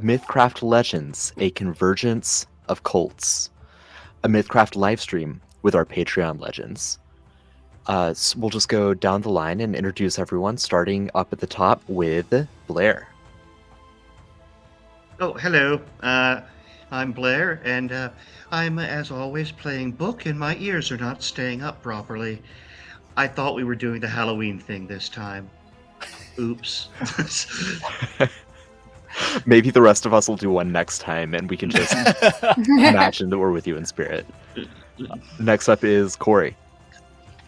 MythCraft Legends, a convergence of cults. A MythCraft livestream with our Patreon legends. So we'll just go down the line and introduce everyone, starting up at the top with Blair. Oh, hello. I'm Blair, and I'm, as always, playing book, and my ears are not staying up properly. I thought we were doing the Halloween thing this time. Oops. Maybe the rest of us will do one next time, and we can just imagine that we're with you in spirit. Next up is Corey.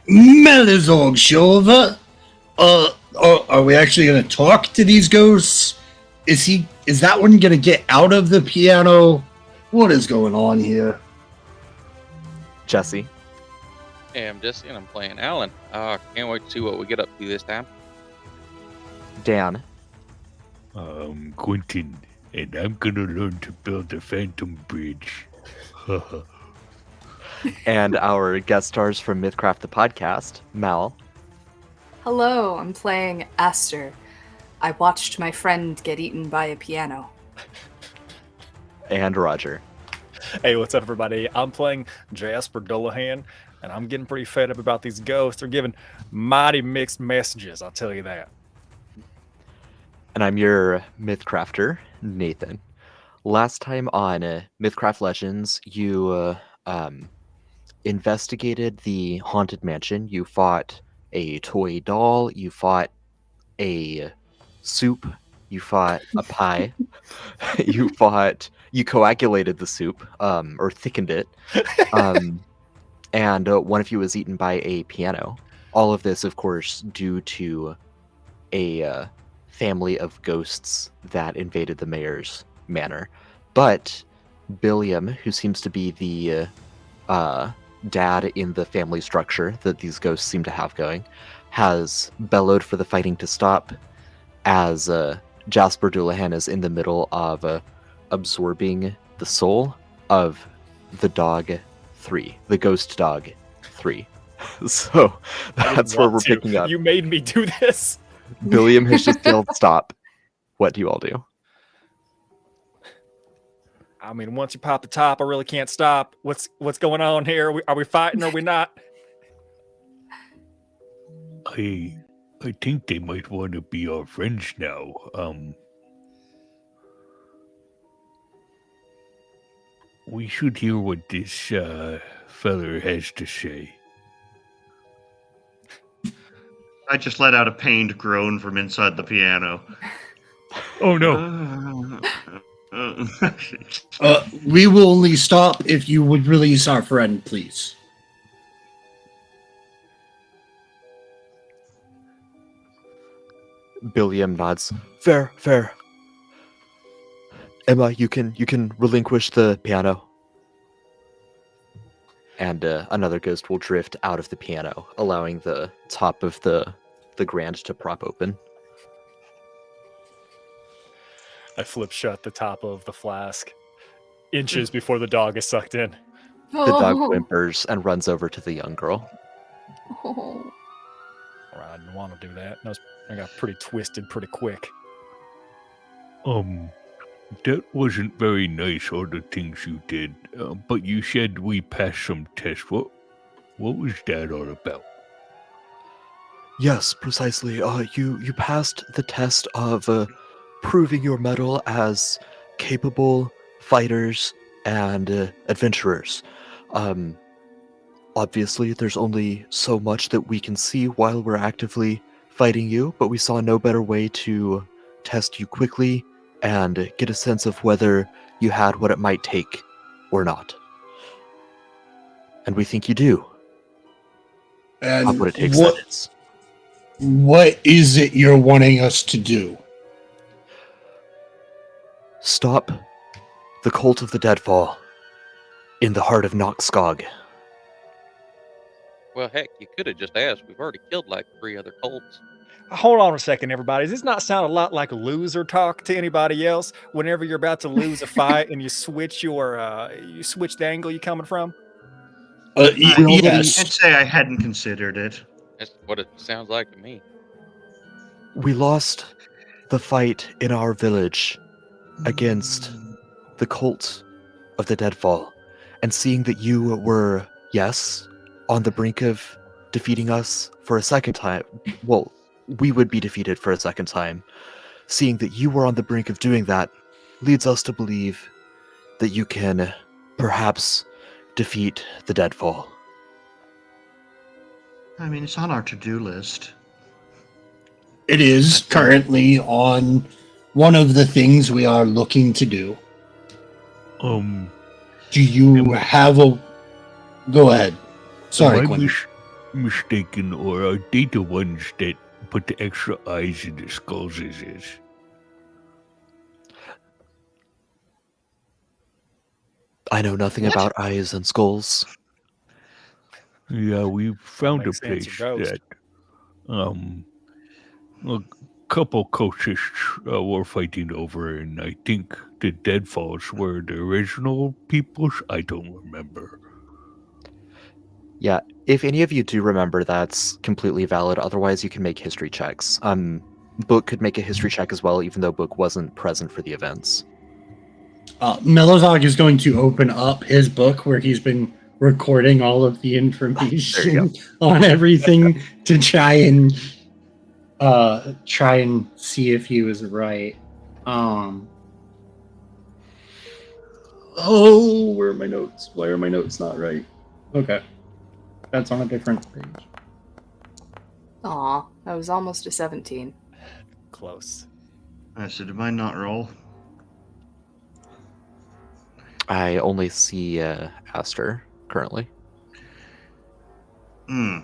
Melizog Shova. Are we actually going to talk to these ghosts? Is that one going to get out of the piano? What is going on here? Jesse. Hey, I'm Jesse, and I'm playing Alan. Can't wait to see what we get up to this time. Dan. I'm Quentin, and I'm gonna learn to build a phantom bridge. And our guest stars from MythCraft the podcast, Mal. Hello, I'm playing Aster. I watched my friend get eaten by a piano. And Roger. Hey, what's up, everybody? I'm playing Jasper Dullahan, and I'm getting pretty fed up about these ghosts. They're giving mighty mixed messages, I'll tell you that. And I'm your MythCrafter, Nathan. Last time on MythCraft Legends, you investigated the haunted mansion. You fought a toy doll. You fought a soup. You fought a pie. You coagulated the soup, or thickened it. And one of you was eaten by a piano. All of this, of course, due to a family of ghosts that invaded the mayor's manor. But Billiam, who seems to be the dad in the family structure that these ghosts seem to have going, has bellowed for the fighting to stop as Jasper Dullahan is in the middle of absorbing the soul of the dog 3, the ghost dog 3. So that's where we're picking up. You made me do this. Billiam has just yelled stop. What do you all do? I mean, once you pop the top, I really can't stop. What's going on here? Are we fighting or are we not? I think they might want to be our friends now. We should hear what this feller has to say. I just let out a pained groan from inside the piano. Oh no! We will only stop if you would release our friend, please. Billiam nods. Fair. Emma, you can relinquish the piano. And another ghost will drift out of the piano, allowing the top of the grand to prop open. I flip shut the top of the flask inches before the dog is sucked in. The dog whimpers and runs over to the young girl. Oh. I didn't want to do that. I got pretty twisted pretty quick. That wasn't very nice, all the things you did. But you said we passed some tests. What was that all about? Yes, precisely. You passed the test of proving your mettle as capable fighters and adventurers. Obviously, there's only so much that we can see while we're actively fighting you, but we saw no better way to test you quickly and get a sense of whether you had what it might take or not. And we think you do. And Not what it takes, that is. What is it you're wanting us to do? Stop the cult of the Deadfall in the heart of Noxcog. Well, heck, you could have just asked. We've already killed like 3 other cults. Hold on a second, everybody. Does this not sound a lot like loser talk to anybody else? Whenever you're about to lose a fight and you switch the angle you're coming from? Yes. I'd say I hadn't considered it. That's what it sounds like to me. We lost the fight in our village against the cult of the Deadfall, and seeing that you were, yes, on the brink of defeating us for a second time. Well, we would be defeated for a second time. Seeing that you were on the brink of doing that leads us to believe that you can perhaps defeat the Deadfall. I mean, it's on our to-do list. It is currently on one of the things we are looking to do. Do you have a... Go ahead. Sorry, am I Quinn. mistaken, or are they the ones that put the extra eyes in the skulls? I know nothing What? about eyes and skulls. Yeah, we found a Makes sense, place ghost. that a couple cultists were fighting over, and I think the Deadfalls were the original peoples. I don't remember. Yeah, if any of you do remember, that's completely valid. Otherwise, you can make history checks. Book could make a history check as well, even though Book wasn't present for the events. Melozog is going to open up his book where he's been recording all of the There you information on everything to try and see if he was right. Oh, where are my notes? Why are my notes not right? Okay. That's on a different page. Aw, I was almost a 17. Close. So did mine not roll? I only see Aster currently. Hmm.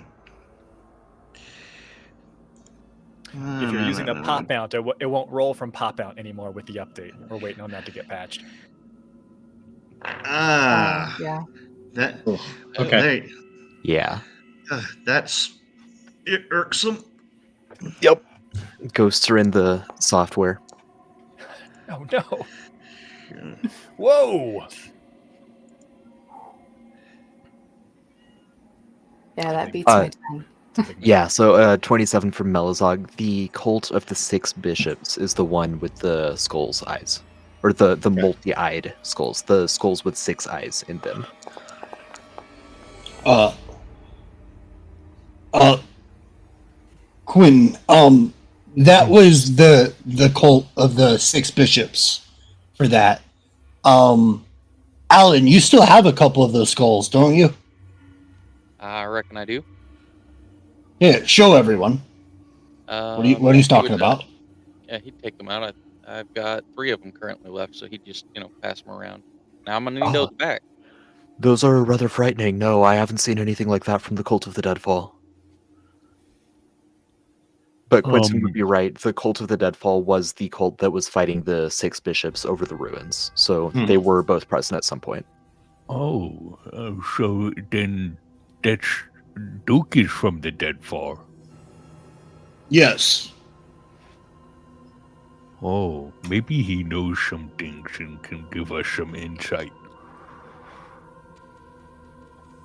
If you're using a pop out, it won't roll from pop out anymore with the update. We're waiting on that to get patched. Yeah. That. Oh, okay. Yeah. That's irksome. Yep. Ghosts are in the software. Oh no! Whoa! Yeah, that beats my 10. Yeah, so 27 from Melozog. The Cult of the Six Bishops is the one with the skull's eyes. Or the multi-eyed skulls. The skulls with 6 eyes in them. Quinn, that was the cult of the 6 bishops for that. Alan, you still have a couple of those skulls, don't you? I reckon I do. Yeah, show everyone. What are you talking about? Yeah, he'd take them out. I've got 3 of them currently left, so he'd just, pass them around. Now I'm gonna need those back. Those are rather frightening. No, I haven't seen anything like that from the Cult of the Deadfall. But Quentin would be right. The Cult of the Deadfall was the cult that was fighting the 6 bishops over the ruins. So they were both present at some point. Oh, so then that's Duke is from the Deadfall. Yes. Oh, maybe he knows some things and can give us some insight.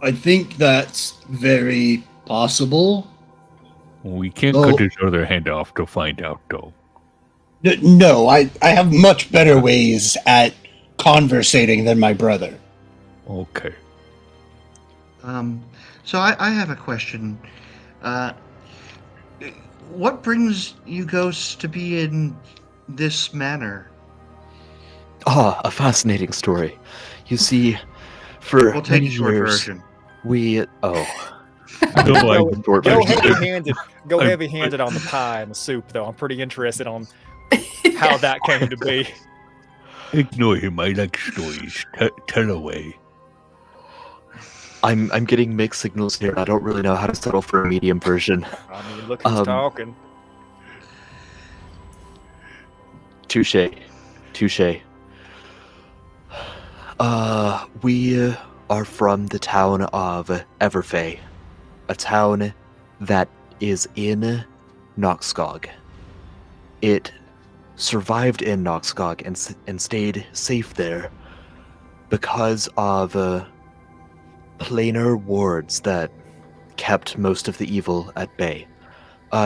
I think that's very possible. We can't cut his other hand off to find out, though. No, I have much better ways at conversating than my brother. Okay. So I have a question. What brings you ghosts to be in this manor? A fascinating story. You see, for We'll take many a short years, version. Go heavy-handed on the pie and the soup, though. I'm pretty interested on how that came to be. Ignore him. I like stories. Tell away. I'm getting mixed signals here. I don't really know how to settle for a medium version. I mean, look who's talking. Touche. We are from the town of Everfey, a town that is in Noxcog. It survived in Noxcog and stayed safe there because of planar wards that kept most of the evil at bay.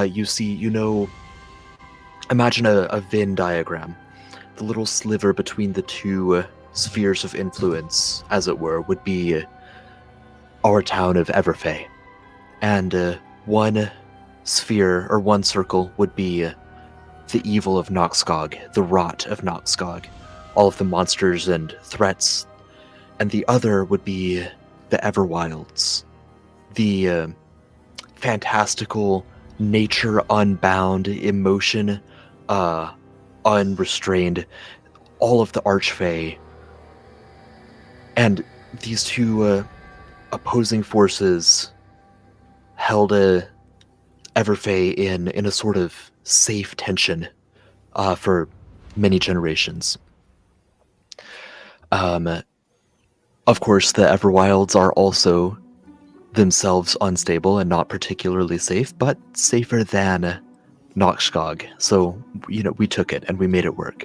You see, imagine a Venn diagram. little sliver between the two spheres of influence, as it were, would be our town of Everfey. And one sphere, or one circle, would be the evil of Noxgog, the rot of Noxgog, all of the monsters and threats. And the other would be the Everwilds, the fantastical, nature unbound, emotion unrestrained, all of the Archfey. And these two opposing forces held Everfey in a sort of safe tension for many generations. Of course, the Everwilds are also themselves unstable and not particularly safe, but safer than Noxgog. So, we took it and we made it work.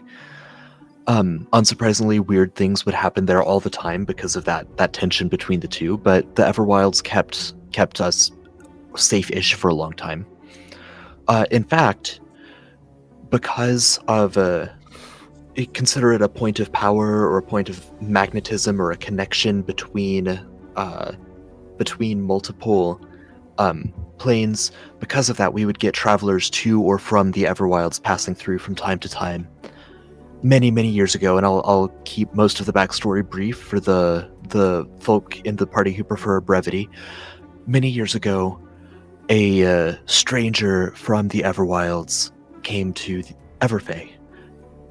Unsurprisingly, weird things would happen there all the time because of that tension between the two, but the Everwilds kept us safe-ish for a long time. In fact, because of consider it a point of power or a point of magnetism or a connection between multiple planes. Because of that, we would get travelers to or from the Everwilds passing through from time to time. Many, many years ago, and I'll keep most of the backstory brief for the folk in the party who prefer brevity. Many years ago, a stranger from the Everwilds came to Everfey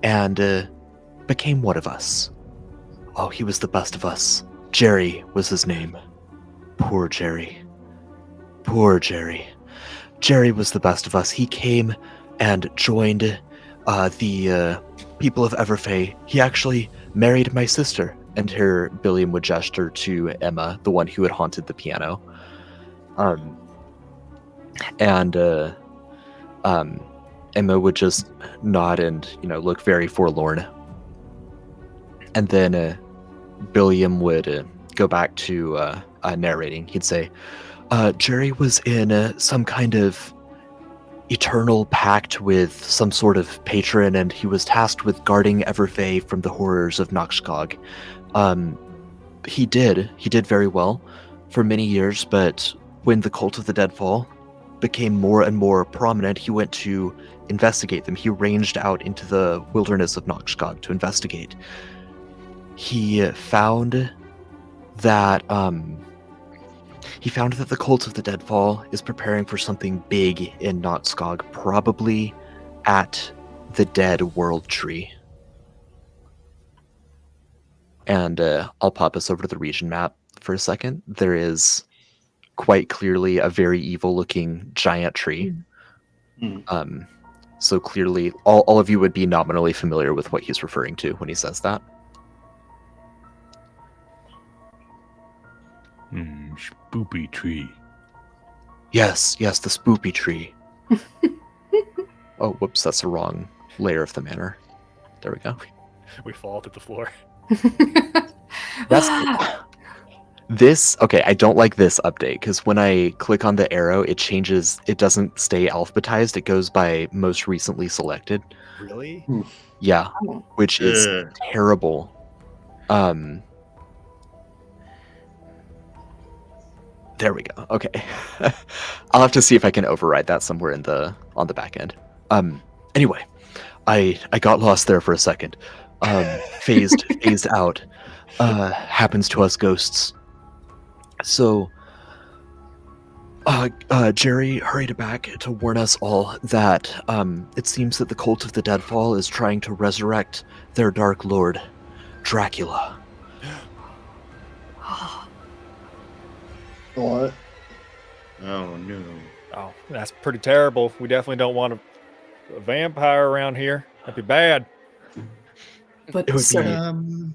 and became one of us. Oh, he was the best of us. Jerry was his name. Poor Jerry. Poor Jerry. Jerry was the best of us. He came and joined the people of Everfey. He actually married my sister, and here Billiam would gesture to Emma, the one who had haunted the piano. Emma would just nod and, look very forlorn. And then Billiam would go back to narrating. He'd say, Jerry was in some kind of eternal pact with some sort of patron, and he was tasked with guarding Everfey from the horrors of Noxgog. He did very well for many years, but when the Cult of the Deadfall became more and more prominent, he went to investigate them. He ranged out into the wilderness of Noxgog to investigate. He found that the Cult of the Deadfall is preparing for something big in Noxgog, probably at the Dead World Tree. And I'll pop us over to the region map for a second. There is quite clearly a very evil-looking giant tree. So clearly, all of you would be nominally familiar with what he's referring to when he says that. Spoopy tree. Yes, the spoopy tree. Oh, whoops, that's the wrong layer of the manor. There we go. We fall to the floor. Okay, I don't like this update, because when I click on the arrow, it changes, it doesn't stay alphabetized, it goes by most recently selected. Really? Yeah, which is terrible. There we go. Okay. I'll have to see if I can override that somewhere on the back end. Anyway, I got lost there for a second. Phased out. Happens to us ghosts. So Jerry hurried back to warn us all that it seems that the Cult of the Deadfall is trying to resurrect their Dark Lord, Dracula. What? Oh no. Oh, that's pretty terrible. We definitely don't want a vampire around here. That'd be bad. But It would so, be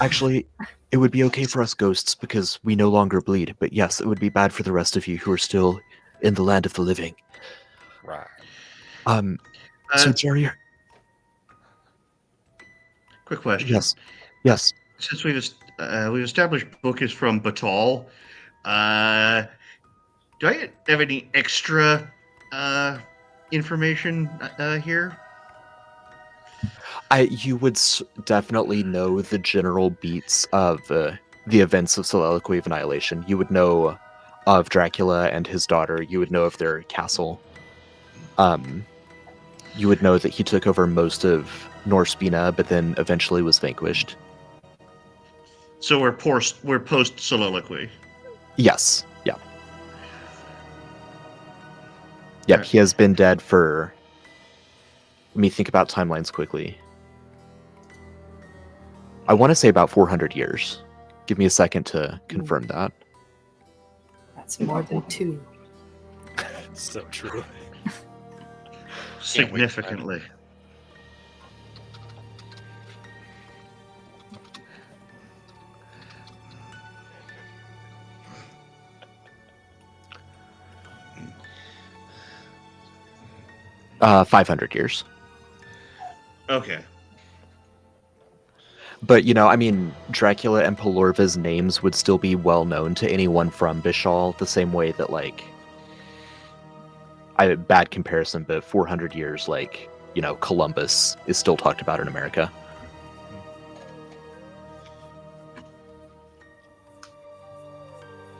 actually, it would be okay for us ghosts because we no longer bleed. But yes, it would be bad for the rest of you who are still in the land of the living. Right. So Jerry, Quick question. yes. Since we've established book is from Batal, do I have any extra information here? You would definitely know the general beats of the events of Soliloquy of Annihilation. You would know of Dracula and his daughter. You would know of their castle. You would know that he took over most of Norspina, but then eventually was vanquished. So we're post soliloquy. Yes. Yeah. Yep. Right. He has been dead for. Let me think about timelines quickly. I want to say about 400 years. Give me a second to confirm that. That's more than 2. So true. Significantly. Uh, 500 years. Okay. But, I mean, Dracula and Pelorva's names would still be well known to anyone from Bishal, the same way that, bad comparison, but 400 years, Columbus is still talked about in America.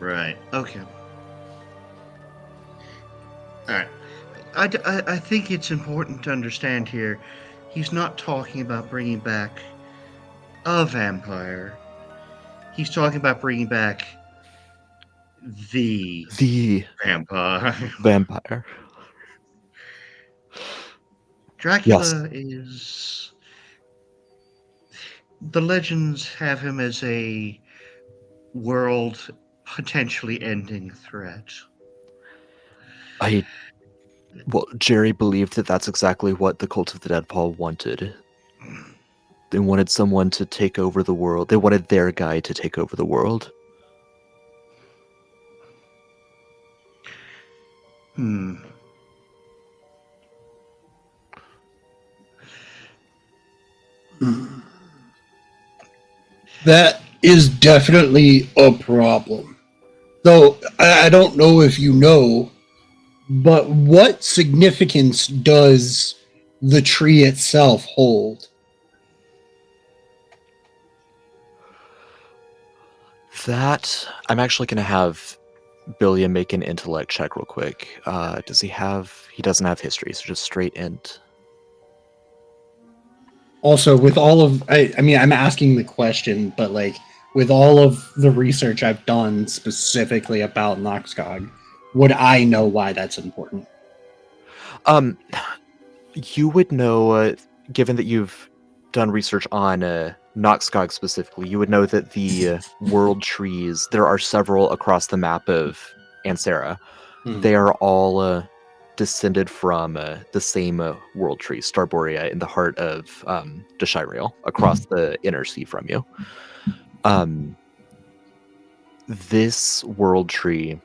Right. Okay. All right. I think it's important to understand here, he's not talking about bringing back a vampire. He's talking about bringing back the vampire. Vampire. Dracula is... The legends have him as a world potentially ending threat. Well, Jerry believed that that's exactly what the Cult of the Deadfall wanted. They wanted someone to take over the world. They wanted their guy to take over the world. That is definitely a problem. Though I don't know if you know, but what significance does the tree itself hold? That I'm actually going to have Billiam make an intellect check real quick. Does he have? He doesn't have history, so just straight int. Also, with all of, I mean, I'm asking the question, but with all of the research I've done specifically about Noxgog, would I know why that's important? You would know, given that you've done research on Noxgog specifically, you would know that the world trees, there are several across the map of Ansera. They are all descended from the same world tree, Starborea, in the heart of Deshiriel, across the inner sea from you. This world tree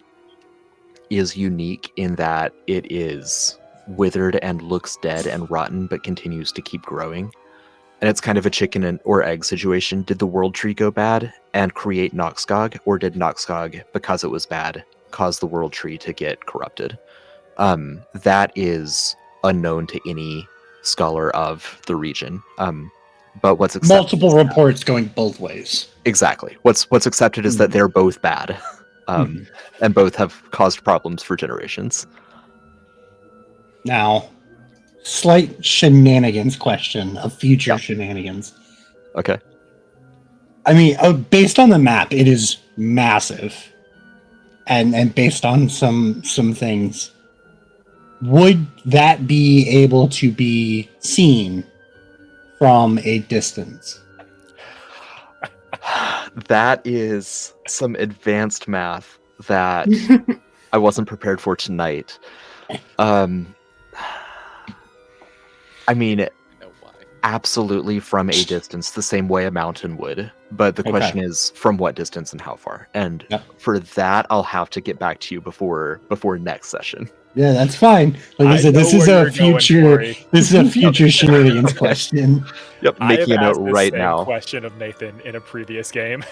is unique in that it is withered and looks dead and rotten, but continues to keep growing. And it's kind of a chicken or egg situation. Did the world tree go bad and create Noxgog, or did Noxgog, because it was bad, cause the world tree to get corrupted? That is unknown to any scholar of the region. But what's accepted Multiple reports going both ways. Exactly. What's accepted is that they're both bad, and both have caused problems for generations. Now, slight shenanigans question of future shenanigans. Okay. I mean, based on the map, it is massive, and based on some things, would that be able to be seen from a distance? That is some advanced math that I wasn't prepared for tonight. I mean, absolutely from a distance, the same way a mountain would. But the question is, from what distance and how far? And for that, I'll have to get back to you before next session. Yeah, that's fine. Like I said, this is a future shenanigans question. Yep, making a note right now. Question of Nathan in a previous game.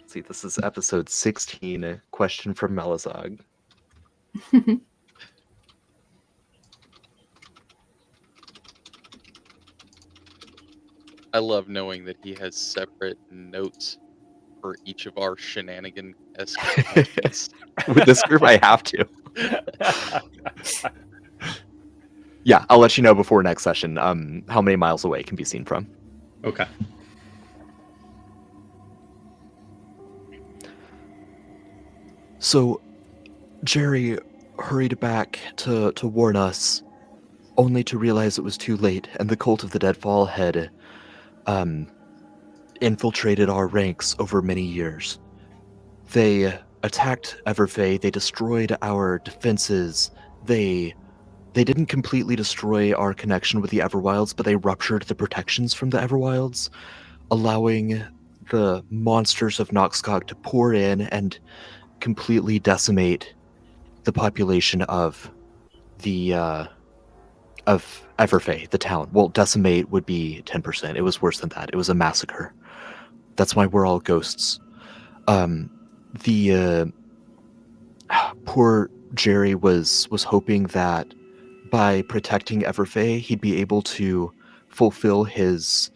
See, this is episode 16, a question from Melazog. I love knowing that he has separate notes for each of our shenanigan-esque actions. With this group, I have to. Yeah, I'll let you know before next session how many miles away it can be seen from. Okay. So, Jerry hurried back to warn us, only to realize it was too late, and the cult of the Deadfall had infiltrated our ranks over many years. They attacked Everfey, they destroyed our defenses, they didn't completely destroy our connection with the Everwilds, but they ruptured the protections from the Everwilds, allowing the monsters of Noxcog to pour in and completely decimate the population of the of Everfey, the town. Well, decimate would be 10%. It was worse than that. It was a massacre. That's why we're all ghosts. The poor Jerry was hoping that by protecting Everfey, he'd be able to fulfill his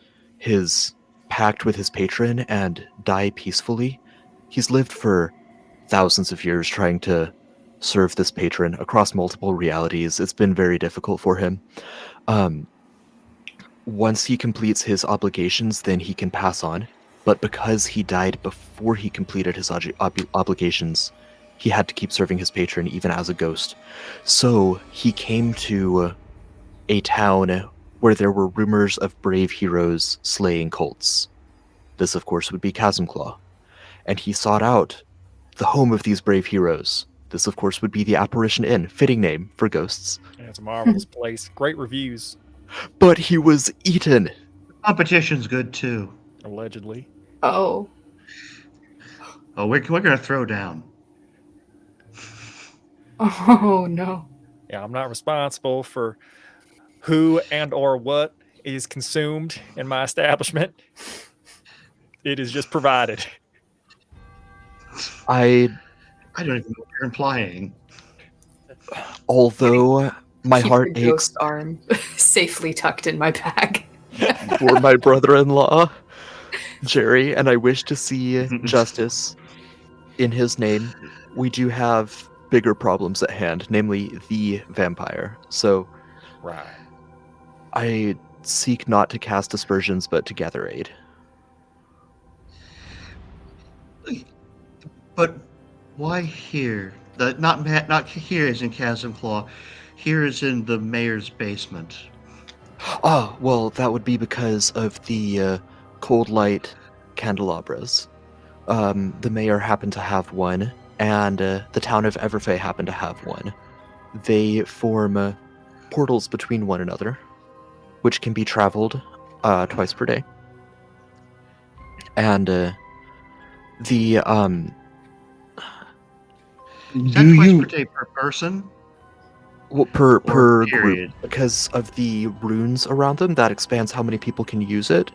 pact with his patron and die peacefully. He's lived for thousands of years trying to serve this patron across multiple realities. It's been very difficult for him. Once he completes his obligations, then he can pass on. But because he died before he completed his obligations, he had to keep serving his patron even as a ghost. So he came to a town where there were rumors of brave heroes slaying cults. This, of course, would be Chasmclaw. And he sought out the home of these brave heroes. This, of course, would be the Apparition Inn, fitting name for ghosts. Yeah, it's a marvelous place. Great reviews, But he was eaten. Competition's good too. allegedly. Oh. Oh, we're gonna throw down. Oh, no. Yeah, I'm not responsible for who and or what is consumed in my establishment. It is just provided. I I don't even know what you're implying. although my Keep heart your aches ghost arm safely tucked in my bag. for my brother-in-law, Jerry, and I wish to see justice in his name. We do have bigger problems at hand, namely the vampire. So Right. I seek not to cast aspersions, but to gather aid. But why here? Not here as in Chasmclaw. Here is in the mayor's basement. Oh, well, that would be because of the cold light candelabras. The mayor happened to have one, and the town of Everfey happened to have one. They form portals between one another, which can be traveled twice per day. And the Is that Do twice you per day per person? well, per group, period? because of the runes around them, that expands how many people can use it.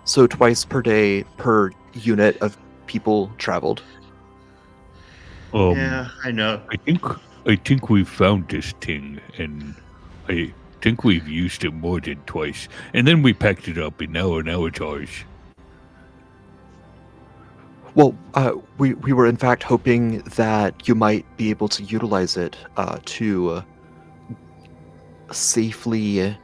So twice per day per unit of people traveled. Yeah, I know. I think we've found this thing, and I think we've used it more than twice. And then we packed it up, and now it's ours. Well, we were in fact hoping that you might be able to utilize it to safely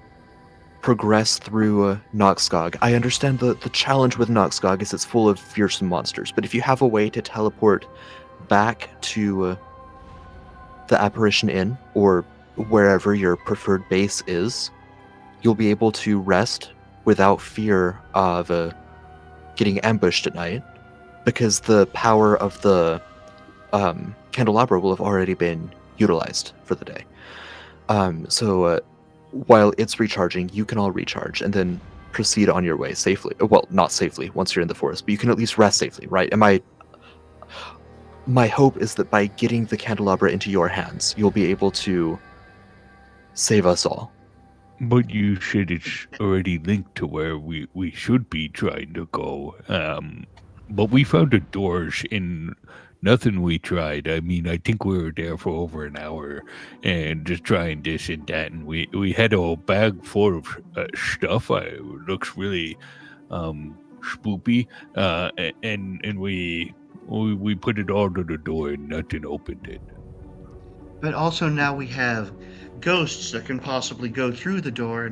progress through Noxcog. I understand the challenge with Noxcog is it's full of fearsome monsters, but if you have a way to teleport back to the Apparition Inn or wherever your preferred base is, you'll be able to rest without fear of getting ambushed at night, because the power of the candelabra will have already been utilized for the day. So while it's recharging, you can all recharge and then proceed on your way safely. Well, not safely once you're in the forest, but you can at least rest safely, right? My hope is that by getting the candelabra into your hands, you'll be able to save us all. But you said it's already linked to where we should be trying to go. But we found the doors in nothing we tried. I mean, I think we were there for over an hour and just trying this and that. And we had a bag full of stuff. It looks really spoopy, and we put it all to the door and nothing opened it. But also now we have ghosts that can possibly go through the door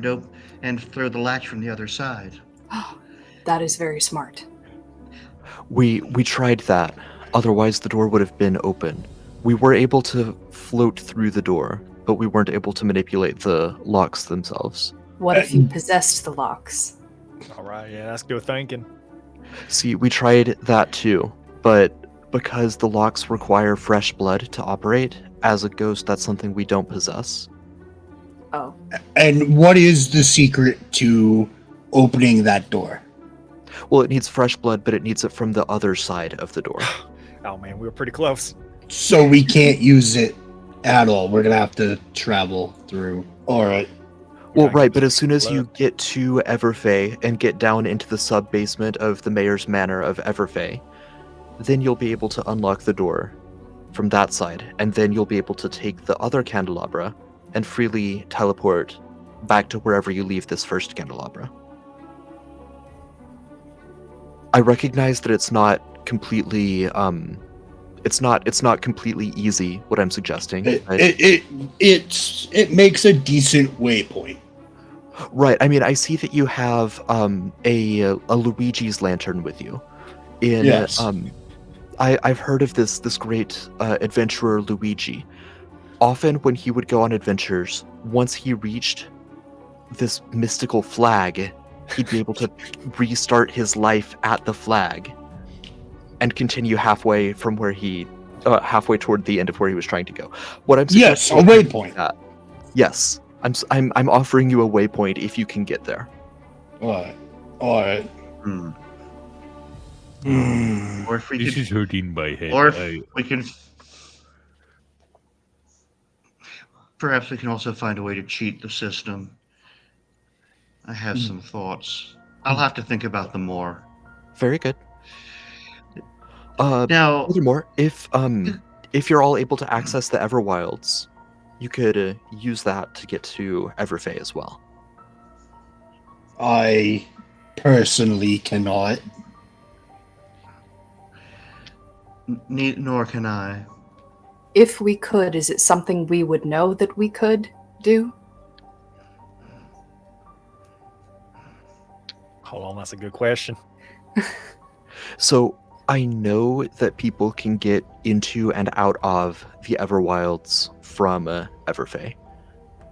and throw the latch from the other side. That is very smart. We tried that. Otherwise, the door would have been open. We were able to float through the door, but we weren't able to manipulate the locks themselves. What if you possessed the locks? All right, yeah, that's good thinking. See, we tried that too, but because the locks require fresh blood to operate, as a ghost, that's something we don't possess. Oh. And what is the secret to opening that door? Well, it needs fresh blood, but it needs it from the other side of the door. Oh man, we were pretty close. So we can't use it at all. We're gonna have to travel through. All right. Well, right, but as soon as you get to Everfey and get down into the sub-basement of the mayor's manor of Everfey, then you'll be able to unlock the door from that side, and then you'll be able to take the other candelabra and freely teleport back to wherever you leave this first candelabra. I recognize that it's not completely it's not completely easy what I'm suggesting. It makes a decent waypoint. Right. I mean, I see that you have a Luigi's lantern with you. Yes. I've heard of this great adventurer Luigi. Often when he would go on adventures, once he reached this mystical flag, he'd be able to restart his life at the flag and continue halfway from where halfway toward the end of where he was trying to go. What I'm Yes, a waypoint. Yes, I'm offering you a waypoint if you can get there. All right. Or if we This could, is hurting my head. or if we can, perhaps we can also find a way to cheat the system. I have some thoughts. I'll have to think about them more. Very good. Now, Furthermore, if you're all able to access the Everwilds, you could use that to get to Everfey as well. I personally cannot. Nor can I. If we could, is it something we would know that we could do? Hold on, that's a good question. So I know that people can get into and out of the Everwilds from Everfey.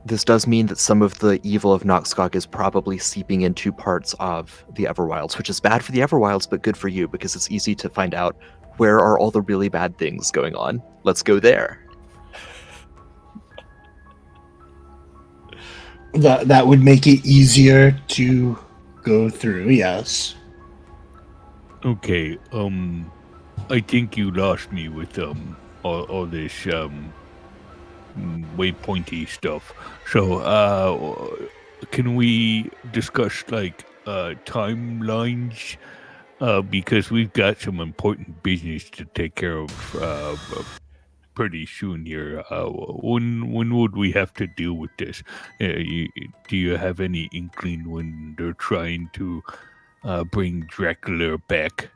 This does mean that some of the evil of Noxgog is probably seeping into parts of the Everwilds, which is bad for the Everwilds, but good for you, because it's easy to find out where are all the really bad things going on. Let's go there. That would make it easier to go through, yes. Okay, I think you lost me with all this waypointy stuff. So can we discuss like timelines? Because we've got some important business to take care of pretty soon here. When would we have to deal with this? Do you have any inkling when they're trying to bring Dracula back?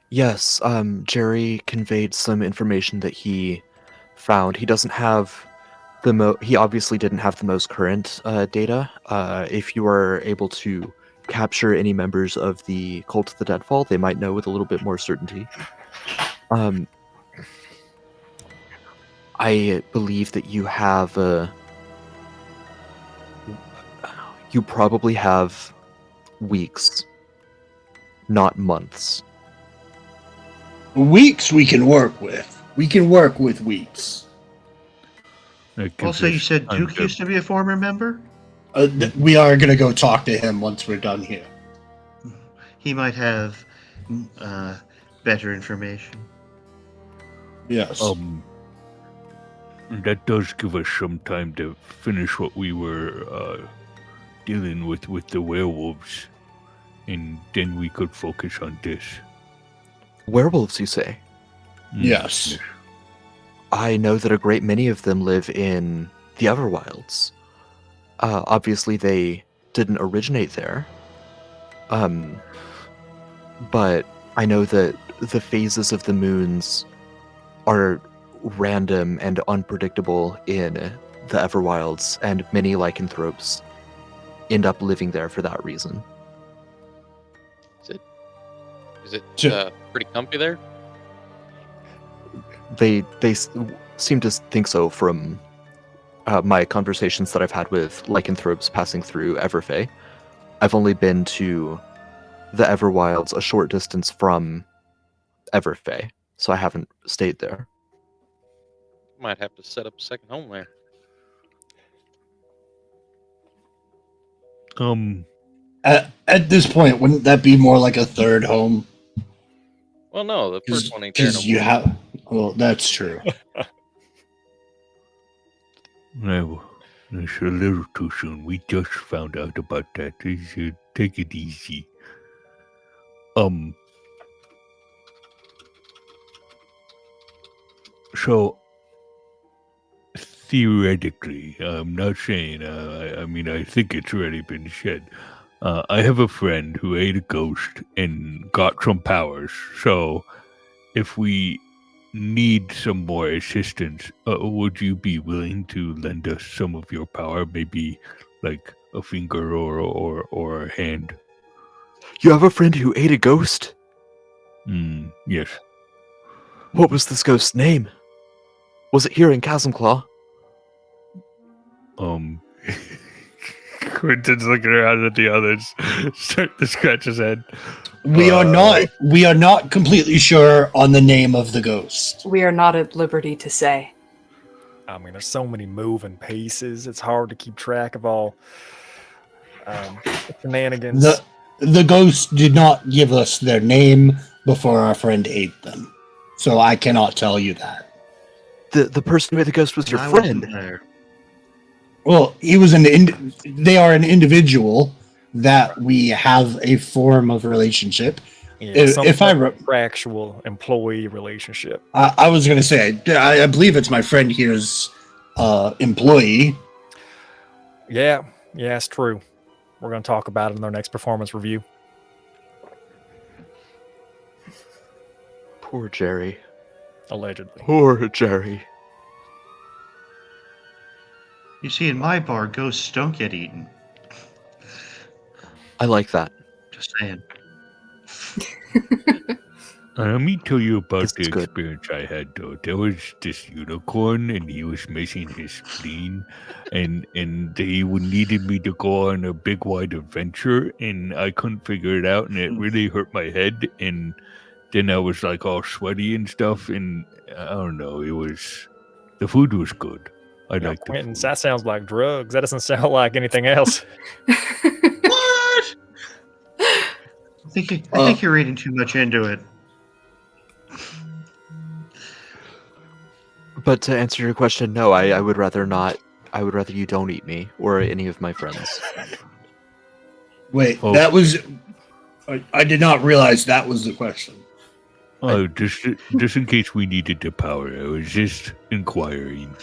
Yes, Jerry conveyed some information that he found. He doesn't have he obviously didn't have the most current data. If you are able to capture any members of the Cult of the Deadfall, they might know with a little bit more certainty. I believe that you have you probably have weeks, not months. Weeks we can work with. We can work with weeks. Also, you said Duke used to be a former member? We are going to go talk to him once we're done here. He might have better information. Yes. That does give us some time to finish what we were dealing with the werewolves, and then we could focus on this. Werewolves, you say? Yes. I know that a great many of them live in the Everwilds. Obviously, they didn't originate there. But I know that the phases of the moons are random and unpredictable in the Everwilds, and many lycanthropes end up living there for that reason. Is it Sure. pretty comfy there? They seem to think so from my conversations that I've had with lycanthropes passing through Everfey. I've only been to the Everwilds a short distance from Everfey, so I haven't stayed there. Might have to set up a second home there. At this point, wouldn't that be more like a third home? Well, no, the first one ain't there no Because you more. have. Well, that's true. No, it's a little too soon. We just found out about that. You should take it easy. So, theoretically, I'm not saying, I mean, I think it's already been said. I have a friend who ate a ghost and got some powers. So, if we need some more assistance, would you be willing to lend us some of your power? Maybe like a finger or a hand? You have a friend who ate a ghost? Yes. What was this ghost's name? Was it here in Chasmclaw? Quentin's looking around at the others, starting to scratch his head. We are not completely sure on the name of the ghost. We are not at liberty to say. I mean, there's so many moving pieces. It's hard to keep track of all shenanigans. The ghost did not give us their name before our friend ate them, so I cannot tell you that. The person who ate the ghost was your I friend. wasn't there. Well, they are an individual that we have a form of relationship. Yeah, some if I sort of contractual employee relationship. I was going to say, I believe it's my friend here's employee. Yeah, it's true. We're going to talk about it in our next performance review. Poor Jerry. Allegedly. Poor Jerry. You see, in my bar, ghosts don't get eaten. I like that. Just saying. Let me tell you about This the is good. experience I had, though. There was this unicorn, and he was missing his spleen, and he needed me to go on a big, wide adventure, and I couldn't figure it out, and it really hurt my head, and then I was, like, all sweaty and stuff, and I don't know, the food was good. I liked the Quentin, food. that sounds like drugs. That doesn't sound like anything else. What? I think you're reading too much into it. But to answer your question, no, I would rather not. I would rather you don't eat me or any of my friends. Wait, Oh. that was. I did not realize that was the question. Oh, just in case we needed the power, I was just inquiring.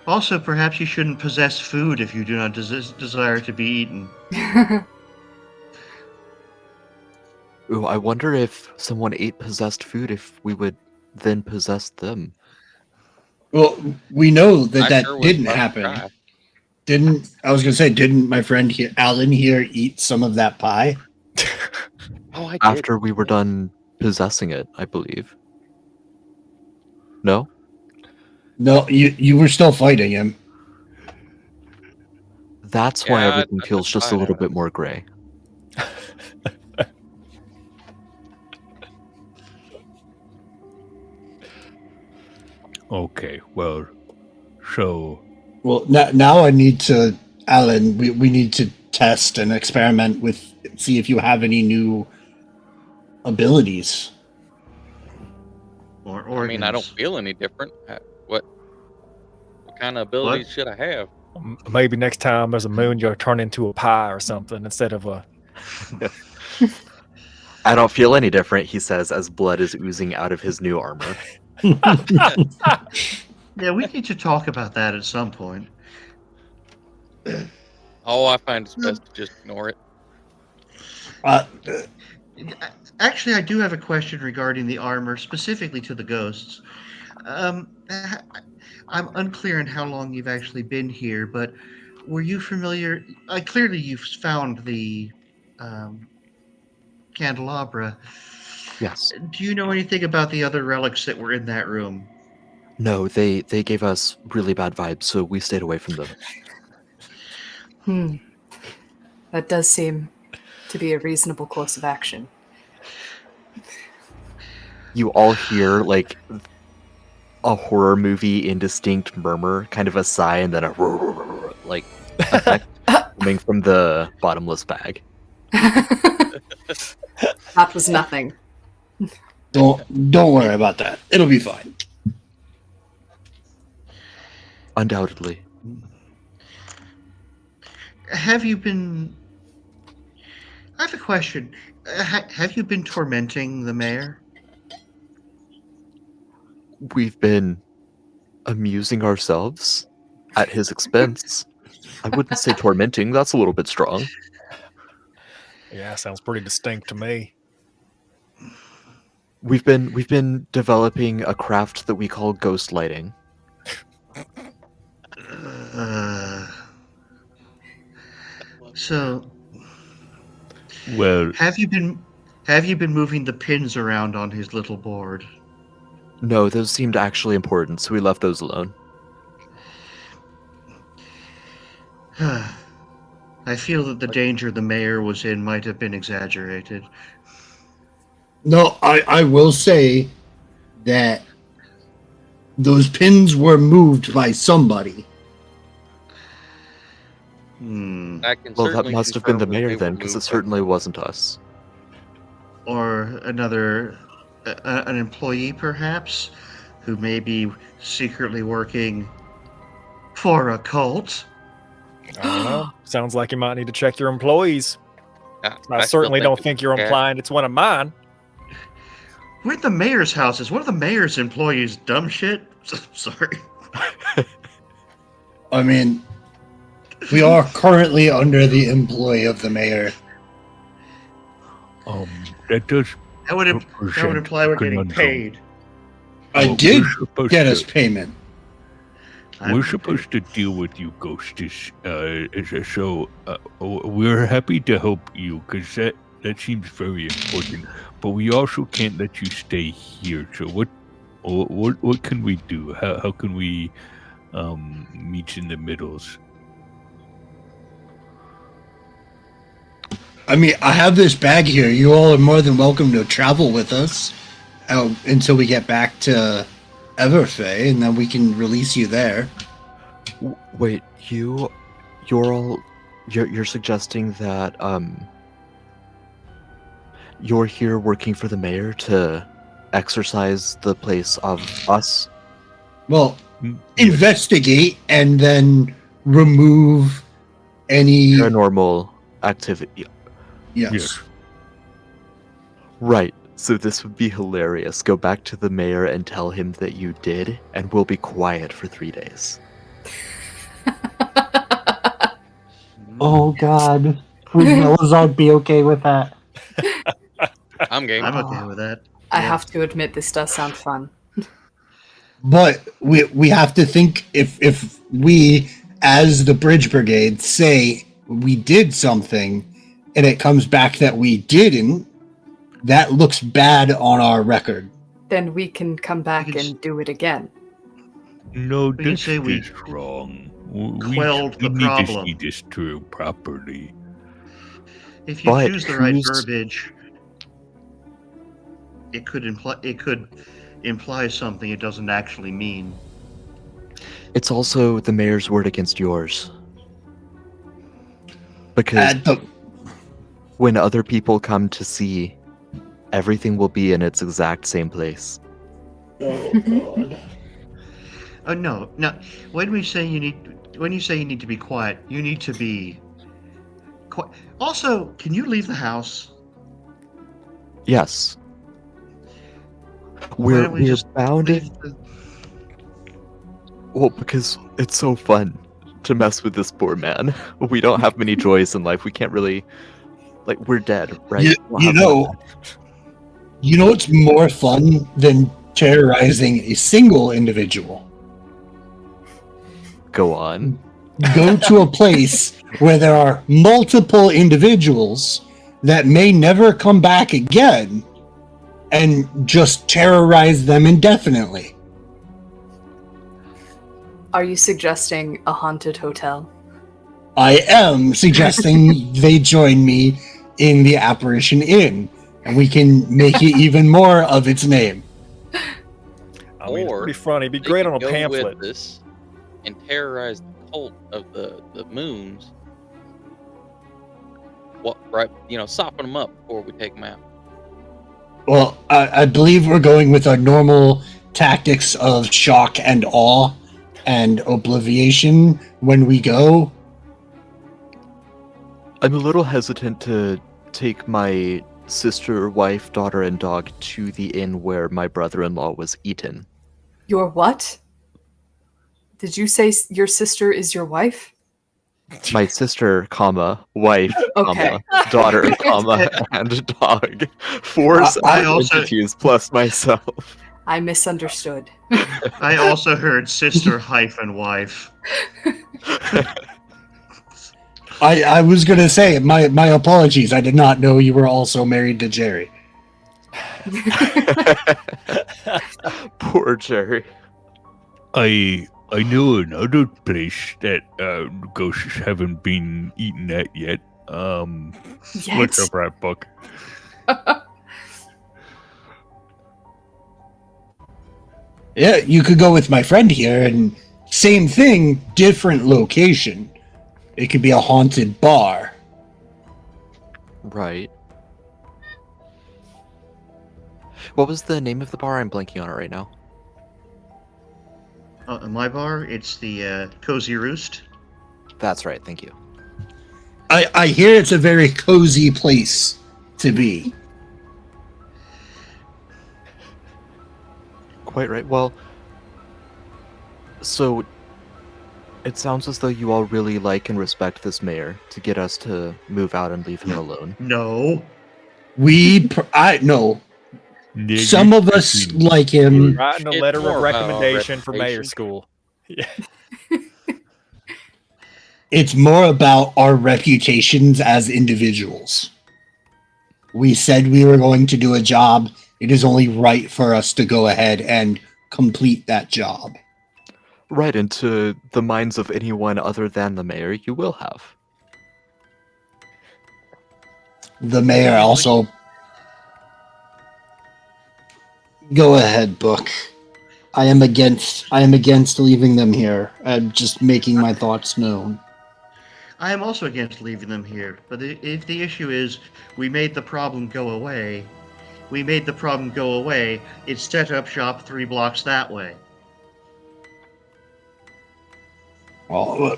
Also, perhaps you shouldn't possess food if you do not desire to be eaten. Ooh, I wonder if someone ate possessed food, if we would then possess them. Well, we know that I sure would didn't love to happen. try. Didn't my friend here, Alan here, eat some of that pie? Oh, I did. After we were done possessing it, I believe. No? No, you were still fighting him. That's why Yeah, everything I feels just a tried little it. bit more gray. Okay, well, so Well, now I need to, Alan. We need to test and experiment with, see if you have any new abilities. Or I organs. mean, I don't feel any different. What kind of abilities should I have? Maybe next time there's a moon, you'll turn into a pie or something instead of a. I don't feel any different, he says, as blood is oozing out of his new armor. Yeah, we need to talk about that at some point. Oh, I find it's best to just ignore it. Actually, I do have a question regarding the armor, specifically to the ghosts. I'm unclear on how long you've actually been here, but were you familiar? Clearly, you've found the candelabra. Yes. Do you know anything about the other relics that were in that room? No, they gave us really bad vibes, so we stayed away from them. That does seem to be a reasonable course of action. You all hear like a horror movie indistinct murmur, kind of a sigh, and then a like effect coming from the bottomless bag. That was nothing. Don't worry about that. It'll be fine. Undoubtedly. Have you been? I have a question. Have you been tormenting the mayor? We've been amusing ourselves at his expense. I wouldn't say tormenting, that's a little bit strong. Yeah, sounds pretty distinct to me. We've been developing a craft that we call ghost lighting. So Well, have you been moving the pins around on his little board? No, those seemed actually important, so we left those alone. I feel that the danger the mayor was in might have been exaggerated. No, I will say that those pins were moved by somebody. I can Well, that certainly must have been the confirm that mayor they then, were because it moved by certainly someone. wasn't us. Or another, an employee perhaps, who may be secretly working for a cult. I don't know. Sounds like you might need to check your employees. I still certainly don't it's think you're cat. implying it's one of mine. We're at the mayor's house. Is one of the mayor's employees dumb shit? Sorry. I mean, we are currently under the employ of the mayor. that does That would present imply we're getting conundrum. paid. I Well, did we're supposed get to- us payment. We're supposed to deal with you, Ghostis. So we're happy to help you because that seems very important. But we also can't let you stay here. So what can we do? How can we meet in the middles? I mean, I have this bag here. You all are more than welcome to travel with us until we get back to Everfey, and then we can release you there. Wait, you're suggesting that you're here working for the mayor to exercise the place of us? Well, Yes. investigate and then remove any. Paranormal activity. Yes. Yes. Right. So this would be hilarious. Go back to the mayor and tell him that you did, and we'll be quiet for 3 days. Oh God, would Melazard be okay with that? I'm game. I'm okay with that. I Yeah. have to admit, this does sound fun. But we have to think if we, as the Bridge Brigade, say we did something, and it comes back that we didn't, that looks bad on our record. Then we can come back can and do it again. No, We can that's say we just wrong. quelled the we need problem. to see this through properly. If you But choose the right who's- verbiage, it could imply something it doesn't actually mean. It's also the mayor's word against yours. Because when other people come to see, everything will be in its exact same place. Oh no. When you say you need to be quiet, you need to be quiet. Also, can you leave the house? Yes. Why don't we we're just bound. leave the- Well, because it's so fun to mess with this poor man. We don't have many joys in life. We can't really, like, we're dead, right? You, We don't you have know, you know what's more fun than terrorizing a single individual? Go on. Go to a place where there are multiple individuals that may never come back again and just terrorize them indefinitely. Are you suggesting a haunted hotel? I am suggesting they join me in the Apparition Inn, and we can make it even more of its name. I mean, it's Or pretty funny. It'd be they great could on a go pamphlet. with this and terrorize the cult of the moons. What, right? Sopping them up before we take them out. Well, I believe we're going with our normal tactics of shock and awe and obliviation when we go. I'm a little hesitant to take my sister, wife, daughter, and dog to the inn where my brother-in-law was eaten. Your what? Did you say your sister is your wife? My sister, comma, wife, Okay. comma, daughter, comma, and dog. Four I separate also- entities plus myself. I misunderstood. I also heard sister hyphen wife. I was going to say, my apologies. I did not know you were also married to Jerry. Poor Jerry. I know another place that ghosts haven't been eaten at yet. Yet? Look up that book. Yeah, you could go with my friend here, and same thing, different location. It could be a haunted bar. Right. What was the name of the bar? I'm blanking on it right now. My bar, it's the Cozy Roost. That's right, thank you. I hear it's a very cozy place to be. Quite right. Well, so it sounds as though you all really like and respect this mayor to get us to move out and leave him alone. No. No. Some of us like him. Writing a It's letter more of about our recommendation for mayor reputation. school. Yeah. It's more about our reputations as individuals. We said we were going to do a job. It is only right for us to go ahead and complete that job. Right, into the minds of anyone other than the mayor, you will have. The mayor also. Go ahead, Book. I am against leaving them here. I'm just making my thoughts known. I am also against leaving them here, but if the issue is we made the problem go away, it's set up shop 3 blocks that way. Well,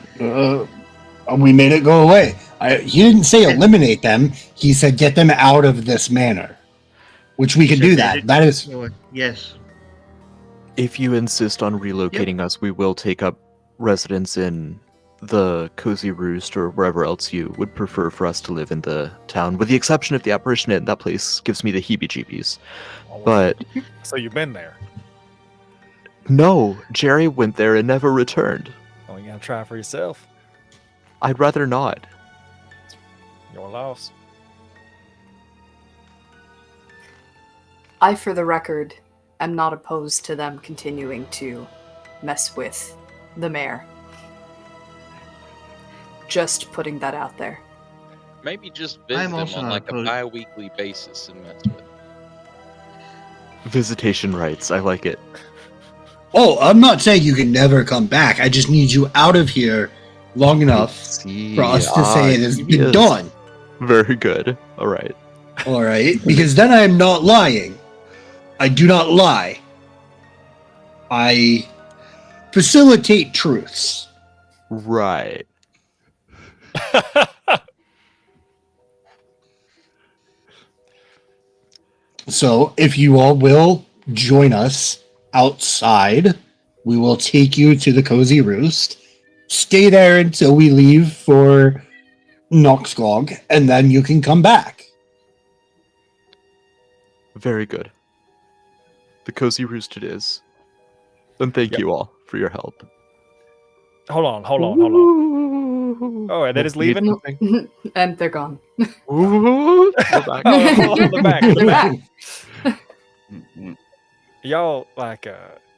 we made it go away. He didn't say eliminate them. He said get them out of this manor, which we could do that. That is. Yes. If you insist on relocating us, we will take up residence in the Cozy Roost or wherever else you would prefer for us to live in the town, with the exception of the Apparition Inn. That place gives me the heebie-jeebies. But So you've been there. no, Jerry went there and never returned. Oh, you gotta try for yourself. I'd rather not. Your loss. I, for the record, am not opposed to them continuing to mess with the mayor. Just putting that out there. Maybe just visit I'm them also on not like a opposed- bi-weekly basis and mess with them. Visitation rights, I like it. Oh, I'm not saying you can never come back. I just need you out of here long enough for us to say it has been done. Very good. All right. All right? Because then I am not lying. I do not lie. I facilitate truths. Right. So, if you all will join us outside. We will take you to the Cozy Roost. Stay there until we leave for Noxgog, and then you can come back. Very good. The Cozy Roost it is. And thank Yep. you all for your help. Hold on. Ooh. Oh, that is leaving? Something? And they're gone. Ooh. We're back. Oh, hold on, they're back. They're back. Y'all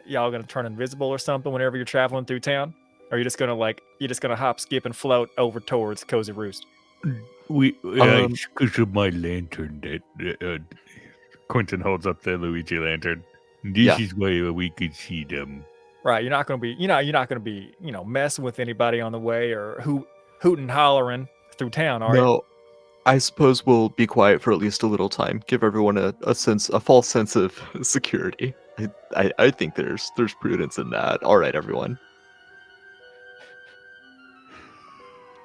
y'all gonna turn invisible or something whenever you're traveling through town? Or are you just gonna hop, skip, and float over towards Cozy Roost? It's because of my lantern that Quentin holds up the Luigi lantern. This is why we could see them. Right, you're not gonna be messing with anybody on the way or hooting and hollering through town, are you? No, I suppose we'll be quiet for at least a little time. Give everyone a false sense of security. I think there's prudence in that. All right, everyone.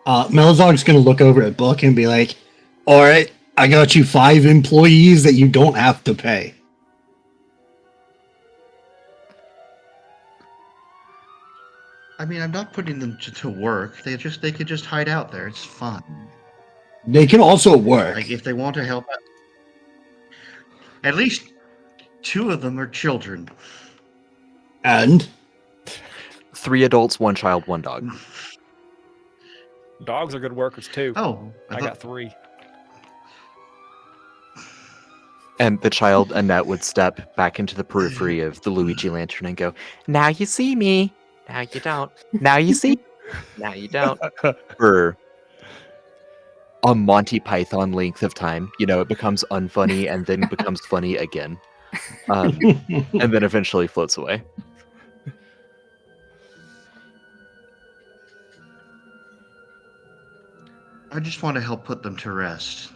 Melzog's going to look over at Book and be like, all right, I got you 5 employees that you don't have to pay. I mean, I'm not putting them to work. They could just hide out there. It's fun. They can also work. Like if they want to help out. At least 2 of them are children. And 3 adults, 1 child, 1 dog. Dogs are good workers too. Oh, I got 3. And the child, Annette, would step back into the periphery of the Luigi lantern and go, "Now you see me. Now you don't. Now you see. Now you don't." For a Monty Python length of time. It becomes unfunny and then becomes funny again. And then eventually floats away. I just want to help put them to rest.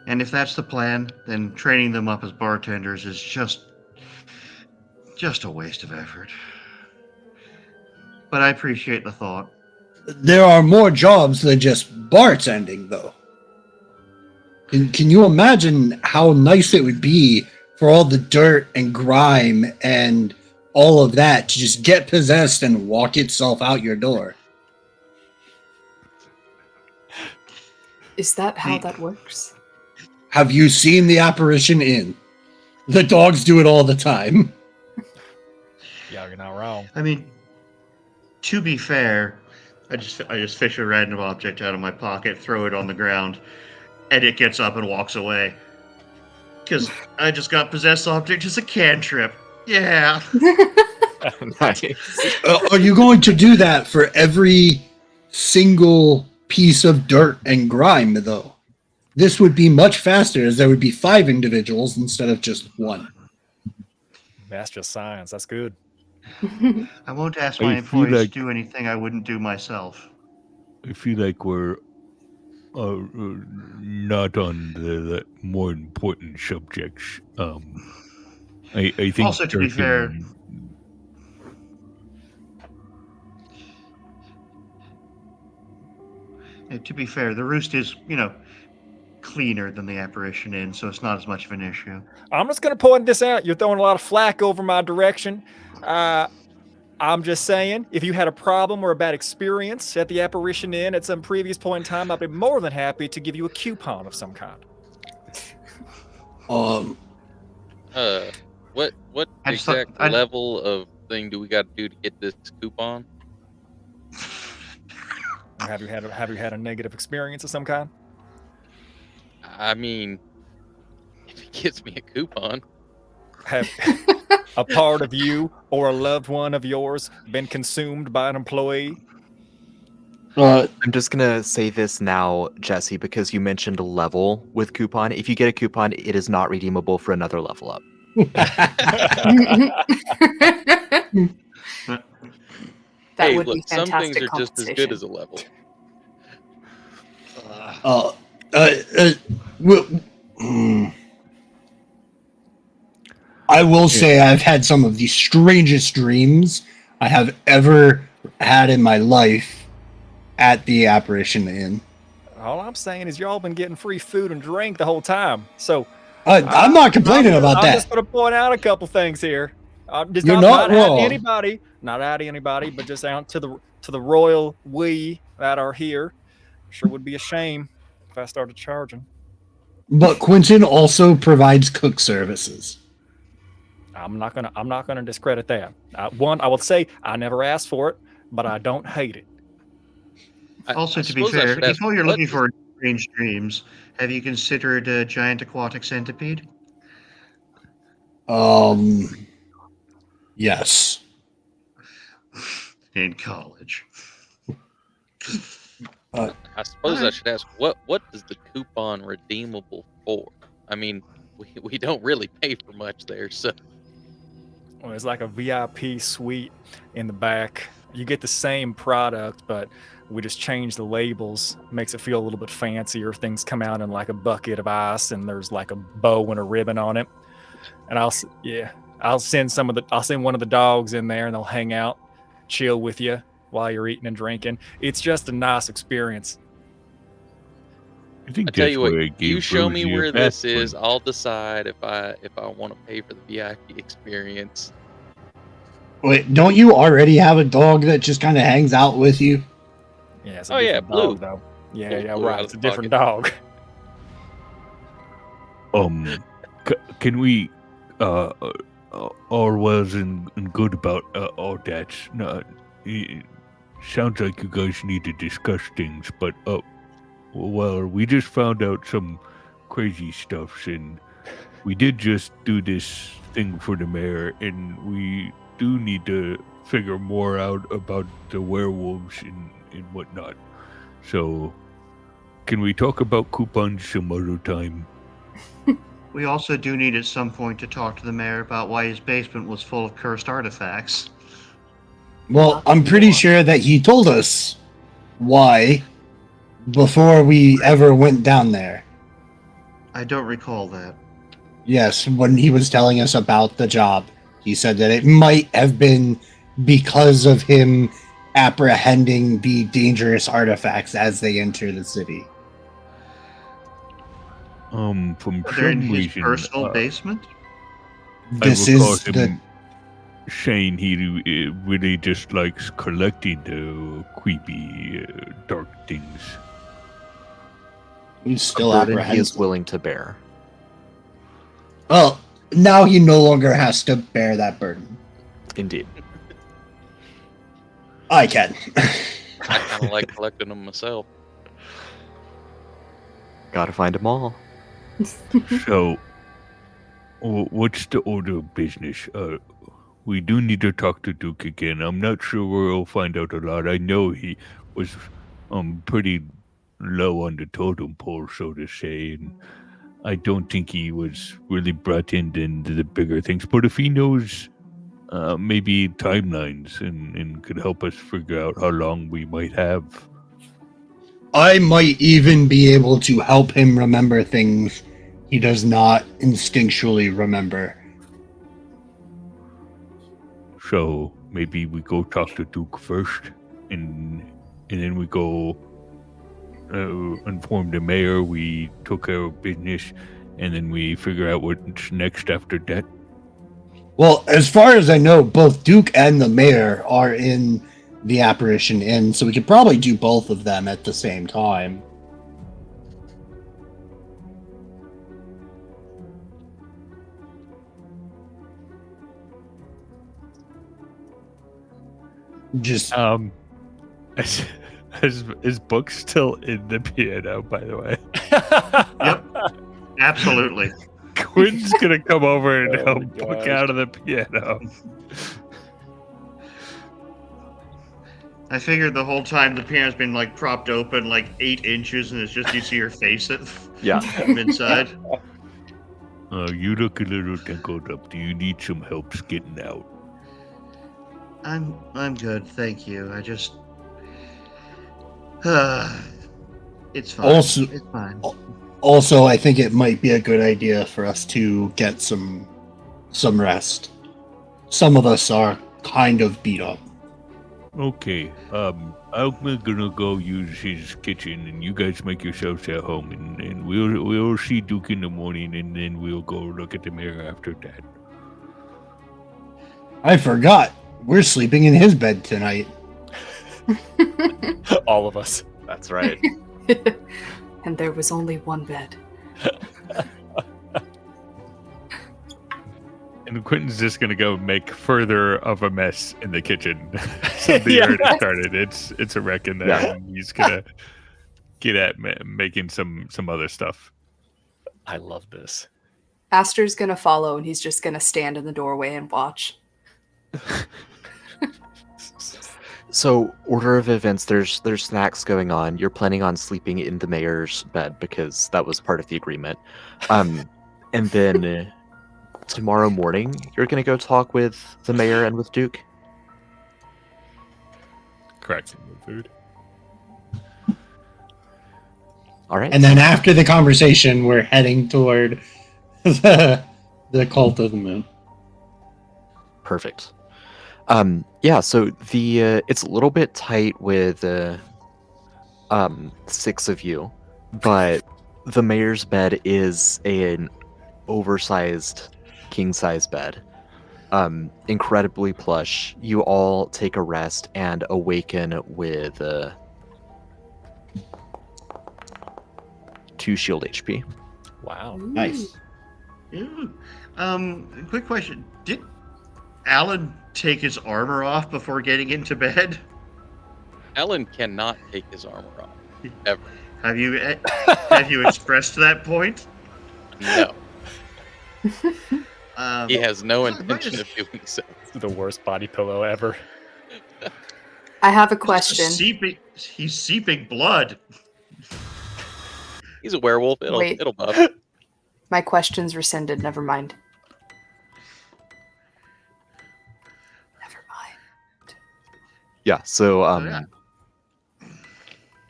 And if that's the plan, then training them up as bartenders is just a waste of effort. But I appreciate the thought. there are more jobs than just bartending, though. Can you imagine how nice it would be for all the dirt and grime and all of that to just get possessed and walk itself out your door? Is that how that works? Have you seen the Apparition Inn? The dogs do it all the time. Yeah, you're not wrong. I mean, to be fair, I just fish a random object out of my pocket, throw it on the ground, and it gets up and walks away. Because I just got possessed object as a cantrip. Yeah. Nice. Are you going to do that for every single piece of dirt and grime, though? This would be much faster, as there would be 5 individuals instead of just 1. That's just science. That's good. I won't ask I my feel employees like- to do anything I wouldn't do myself. I feel like we're not on the more important subjects. I think Also, to be fair- And to be fair, the roost is, cleaner than the Apparition Inn, so it's not as much of an issue. I'm just going to point this out. You're throwing a lot of flack over my direction. I'm just saying, if you had a problem or a bad experience at the Apparition Inn at some previous point in time, I'd be more than happy to give you a coupon of some kind. What I just thought- exact I- level of thing do we got to do to get this coupon? Have you had a negative experience of some kind? I mean, if he gives me a coupon, Have a part of you or a loved one of yours been consumed by an employee? I'm just gonna say this now, Jesse, because you mentioned a level with coupon. If you get a coupon, it is not redeemable for another level up. That hey, would look, be some fantastic things are just as good as a level. I will say I've had some of the strangest dreams I have ever had in my life at the Apparition Inn. All I'm saying is y'all been getting free food and drink the whole time. So I'm not complaining about I'm that. just going to point out a couple things here. Just You're not not wrong. not at anybody, but just out to the royal we that are here. Sure would be a shame if I started charging. But Quentin also provides cook services. I'm not gonna discredit that. One, I will say I never asked for it, but I don't hate it. Also, I to be suppose I fair, should if ask, all you're what looking is- for is strange dreams, have you considered a giant aquatic centipede? Yes. In college. I suppose I should ask, what is the coupon redeemable for? I mean, we don't really pay for much there, so Well, it's like a VIP suite in the back. You get the same product, but we just change the labels. Makes it feel a little bit fancier. Things come out in like a bucket of ice, and there's like a bow and a ribbon on it. And I'll send one of the dogs in there, and they'll hang out, chill with you while you're eating and drinking. It's just a nice experience. I think I tell that's you what, where I gave you show me Rosie her where this best one. is, I'll decide if I want to pay for the VIP experience. Wait, don't you already have a dog that just kind of hangs out with you? Yeah, it's a Oh, yeah, different Blue. dog, though. Yeah, Blue out right. of It's a the different pocket. dog. Can we all was and good about all that? No, it sounds like you guys need to discuss things, but well, we just found out some crazy stuff, and we did just do this thing for the mayor, and we do need to figure more out about the werewolves and whatnot. So, can we talk about coupons some other time? We also do need at some point to talk to the mayor about why his basement was full of cursed artifacts. Well, I'm pretty sure that he told us why before we ever went down there. I don't recall that. Yes, when he was telling us about the job, he said that it might have been because of him apprehending the dangerous artifacts as they enter the city. From Are they in some his reason, personal basement? This I recall is the him saying he really just likes collecting the creepy, dark things. he's still a burden he is apprehensive. willing to bear. Well, now he no longer has to bear that burden. Indeed. I can. I kind of like collecting them myself. Gotta find them all. So, what's the order of business? We do need to talk to Duke again. I'm not sure where we'll find out a lot. I know he was pretty low on the totem pole, so to say, and I don't think he was really brought into the bigger things. But if he knows maybe timelines and could help us figure out how long we might have. I might even be able to help him remember things he does not instinctually remember. So maybe we go talk to Duke first, and then we go inform the mayor we took care of business, and then we figure out what's next after that. Well, as far as I know, both Duke and the mayor are in the Apparition Inn, so we could probably do both of them at the same time. Just Is book still in the piano, by the way? Yep. Absolutely. Quinn's gonna come over and Oh help my Book gosh. out of the piano. I figured the whole time the piano's been like propped open like 8 inches, and it's just you see her face it Yeah. from inside. You look a little tangled up. Do you need some help getting out? I'm good, thank you. I just it's fine. Also- it's fine. also, I think it might be a good idea for us to get some rest. Some of us are kind of beat up. Okay. I'm gonna go use his kitchen, and you guys make yourselves at home, and we'll see Duke in the morning, and then we'll go look at the mayor after that. I forgot. We're sleeping in his bed tonight. All of us. That's right. And there was only one bed. And Quentin's just gonna go make further of a mess in the kitchen. Something Yeah. already started. It's a wreck in there, Yeah. and he's gonna get at making some other stuff. I love this. Aster's gonna follow, and he's just gonna stand in the doorway and watch. So, order of events. There's snacks going on. You're planning on sleeping in the mayor's bed because that was part of the agreement. And then tomorrow morning, you're gonna go talk with the mayor and with Duke. Correct. Food. All right. And then after the conversation, we're heading toward the cult of the moon. Perfect. Yeah, so the it's a little bit tight with 6 of you, but the mayor's bed is an oversized king-size bed. Incredibly plush. You all take a rest and awaken with 2 shield HP. Wow. Nice. Ooh. Quick question. Did Alan take his armor off before getting into bed? Alan cannot take his armor off. Ever. Have you expressed that point? No. Um, He has no might intention just- of doing so. The worst body pillow ever. I have a question. He's seeping blood. He's a werewolf. It'll Wait. buff. My question's rescinded. Never mind. Never mind. Yeah, so yeah.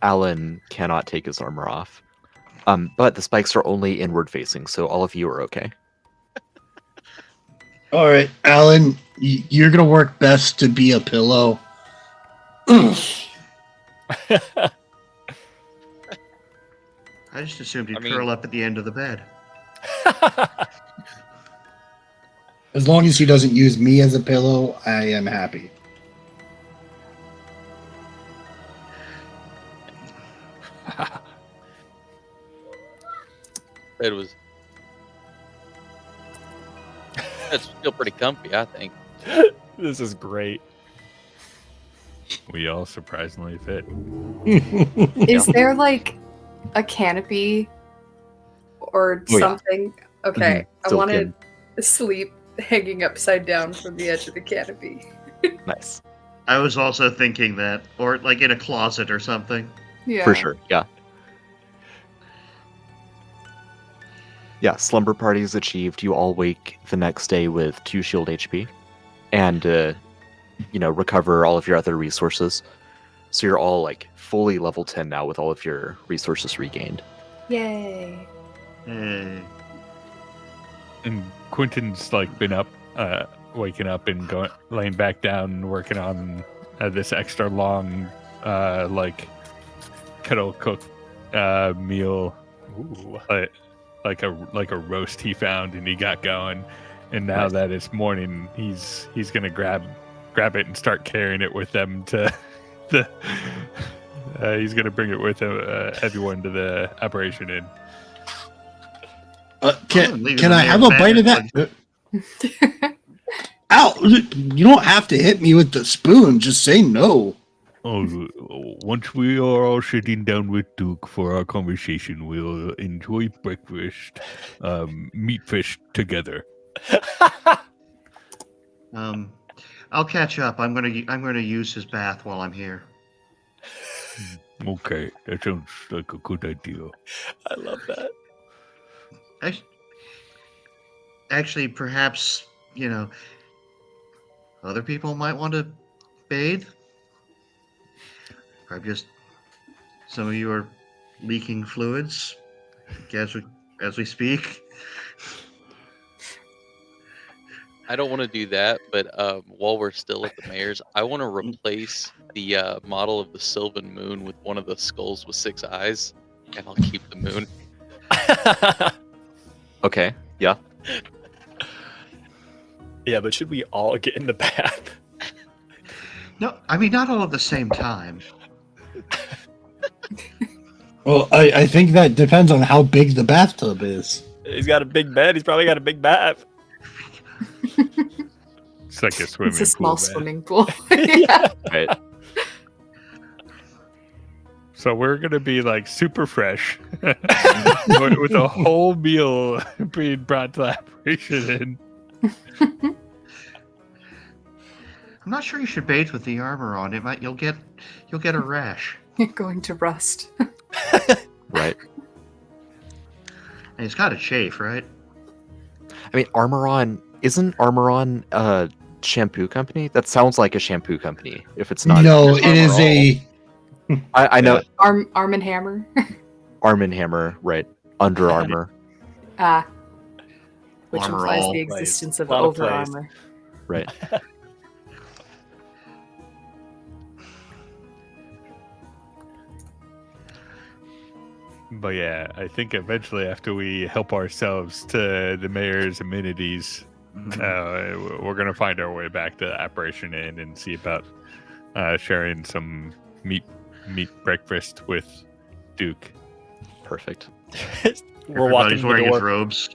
Alan cannot take his armor off. But the spikes are only inward facing, so all of you are okay. All right, Alan, you're gonna work best to be a pillow. I just assumed he'd I mean- curl up at the end of the bed. As long as he doesn't use me as a pillow, I am happy. It was. That's still pretty comfy, I think. This is great. We all surprisingly fit. Is there like a canopy or Oh, yeah. something? Okay, I Silken. want to sleep hanging upside down from the edge of the canopy. Nice. I was also thinking that, or like in a closet or something. Yeah. For sure, yeah. Yeah, slumber party is achieved. You all wake the next day with 2 shield HP. And, recover all of your other resources. So you're all, fully level 10 now with all of your resources regained. Yay. Hey. And Quentin's been up, waking up and going, laying back down, and working on this extra long, kettle cooked meal, Ooh. like a roast he found, and he got going. And now Nice. that it's morning, he's gonna grab it and start carrying it with them to the. He's gonna bring it with everyone to the Operation Inn. Can leaving I the have mayor a bite of mad. that? Ow! You don't have to hit me with the spoon. Just say no. Oh, once we are all sitting down with Duke for our conversation, we'll enjoy breakfast, meat fish together. I'll catch up. I'm gonna use his bath while I'm here. Okay, that sounds like a good idea. I love that. Actually, perhaps other people might want to bathe. Or just some of you are leaking fluids as we speak. I don't want to do that, but while we're still at the mayor's, I want to replace the model of the Sylvan Moon with one of the skulls with 6 eyes, and I'll keep the moon. Okay, yeah. Yeah, but should we all get in the bath? No, I mean, not all at the same time. Well, I think that depends on how big the bathtub is. He's got a big bed. He's probably got a big bath. It's like a swimming It's a small pool. swimming pool. Yeah. Right. So we're gonna be like super fresh, with a whole meal being brought to the apparition in. I'm not sure you should bathe with the armor on. You'll get a rash. You're going to rust. Right. And it's got to chafe, right? I mean, isn't Armoron a shampoo company? That sounds like a shampoo company. If it's not, No, it's it is Armor a. I know Arm and Hammer. Arm and Hammer, right? Under Armour, Which Armor implies all the plays. existence of A lot of over plays. armor. right? But yeah, I think eventually after we help ourselves to the mayor's amenities, we're gonna find our way back to the Apparition Inn and see about sharing some meat breakfast with Duke. Perfect. We're walking Everybody's the wearing his door. robes.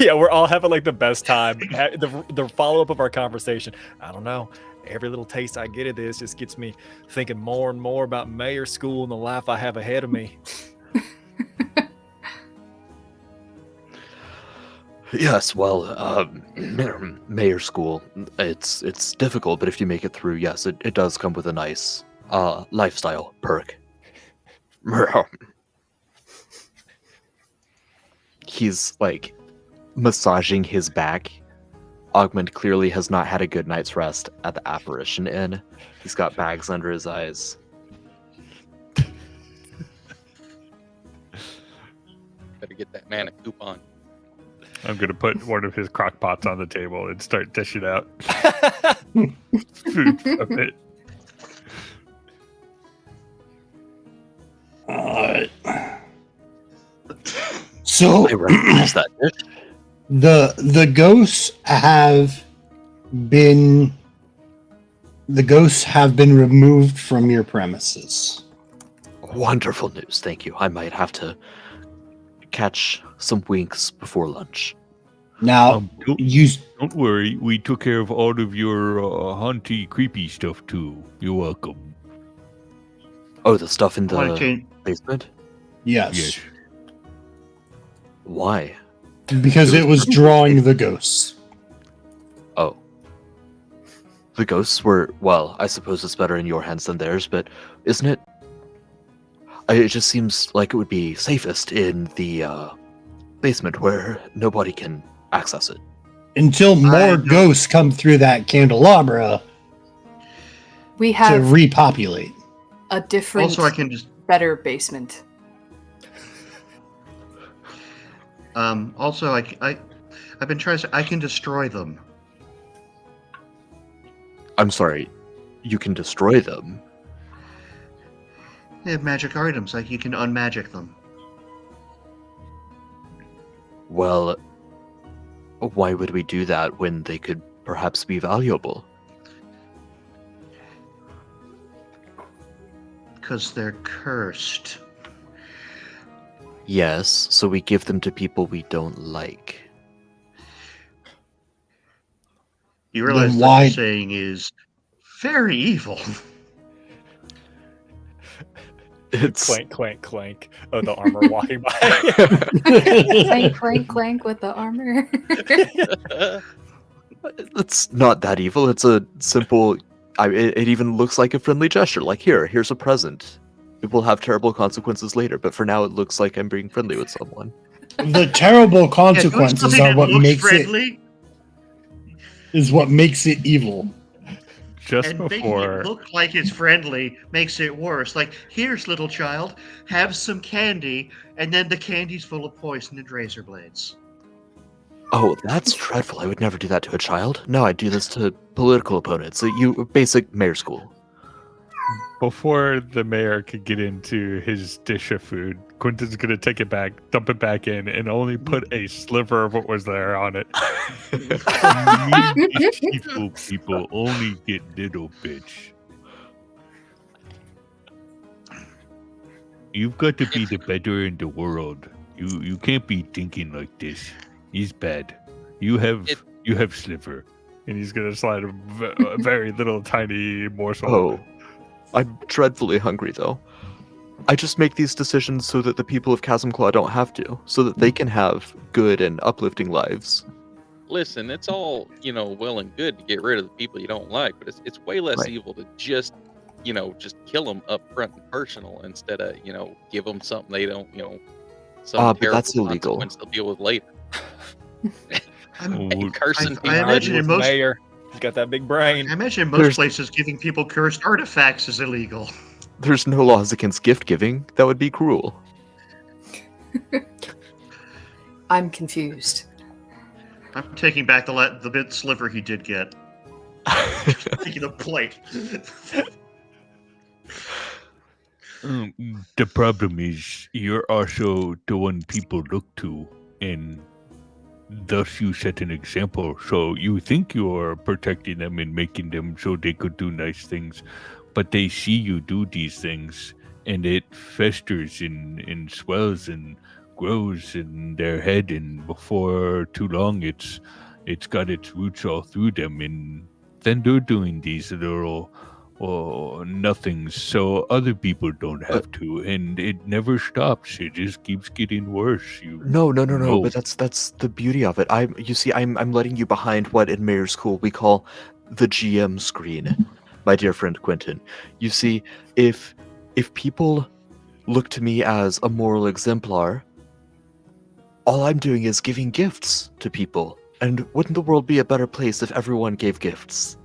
Yeah, we're all having like the best time. The follow up of our conversation. I don't know. Every little taste I get of this just gets me thinking more and more about mayor school and the life I have ahead of me. Yes, well, mayor school, it's difficult, but if you make it through, yes, it does come with a nice lifestyle perk. He's like massaging his back. Augment clearly has not had a good night's rest at the Apparition Inn. He's got bags under his eyes. Better get that man a coupon. I'm gonna put one of his crock pots on the table and start dishing out food from it. Alright. So I recognize that dish. the ghosts have been removed from your premises. Wonderful news, thank you. I might have to catch some winks before lunch. Now you Don't worry, we took care of all of your haunty, creepy stuff too. You're welcome. Oh, the stuff in Want to the change? basement? yes, Yes. Why? because it was drawing the ghosts. Oh. The ghosts were, well, I suppose it's better in your hands than theirs, but isn't it? It just seems like it would be safest in the basement where nobody can access it. Until I more don't- ghosts come through that candelabra We to have repopulate. a different, Also, I can just. better basement. Also, I've been trying to. I can destroy them. I'm sorry, you can destroy them. They have magic items. Like you can unmagic them. Well, why would we do that when they could perhaps be valuable? Because they're cursed. Yes, so we give them to people we don't like. You realize Then that why- you're saying is very evil. It's Clank, clank, clank. Oh, the armor walking by. Clank, clank, clank with the armor. it's not that evil. It's a simple. It even looks like a friendly gesture. Like here's a present. It will have terrible consequences later, but for now, it looks like I'm being friendly with someone. The terrible Yeah, doing consequences something are that what looks makes it evil. Just And making before it look like it's friendly makes it worse. Like, here's little child, have some candy, and then the candy's full of poison and razor blades. Oh, that's dreadful. I would never do that to a child. No, I'd do this to political opponents. You basic mayor school. Before the mayor could get into his dish of food, Quentin's gonna take it back, dump it back in, and only put a sliver of what was there on it. Me deceitful people only get little bits. You've got to be the better in the world. You can't be thinking like this. He's bad. You have sliver, and he's gonna slide a very little tiny morsel. Oh, Of it. I'm dreadfully hungry though. I just make these decisions so that the people of Chasm Claw don't have to, so that they can have good and uplifting lives. Listen, it's all, well and good to get rid of the people you don't like, but it's way less Right. evil to just kill them up front and personal instead of, give them something they don't, some But terrible that's illegal. consequence they'll deal with later. I'm- Hey, cursing I people. imagine in With most- Mayor. He's got that big brain. I imagine in most There's- places giving people cursed artifacts is illegal. There's no laws against gift giving. That would be cruel. I'm confused. I'm taking back the bit sliver he did get. Taking the plate. The problem is you're also the one people look to, and thus you set an example. So you think you're protecting them and making them so they could do nice things, but they see you do these things, and it festers and swells and grows in their head, and before too long it's got its roots all through them, and then they're doing these little nothings so other people don't have to, and it never stops. It just keeps getting worse. No. No. But that's the beauty of it. I'm letting you behind what in Mayor School we call the GM screen, my dear friend Quentin. You see, if people look to me as a moral exemplar, all I'm doing is giving gifts to people. And wouldn't the world be a better place if everyone gave gifts?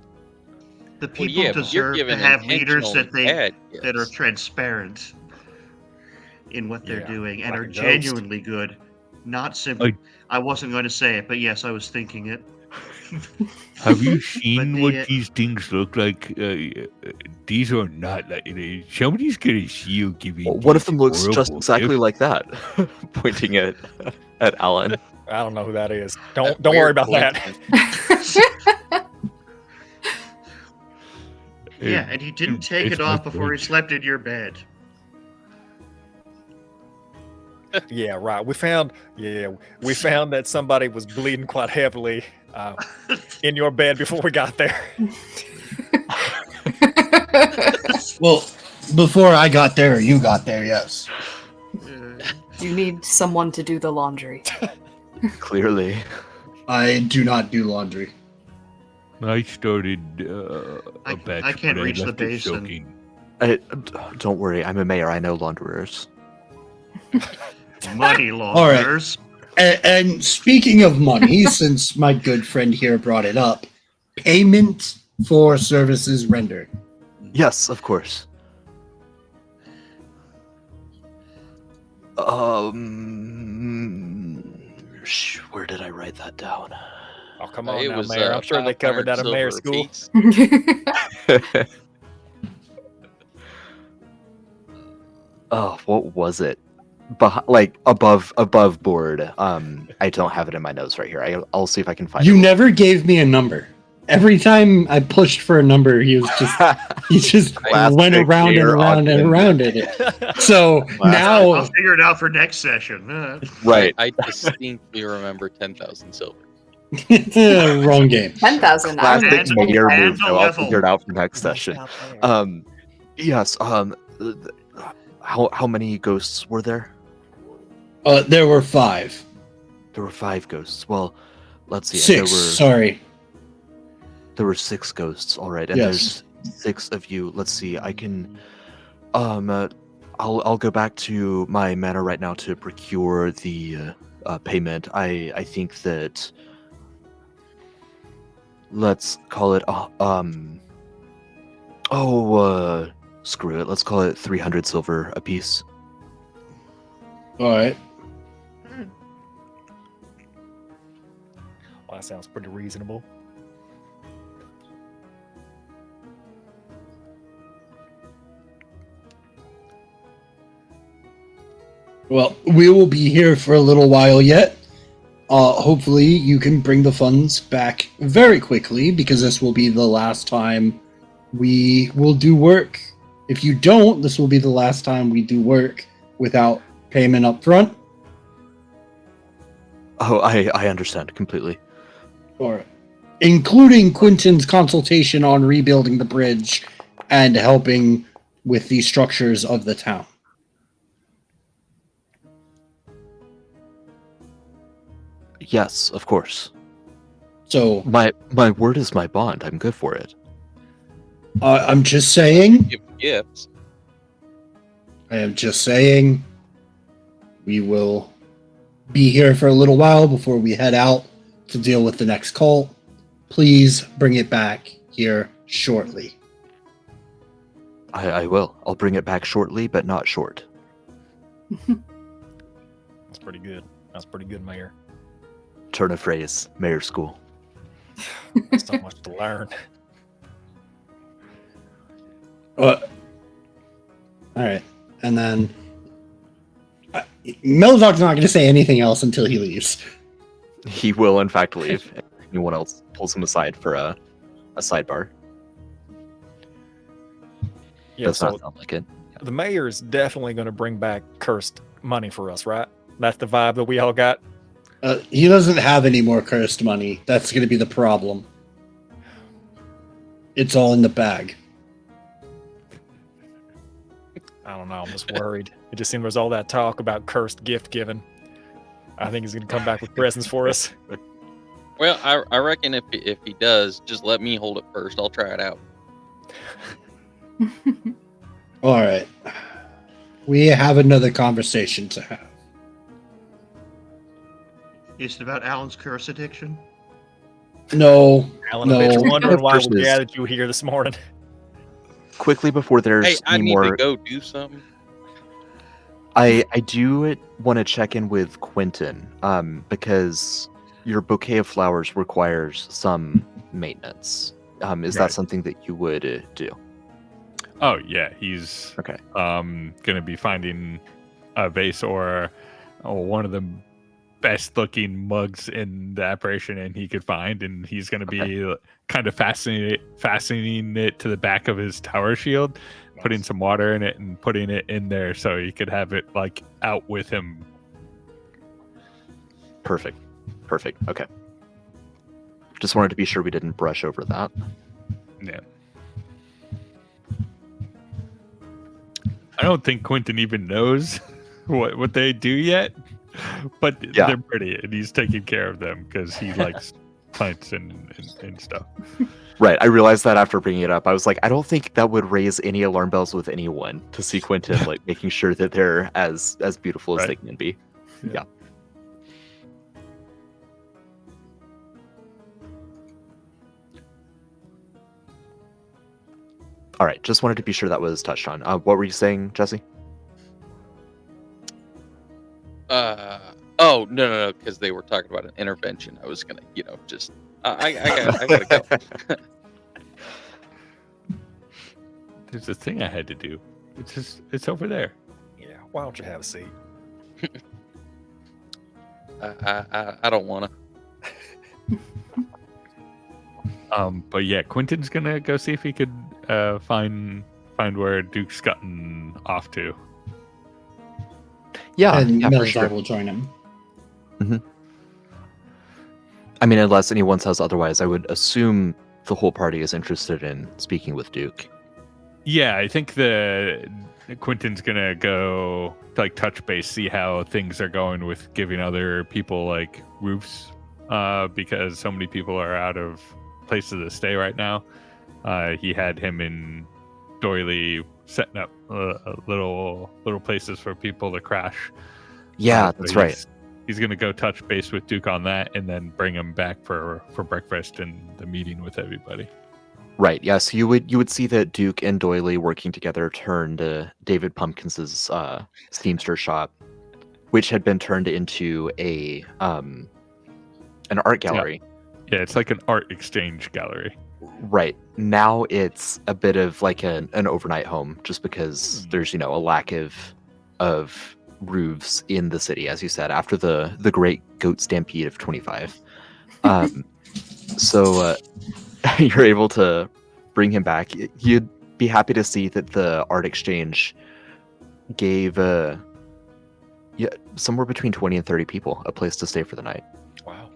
The Well, people yeah, but you're deserve to giving have leaders intentionally that bad that are gifts. transparent in what they're Yeah, doing and like are a ghost. genuinely good. Not simply. I wasn't going to say it, but yes, I was thinking it. Have you seen the, what these things look like? These are not like somebody's gonna see you giving. One of these them looks just horrible exactly gifts. like that, pointing at Alan. I don't know who that is. That Don't worry weird about boy that. Yeah, and he didn't take it's it off my before he point. slept in your bed. Yeah, right. We found that somebody was bleeding quite heavily in your bed before we got there. Well, before I got there, you got there, yes. You need someone to do the laundry. Clearly. I do not do laundry. I started I a batch. can't but I reach the left it basin. soaking. Don't worry, I'm a mayor. I know launderers. Money right. launderers. And speaking of money, since my good friend here brought it up, payment for services rendered. Yes, of course. Where did I write that down? Oh, come on It now, was, Mayor. I'm sure they covered that 500 in Mayor silver School. apiece. Oh, what was it? Above board. I don't have it in my notes right here. I'll see if I can find You it. never gave me a number. Every time I pushed for a number, he just Classic went around and mayor around and Ogden. around it. So I'll now, figure it out for next session. Right. I distinctly remember 10,000 silver. wrong game. 10,000. Classic And- mayor and move. the I'll level. figure it out for next session. Yes. How many ghosts were there? There were 5. There were 5 ghosts. Well, let's see. 6, sorry. There were 6 ghosts. All right, and Yes. there's 6 of you. Let's see. I can. I'll go back to my manor right now to procure the payment. I think that. Let's call it. Screw it. Let's call it 300 silver apiece. All right. That sounds pretty reasonable. Well, we will be here for a little while yet. Hopefully, you can bring the funds back very quickly, because this will be the last time we will do work. If you don't, this will be the last time we do work without payment up front. Oh, I understand completely. Or including Quentin's consultation on rebuilding the bridge and helping with the structures of the town. Yes, of course. So My word is my bond. I'm good for it. I'm just saying. Give gifts. I am just saying. We will be here for a little while before we head out to deal with the next cult. Please bring it back here shortly. I will. I'll bring it back shortly, but not short. That's pretty good. That's pretty good, Mayor. Turn of phrase, Mayor School. So much to learn. All right, and then Melzar's not going to say anything else until he leaves. He will, in fact, leave. If anyone else pulls him aside for a sidebar. Yeah, Does so not sound like it. the mayor is definitely going to bring back cursed money for us, right? That's the vibe that we all got. He doesn't have any more cursed money. That's going to be the problem. It's all in the bag. I don't know. I'm just worried. It just seems there's all that talk about cursed gift giving. I think he's going to come back with presents for us. Well, I reckon if he does, just let me hold it first. I'll try it out. All right. We have another conversation to have. Is it about Alan's curse addiction? No. Alan, I bet you're No. wondering why we Versus- gathered you here this morning. Quickly before there's Hey, I any need more, to go do something. I do want to check in with Quentin, because your bouquet of flowers requires some maintenance. Is Right. that something that you would do? Oh yeah, he's Okay. gonna be finding a vase or one of the best looking mugs in the apparition and he could find, and he's gonna be kind of fastening it to the back of his tower shield, putting some water in it and putting it in there so he could have it like out with him. Perfect. Okay. Just wanted to be sure we didn't brush over that. Yeah. I don't think Quentin even knows what they do yet, but Yeah. they're pretty, and he's taking care of them because he likes plants and stuff. Right. I realized that after bringing it up. I was like, I don't think that would raise any alarm bells with anyone to see Quentin like making sure that they're as beautiful as Right. they can be. Yeah. All right. Just wanted to be sure that was touched on. What were you saying, Jesse? Oh no, because they were talking about an intervention. I was gonna, just I gotta go. There's a thing I had to do. It's over there. Yeah, why don't you have a seat? I don't want to. But yeah, Quentin's gonna go see if he could find where Duke's gotten off to. Yeah, And yeah, for Melzar sure. will join him. I mean, unless anyone says otherwise, I would assume the whole party is interested in speaking with Duke. Yeah, I think the Quentin's gonna go like touch base, see how things are going with giving other people like roofs, because so many people are out of places to stay right now. He had him in Doily setting up little places for people to crash. Yeah, So that's right. He's gonna go touch base with Duke on that, and then bring him back for breakfast and the meeting with everybody. Right. Yeah. So you would see that Duke and Doily working together turned David Pumpkins's steamster shop, which had been turned into an art gallery, Yeah, it's like an art exchange gallery. Right. Now it's a bit of like an overnight home, just because there's, a lack of roofs in the city, as you said, after the great goat stampede of 25. So you're able to bring him back. You'd be happy to see that the art exchange gave somewhere between 20 and 30 people a place to stay for the night. Wow.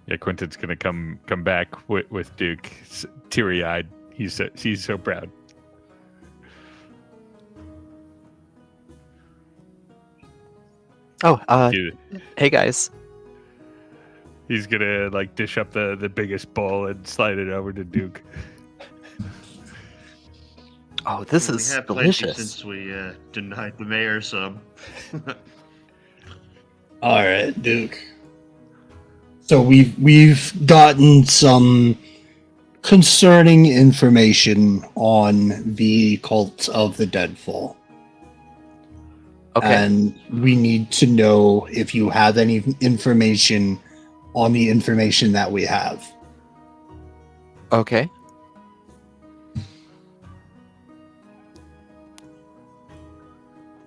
Yeah, Quentin's gonna come back with Duke, teary eyed. He's so proud. Oh, Dude, hey guys. he's gonna like dish up the biggest bowl and slide it over to Duke. Oh, this We is have plenty delicious. since we denied the mayor some. All right, Duke. So we've gotten some concerning information on the cult of the Deadfall. Okay. And we need to know if you have any information on the information that we have. Okay.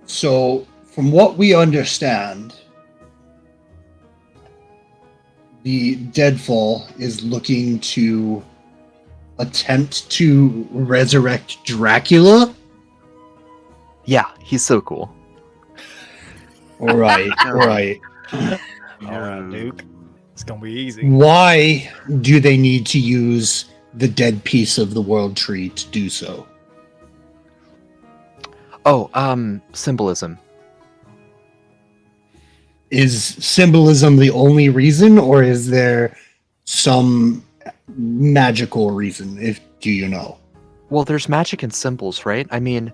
So, from what we understand, the Deadfall is looking to attempt to resurrect Dracula. Yeah, he's so cool. Right, right. All right, Duke. It's gonna be easy. Why do they need to use the dead piece of the world tree to do so? Oh, symbolism. Is symbolism the only reason, or is there some magical reason? Do you know? Well, there's magic in symbols, right? I mean,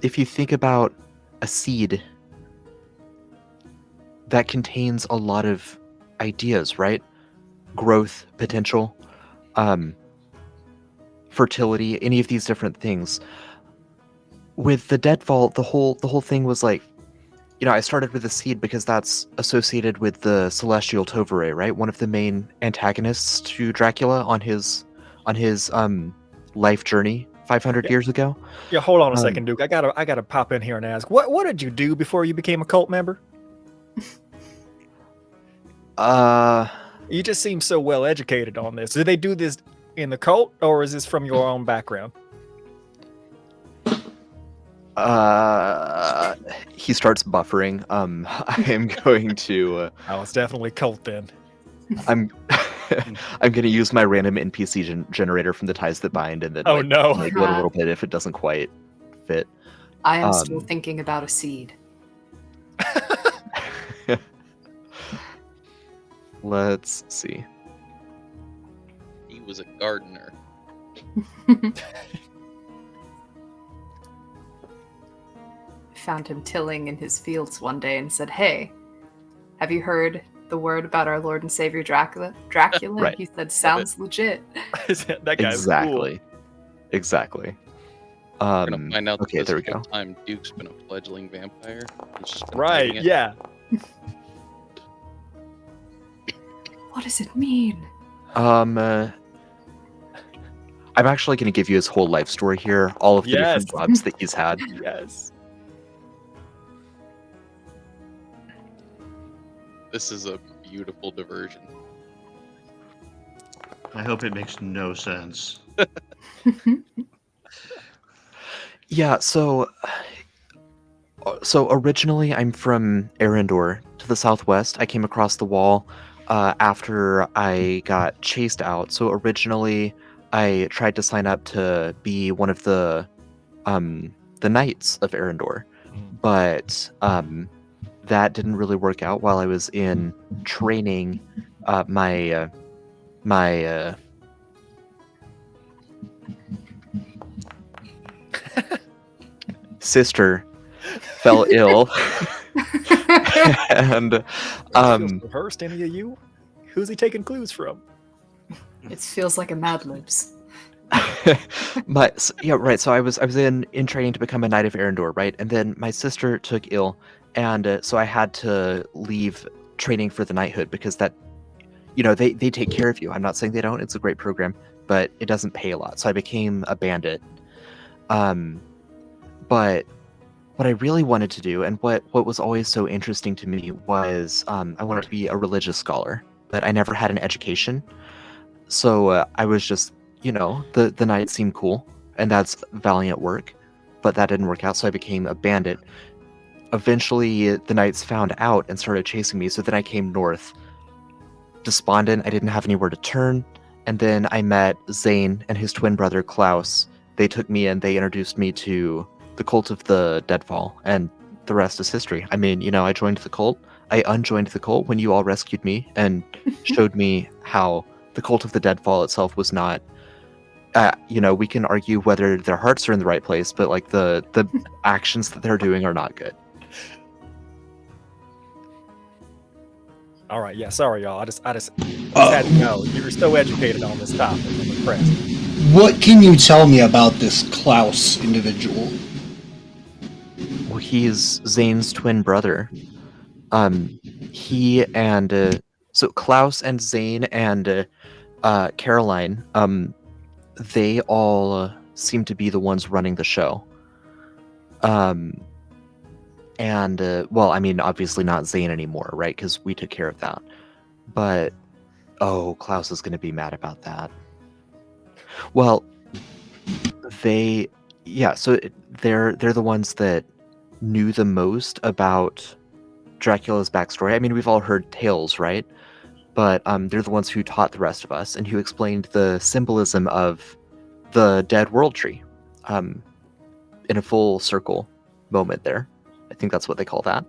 if you think about a seed that contains a lot of ideas, right? Growth, potential, fertility, any of these different things. With the Deadfall, the whole thing was like, I started with the seed because that's associated with the celestial Tovare, right? One of the main antagonists to Dracula on his life journey 500 years ago. Yeah, hold on a second, Duke. I gotta pop in here and ask, what did you do before you became a cult member? You just seem so well educated on this. Did they do this in the cult, or is this from your own background? He starts buffering. I am going to. Oh, it's definitely cult then. I'm going to use my random NPC generator from the Ties That Bind, and then no, make it a little bit if it doesn't quite fit. I am still thinking about a seed. Let's see. He was a gardener. Found him tilling in his fields one day and said, "Hey, have you heard the word about our Lord and Savior Dracula?" Right. He said, "Sounds legit." That guy's Exactly. cool. Exactly. We're gonna find out okay, that there this we whole go. time Duke's been a fledgling vampire. He's just been Right, hiding it. yeah. What does it mean? I'm actually going to give you his whole life story here, all of the different jobs that he's had. Yes. This is a beautiful diversion. I hope it makes no sense. Yeah, so originally I'm from Arendor to the southwest. I came across the wall after I got chased out. So originally I tried to sign up to be one of the knights of Arendor, but that didn't really work out while I was in training. My sister fell ill, and Rehearsed any of you? Who's he taking clues from? It feels like a Mad Libs. yeah, right. So I was in training to become a knight of Arendor, right? And then my sister took ill, and so I had to leave training for the knighthood because that they take care of you. I'm not saying they don't. It's a great program, but it doesn't pay a lot. So I became a bandit. But what I really wanted to do, and what was always so interesting to me, was I wanted to be a religious scholar, but I never had an education. So I was just, the knights seemed cool, and that's valiant work, but that didn't work out, so I became a bandit. Eventually, the knights found out and started chasing me, so then I came north. Despondent, I didn't have anywhere to turn, and then I met Zane and his twin brother Klaus. They took me and they introduced me to the cult of the Deadfall, and the rest is history. I mean, I joined the cult. I unjoined the cult when you all rescued me and showed me how the cult of the Deadfall itself was not. We can argue whether their hearts are in the right place, but like the actions that they're doing are not good. All right, yeah, sorry, y'all. I just had to know. You were so educated on this topic. I'm impressed. What can you tell me about this Klaus individual? Well, he's Zane's twin brother. He and so Klaus and Zane and Caroline, they all seem to be the ones running the show. And well, I mean, obviously not Zane anymore, right? Because we took care of that. But Klaus is going to be mad about that. Well, they're the ones that knew the most about Dracula's backstory. I mean, we've all heard tales, right? But they're the ones who taught the rest of us and who explained the symbolism of the dead world tree in a full circle moment there. I think that's what they call that.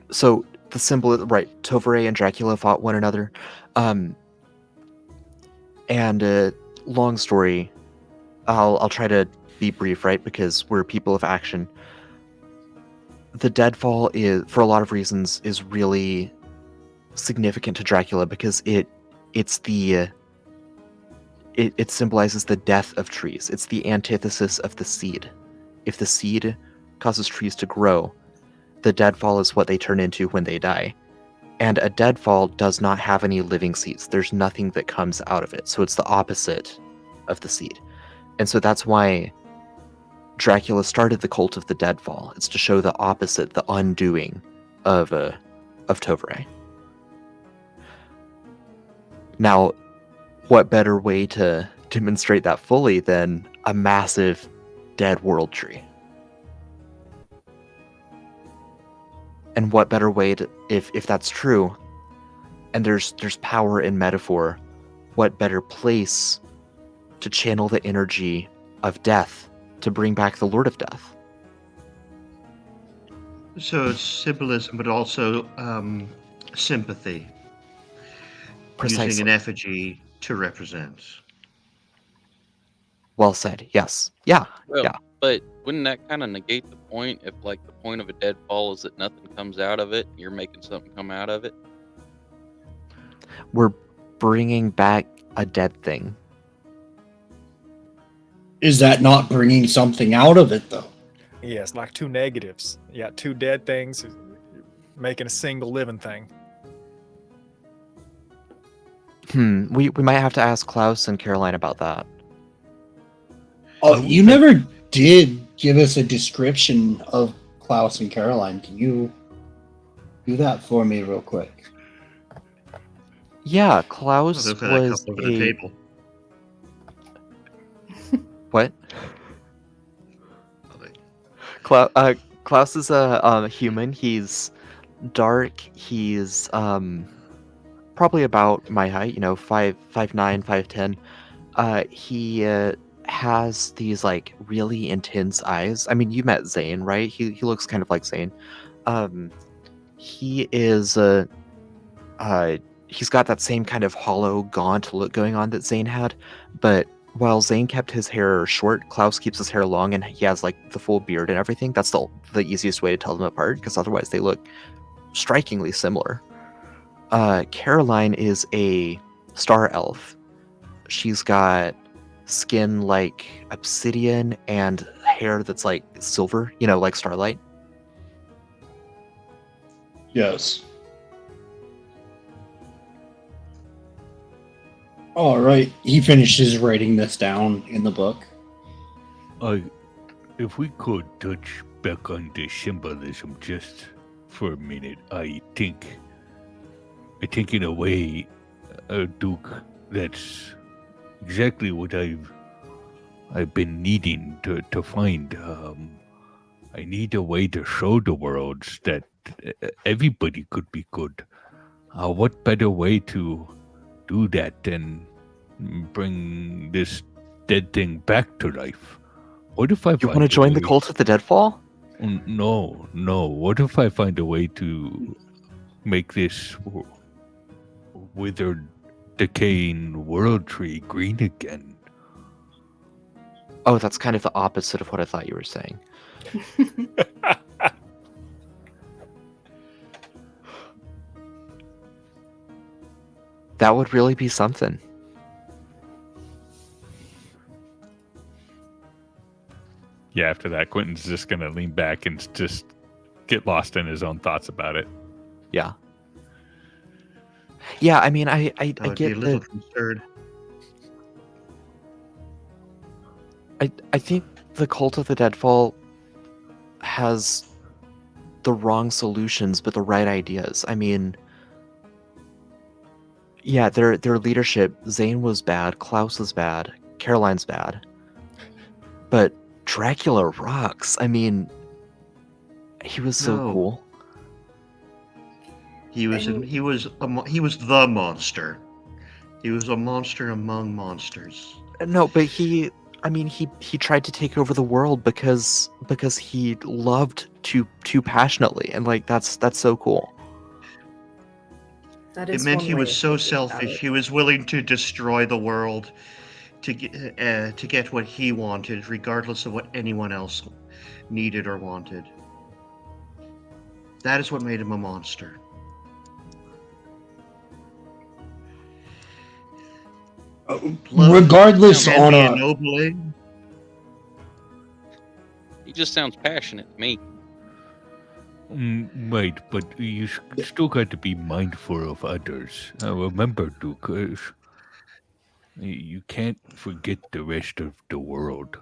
So the symbol, right? Tovare and Dracula fought one another. And long story, I'll try to be brief, right? Because we're people of action. The Deadfall is, for a lot of reasons, is really significant to Dracula because it symbolizes the death of trees. It's the antithesis of the seed. If the seed causes trees to grow, the deadfall is what they turn into when they die. And a deadfall does not have any living seeds. There's nothing that comes out of it. So it's the opposite of the seed. And so that's why Dracula started the cult of the Deadfall. It's to show the opposite, the undoing of Tovare. Now, what better way to demonstrate that fully than a massive dead world tree? And what better way to, if that's true, and there's power in metaphor, what better place to channel the energy of death to bring back the Lord of Death? So it's symbolism, but also sympathy. Precisely. Using an effigy to represent. Well said. Yes. Yeah. Well, yeah. But wouldn't that kind of negate the point if, like, the point of a deadfall is that nothing comes out of it? You're making something come out of it? We're bringing back a dead thing. Is that not bringing something out of it, though? Yeah, it's like two negatives. You got two dead things making a single living thing. We might have to ask Klaus and Caroline about that. Oh, you never did give us a description of Klaus and Caroline. Can you do that for me real quick? Yeah, Klaus Look at that was couple at the table. What? Klaus is a human. He's dark. He's probably about my height. 5'9", 5'10". He has these like really intense eyes. I mean, you met Zane, right? He looks kind of like Zane. He is he's got that same kind of hollow, gaunt look going on that Zane had, but while Zane kept his hair short, Klaus keeps his hair long, and he has like the full beard and everything. That's the easiest way to tell them apart, because otherwise they look strikingly similar. Caroline is a star elf. She's got skin like obsidian and hair that's like silver, like starlight. Yes. All right. He finishes writing this down in the book. If we could touch back on the symbolism just for a minute, I think in a way, Duke, that's exactly what I've been needing to find. I need a way to show the world that everybody could be good. What better way to do that than bring this dead thing back to life? What if I You find want to a join the way? cult of the Deadfall? No, no. What if I find a way to make this withered, decaying world tree green again? Oh, that's kind of the opposite of what I thought you were saying. That would really be something. Yeah, after that, Quentin's just going to lean back and just get lost in his own thoughts about it. Yeah. Yeah, I mean, I I would be a get little that. concerned. I think the cult of the Deadfall has the wrong solutions, but the right ideas. I mean, yeah, their leadership. Zane was bad. Klaus was bad. Caroline's bad. But Dracula rocks. I mean, he was so No. cool. He was And- he was the monster. He was a monster among monsters. No, but he tried to take over the world because he loved too passionately, and like that's so cool. That It is meant one he way was of so thinking about selfish. it. He was willing to destroy the world to get what he wanted, regardless of what anyone else needed or wanted. That is what made him a monster. Love Regardless can on be a ennobling. He just sounds passionate to me. Right, but you still got to be mindful of others. Remember, Duke, you can't forget the rest of the world.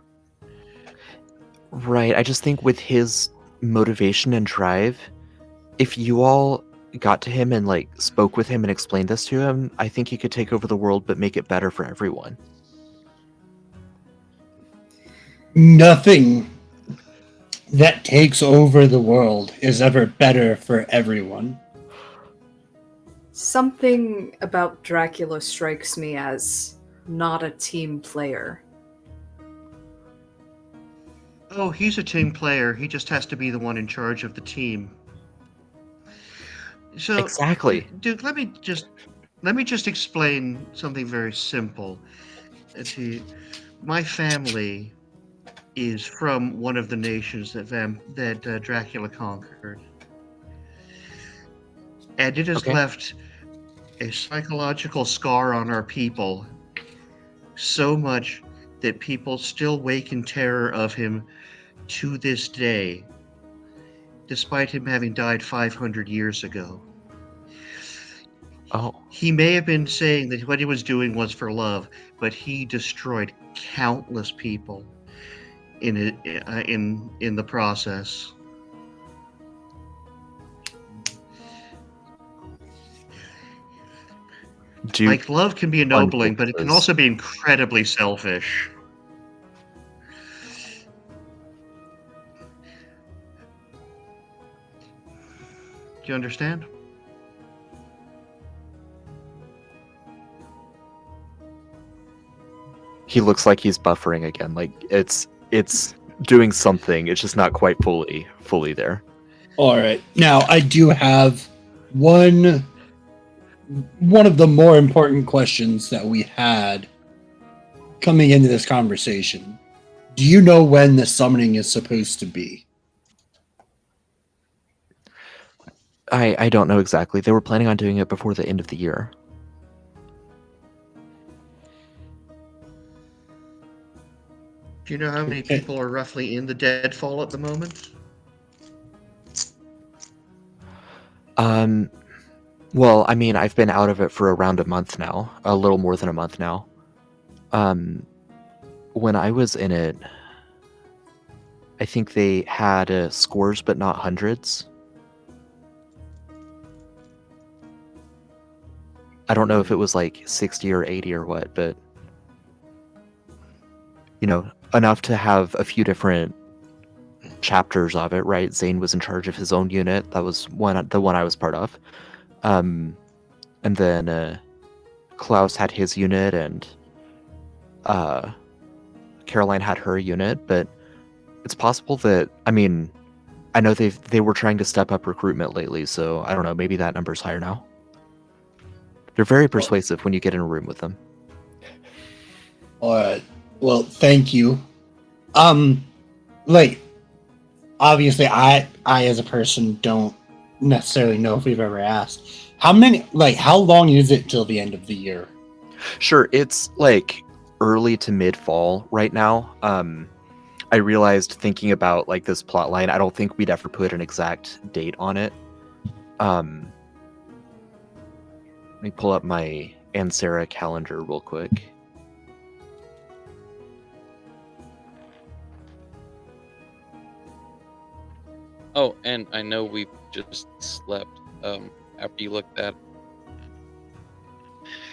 Right. I just think with his motivation and drive, if you all got to him and like spoke with him and explained this to him, I think he could take over the world but make it better for everyone. nothing that takes over the world is ever better for everyone. Something about Dracula strikes me as not a team player. Oh, he's a team player. He just has to be the one in charge of the team. So Exactly. Duke, let me just explain something very simple. See, my family is from one of the nations that Dracula conquered, and it has Okay. left a psychological scar on our people, so much that people still wake in terror of him to this day, despite him having died 500 years ago. Oh. He may have been saying that what he was doing was for love, but he destroyed countless people in the process. Like, love can be ennobling, but it can also be incredibly selfish. Do you understand? He looks like he's buffering again. Like it's doing something. It's just not quite fully there. All right. Now, I do have one of the more important questions that we had coming into this conversation. Do you know when the summoning is supposed to be? I don't know exactly. They were planning on doing it before the end of the year. Do you know how many people are roughly in the deadfall at the moment? Well, I mean, I've been out of it for around a month now, a little more than a month now. When I was in it, I think they had scores, but not hundreds. I don't know if it was like 60 or 80 or what, but enough to have a few different chapters of it, right? Zane was in charge of his own unit. That was the one I was part of. And then Klaus had his unit, and Caroline had her unit. But it's possible that, I mean, I know they were trying to step up recruitment lately, so I don't know. Maybe that number's higher now. They're very persuasive when you get in a room with them. All right. Well, thank you. Obviously, I as a person don't necessarily know if we've ever asked. How long is it till the end of the year? Sure, it's like early to mid fall right now. I realized thinking about like this plot line, I don't think we'd ever put an exact date on it. Let me pull up my Ansara calendar real quick. Oh, and I know we just slept. After you looked at,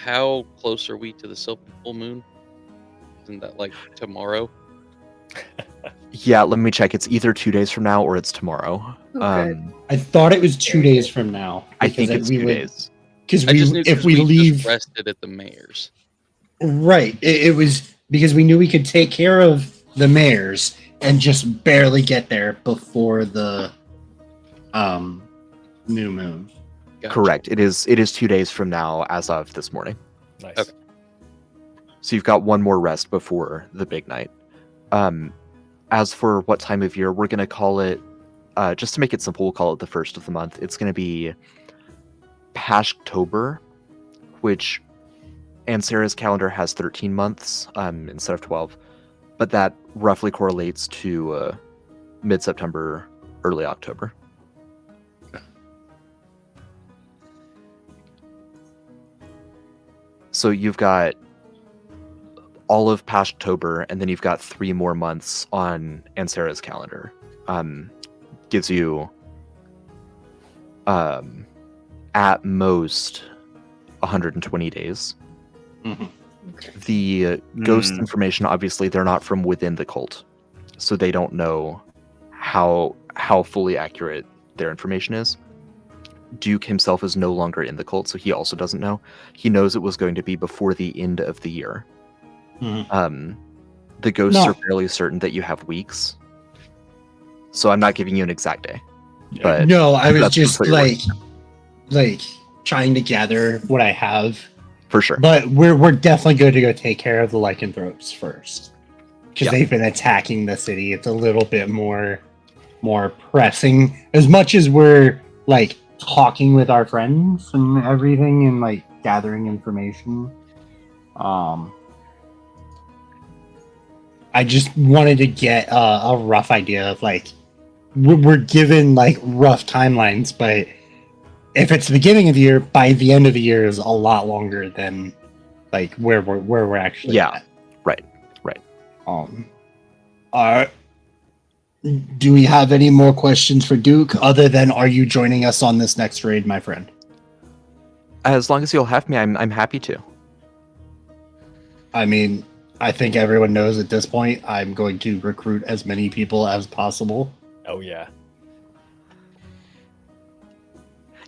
how close are we to the silver full moon? Isn't that like tomorrow? Yeah, let me check. It's either 2 days from now or it's tomorrow. Okay. I thought it was 2 days from now. I think it's 2 days. Because If we leave, just rested at the mayor's. right? It was because we knew we could take care of the mayor's and just barely get there before the new moon. Gotcha. Correct. It is 2 days from now as of this morning. Nice. Okay. So you've got one more rest before the big night. As for what time of year, we're going to call it, just to make it simple, we'll call it the first of the month. It's going to be Pashtober, which Ansara's calendar has 13 months instead of 12. But that roughly correlates to mid-September, early October. So you've got all of Pashtober, and then you've got 3 more months on Ansara's calendar. Gives you, at most, 120 days. Mm-hmm. The ghost information, obviously, they're not from within the cult, so they don't know how fully accurate their information is. Duke himself is no longer in the cult, so he also doesn't know. He knows it was going to be before the end of the year. Mm-hmm. The ghosts are fairly certain that you have weeks, so I'm not giving you an exact day. But no, I was that's just completely like trying to gather what I have. for sure. But we're definitely going to go take care of the lycanthropes first, because they've been attacking the city. It's a little bit more pressing. As much as we're like talking with our friends and everything, and like gathering information, I just wanted to get a rough idea of like we're given like rough timelines, but if it's the beginning of the year, by the end of the year is a lot longer than like where we're actually at. Right. Do we have any more questions for Duke other than are you joining us on this next raid, my friend? As long as you'll have me, I'm happy to. I mean, I think everyone knows at this point I'm going to recruit as many people as possible. Oh yeah.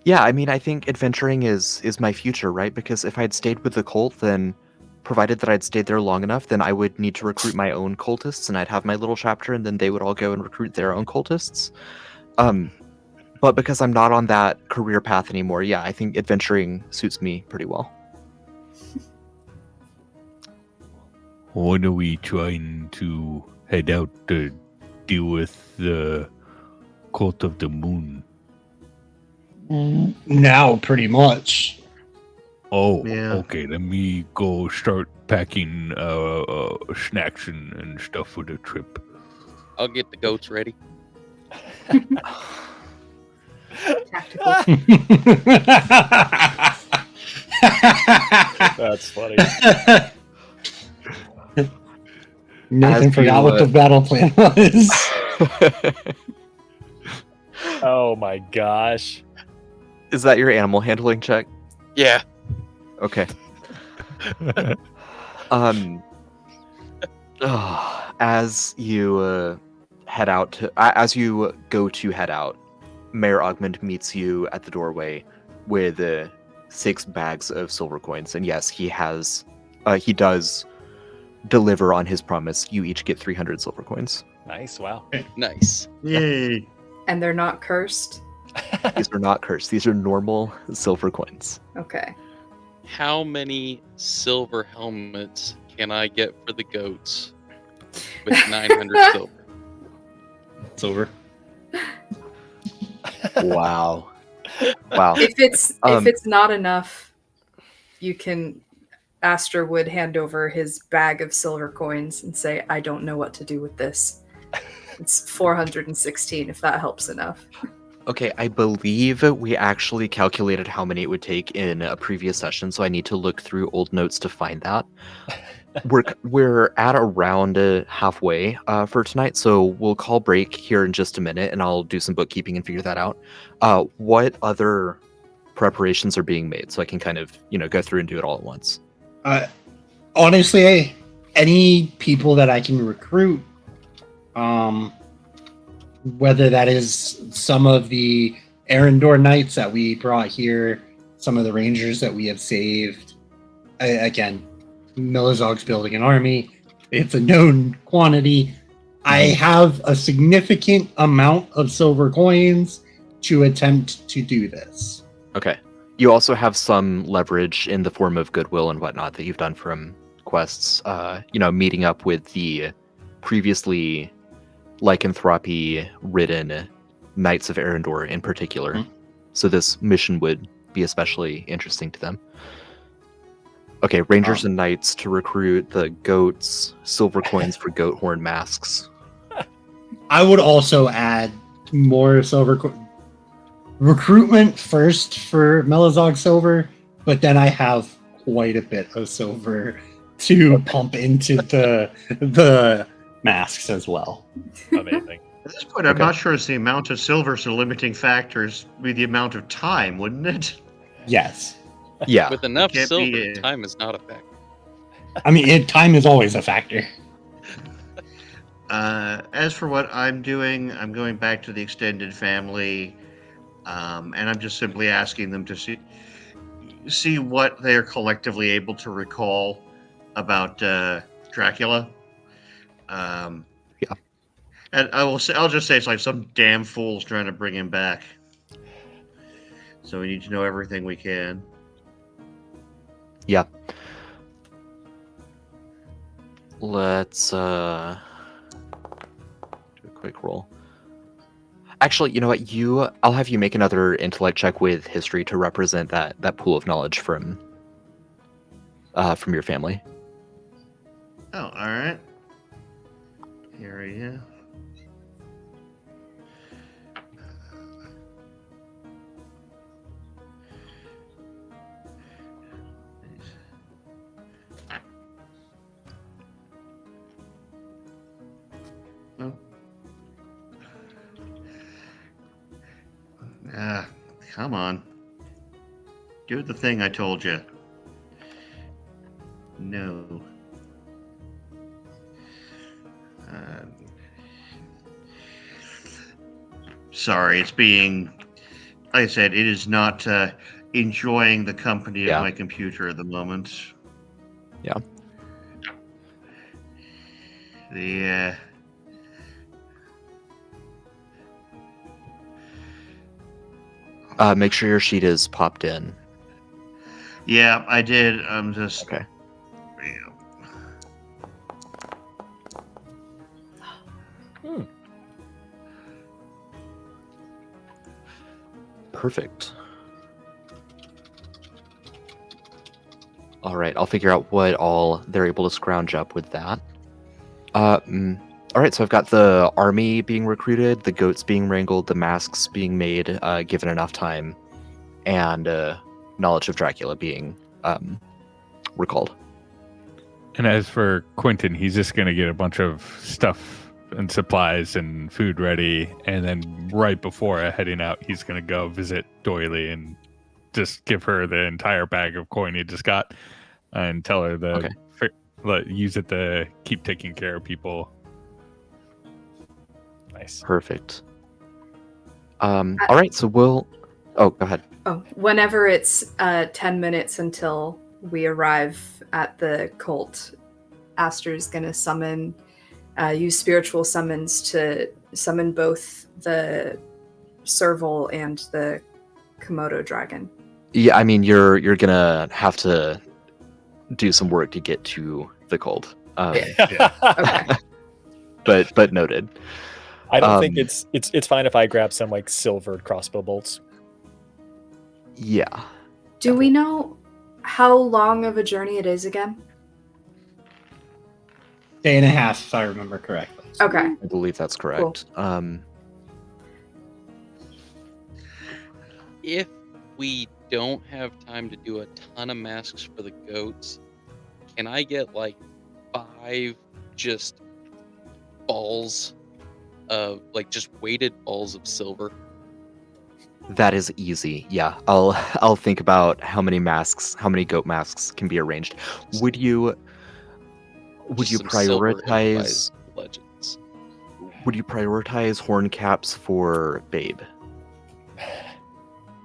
Yeah, I mean, I think adventuring is my future, right? Because if I'd stayed with the cult, then provided that I'd stayed there long enough, then I would need to recruit my own cultists, and I'd have my little chapter, and then they would all go and recruit their own cultists. But because I'm not on that career path anymore, yeah, I think adventuring suits me pretty well. When are we trying to head out to deal with the Cult of the Moon? Now, pretty much. Oh, Yeah. okay. Let me go start packing snacks and stuff for the trip. I'll get the goats ready. Tactical. That's funny. Nathan As forgot you, what the battle plan was. Oh my gosh. Is that your animal handling check? Yeah. Okay. As you head out, as you go to head out, Mayor Ogmund meets you at the doorway with 6 bags of silver coins, and yes, he does deliver on his promise. You each get 300 silver coins. Nice. Wow. Nice. Yay. And they're not cursed? These are not cursed. These are normal silver coins. Okay. How many silver helmets can I get for the goats with 900 silver? It's over. Wow. Wow. If it's not enough, you can Astra would hand over his bag of silver coins and say, I don't know what to do with this. It's 416 if that helps enough. Okay, I believe we actually calculated how many it would take in a previous session, so I need to look through old notes to find that. We're at around halfway for tonight, so we'll call break here in just a minute, and I'll do some bookkeeping and figure that out. What other preparations are being made, so I can kind of go through and do it all at once? Honestly, any people that I can recruit, whether that is some of the Arendor Knights that we brought here, some of the Rangers that we have saved. Again, Milizog's building an army. It's a known quantity. I have a significant amount of silver coins to attempt to do this. Okay. You also have some leverage in the form of goodwill and whatnot that you've done from quests. Meeting up with the previously lycanthropy-ridden Knights of Arendor in particular. Mm-hmm. So this mission would be especially interesting to them. Okay, Rangers and Knights to recruit the goats, silver coins for goat horn masks. I would also add more silver recruitment first for Melazog silver, but then I have quite a bit of silver to pump into the masks as well. Amazing. At this point, I'm not sure it's the amount of silver is the limiting factors, be the amount of time, wouldn't it? Yes. Yeah. With enough silver, time is not a factor. I mean, time is always a factor. As for what I'm doing, I'm going back to the extended family, and I'm just simply asking them to see what they're collectively able to recall about Dracula. Yeah. And I'll just say it's like some damn fool's trying to bring him back. So we need to know everything we can. Yeah. Let's do a quick roll. Actually, you know what? I'll have you make another intellect check with history to represent that pool of knowledge from your family. Oh, all right. Here we go. Oh. Come on. Do the thing I told you. No. Sorry, it's being, like I said, it is not enjoying the company of my computer at the moment. Yeah. Make sure your sheet is popped in. Yeah, I did. I'm just... Okay. Perfect. All right, I'll figure out what all they're able to scrounge up with that. All right, so I've got the army being recruited, the goats being wrangled, the masks being made, given enough time, and knowledge of Dracula being recalled. And as for Quentin, he's just going to get a bunch of stuff and supplies and food ready. And then right before heading out, he's going to go visit Doily and just give her the entire bag of coin he just got and tell her use it to keep taking care of people. Nice. Perfect. All right, so we'll... Oh, go ahead. Oh, whenever it's 10 minutes until we arrive at the cult, Aster's going to summon, use spiritual summons to summon both the Serval and the Komodo dragon. Yeah, I mean, you're gonna have to do some work to get to the cult. Okay. But noted. I don't think it's fine if I grab some like silvered crossbow bolts. Yeah. Do we know how long of a journey it is again? Day and a half, if I remember correctly. Okay. I believe that's correct. If we don't have time to do a ton of masks for the goats, can I get like 5 just balls of like just weighted balls of silver? That is easy. Yeah, I'll think about how many goat masks can be arranged. Would you Just some silver prioritize? improvised legends? Would you prioritize horn caps for Babe?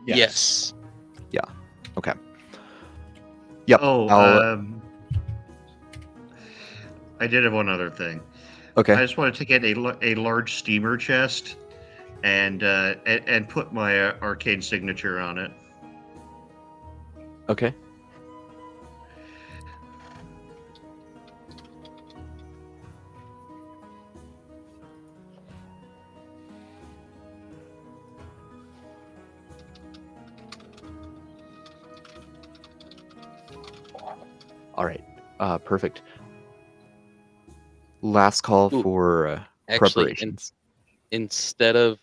Yes. Okay. Yep. Oh, I'll- I did have one other thing. okay. I just want to take a large steamer chest and put my arcane signature on it. Okay. All right. Perfect. Last call Ooh, for Actually, preparations. instead of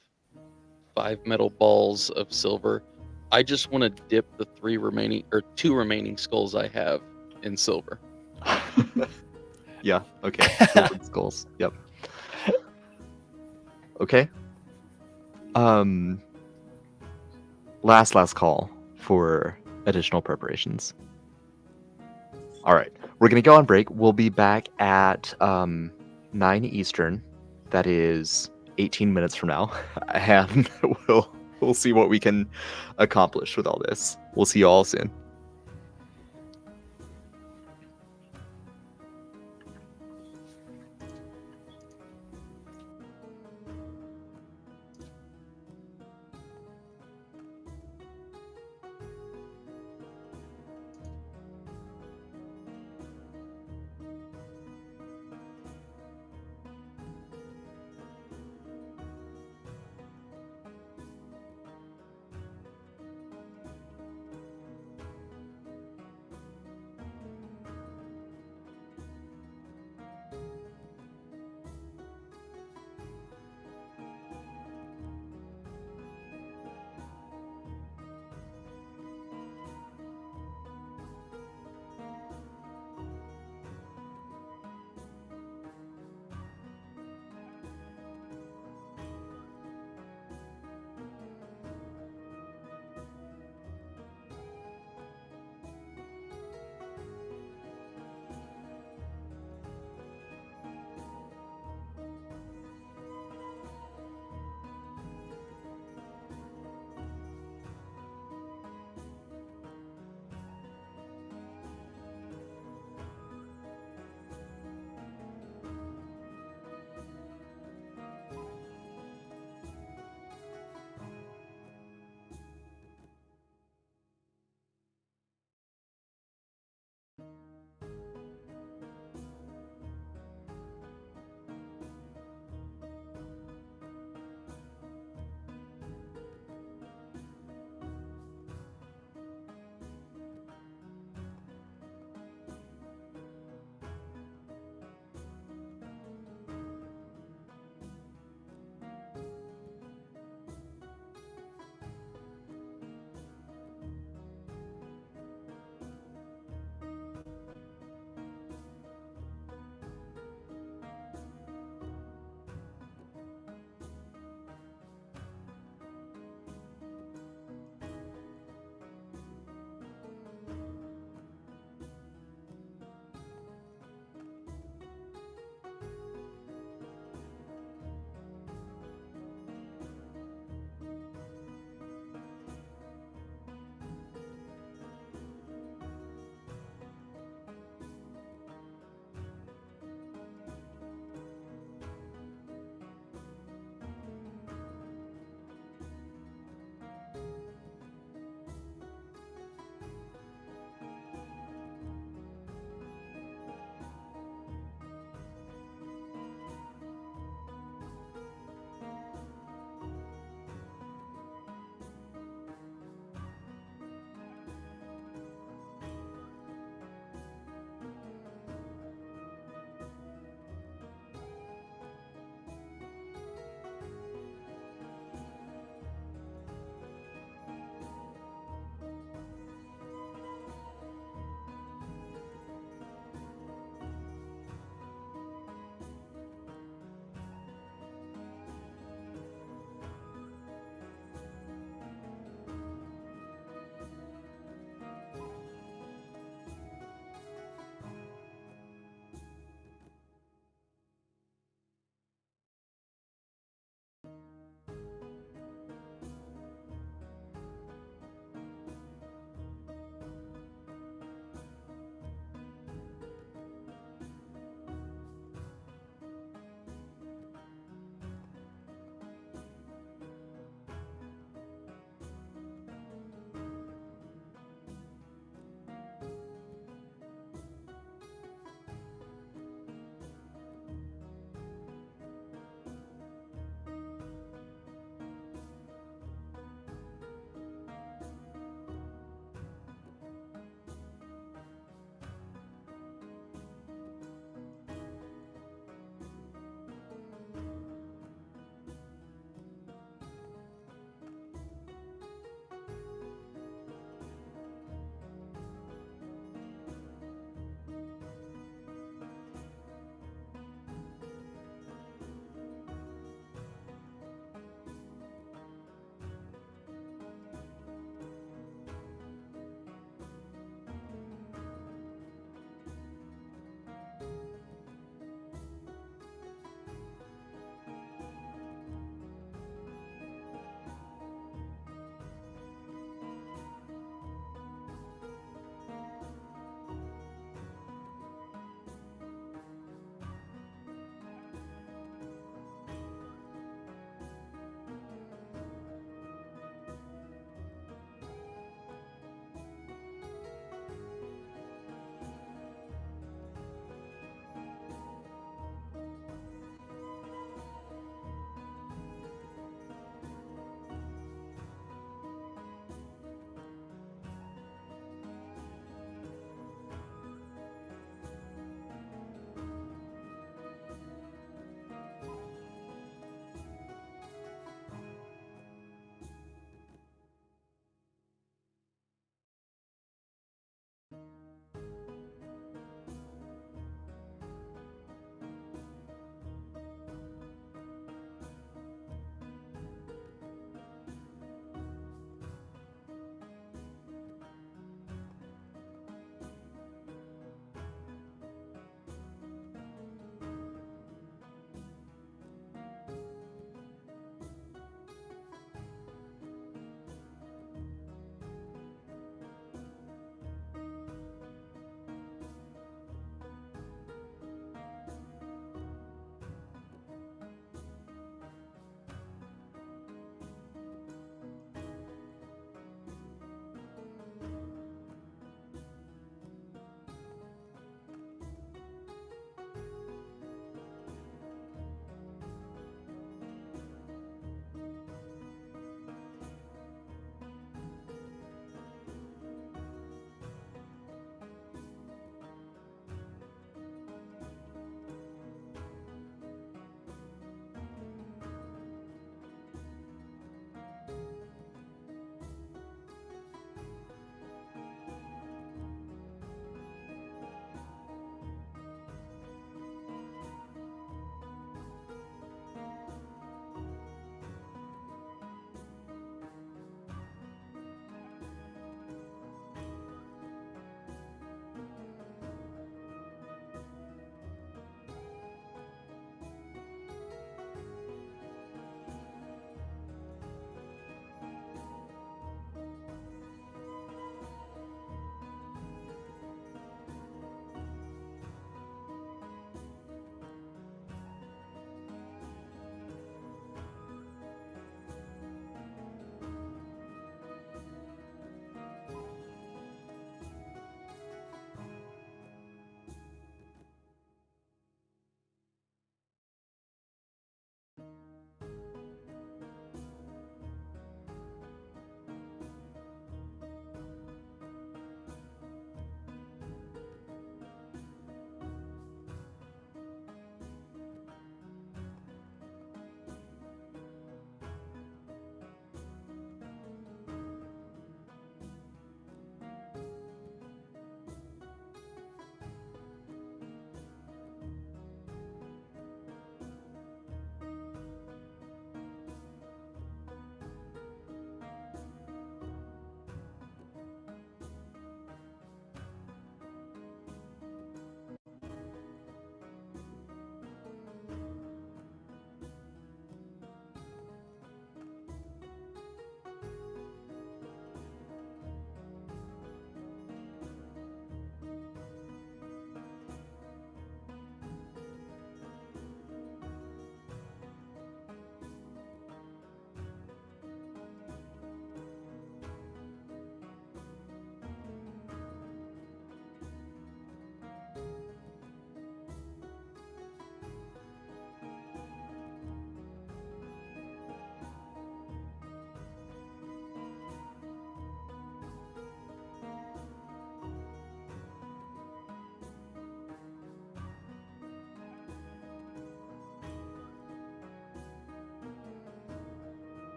5 metal balls of silver, I just want to dip the 2 remaining skulls I have in silver. Yeah. Okay. Silvered skulls. Yep. Okay. Last call for additional preparations. All right. We're gonna go on break. We'll be back at 9 Eastern. That is 18 minutes from now, and we'll see what we can accomplish with all this. We'll see you all soon.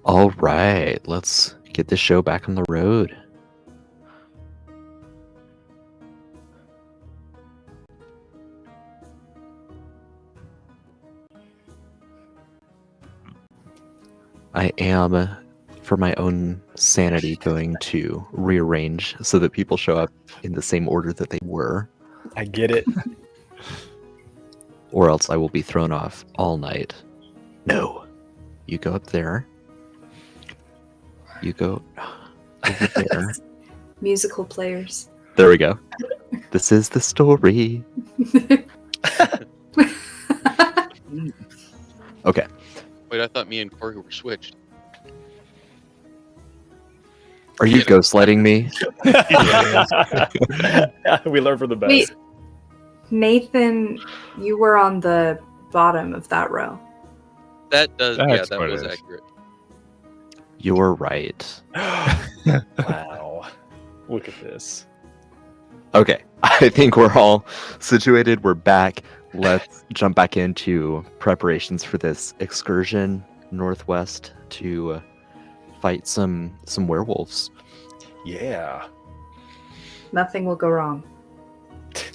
All right, let's get this show back on the road. I am, for my own sanity, going to rearrange so that people show up in the same order that they were, I get it. or else I will be thrown off all night. No. You go up there. You go over there. Musical players. There we go. This is the story. Okay. Wait, I thought me and Corey were switched. Are you ghostlighting me? We learn from the best. Wait, Nathan, you were on the bottom of that row. That does, yeah, That's that what it was is. accurate. You're right. Wow. Look at this. Okay. I think we're all situated. We're back. Let's jump back into preparations for this excursion northwest to fight some werewolves. Yeah. Nothing will go wrong.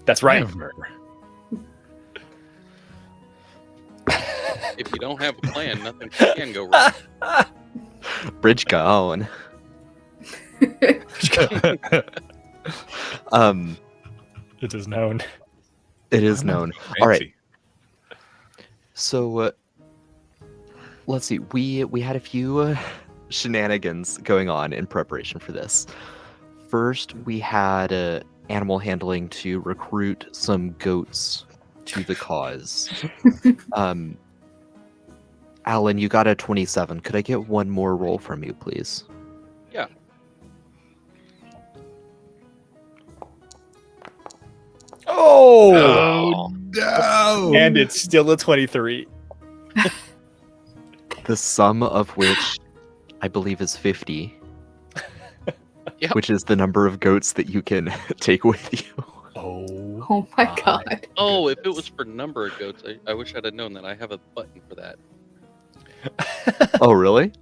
That's right. Never. If you don't have a plan, nothing can go wrong. Bridge gone. It is known. It is known. All right. Fancy. So let's see. We had a few shenanigans going on in preparation for this. First, we had animal handling to recruit some goats to the cause. Alan, you got a 27. Could I get one more roll from you, please? Yeah. Oh! No! And it's still a 23. The sum of which I believe is 50. Yep. Which is the number of goats that you can take with you. Oh. Oh my god. Oh, if it was for number of goats, I wish I'd have known that. I have a button for that. Oh, really?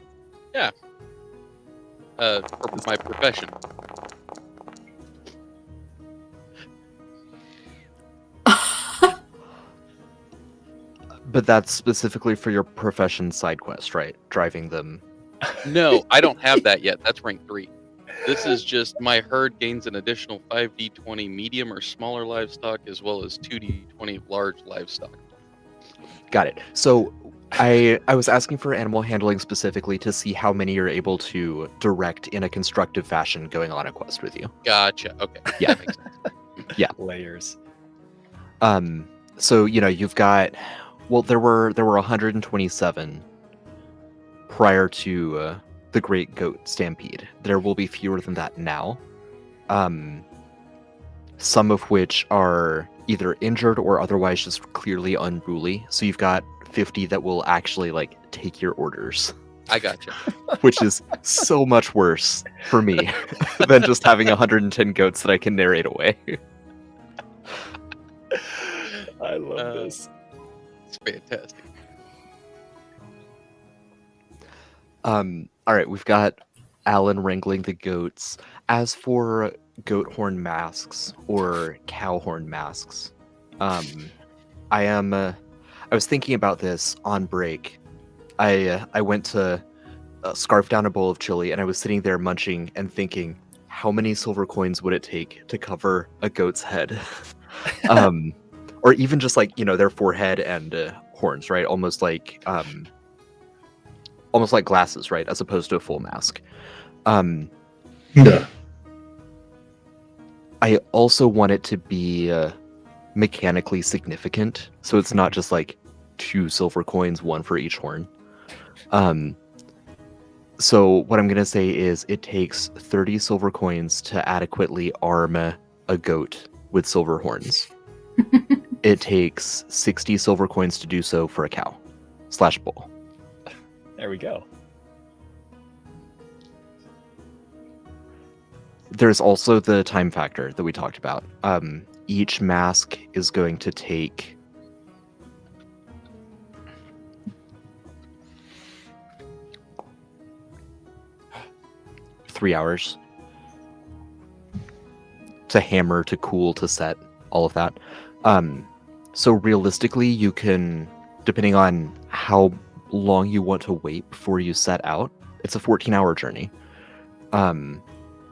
For my profession. But that's specifically for your profession side quest, right? Driving them. No, I don't have that yet. That's rank 3. This is just my herd gains an additional 5d20 medium or smaller livestock, as well as 2d20 large livestock. Got it. So I was asking for animal handling specifically to see how many you're able to direct in a constructive fashion going on a quest with you. Gotcha. Okay. Yeah. That makes sense. Layers. So you've got, well, there were 127 prior to the Great Goat Stampede. There will be fewer than that now. Some of which are either injured or otherwise just clearly unruly. So you've got 50 that will actually take your orders, I gotcha. which is so much worse for me than just having 110 goats that I can narrate away. I love this. It's fantastic. All right, we've got Alan wrangling the goats. As for goat horn masks or cow horn masks, I was thinking about this on break. I went to scarf down a bowl of chili, and I was sitting there munching and thinking, how many silver coins would it take to cover a goat's head? Or even just their forehead and horns, right? Almost like glasses, right? As opposed to a full mask. Yeah. I also want it to be mechanically significant, so it's not just 2 silver coins, 1 for each horn. So what I'm gonna say is it takes 30 silver coins to adequately arm a goat with silver horns. It takes 60 silver coins to do so for a cow / bull. There we go. There's also the time factor that we talked about. Each mask is going to take 3 hours. To hammer, to cool, to set, all of that. So realistically, you can, depending on how long you want to wait before you set out, it's a 14-hour journey.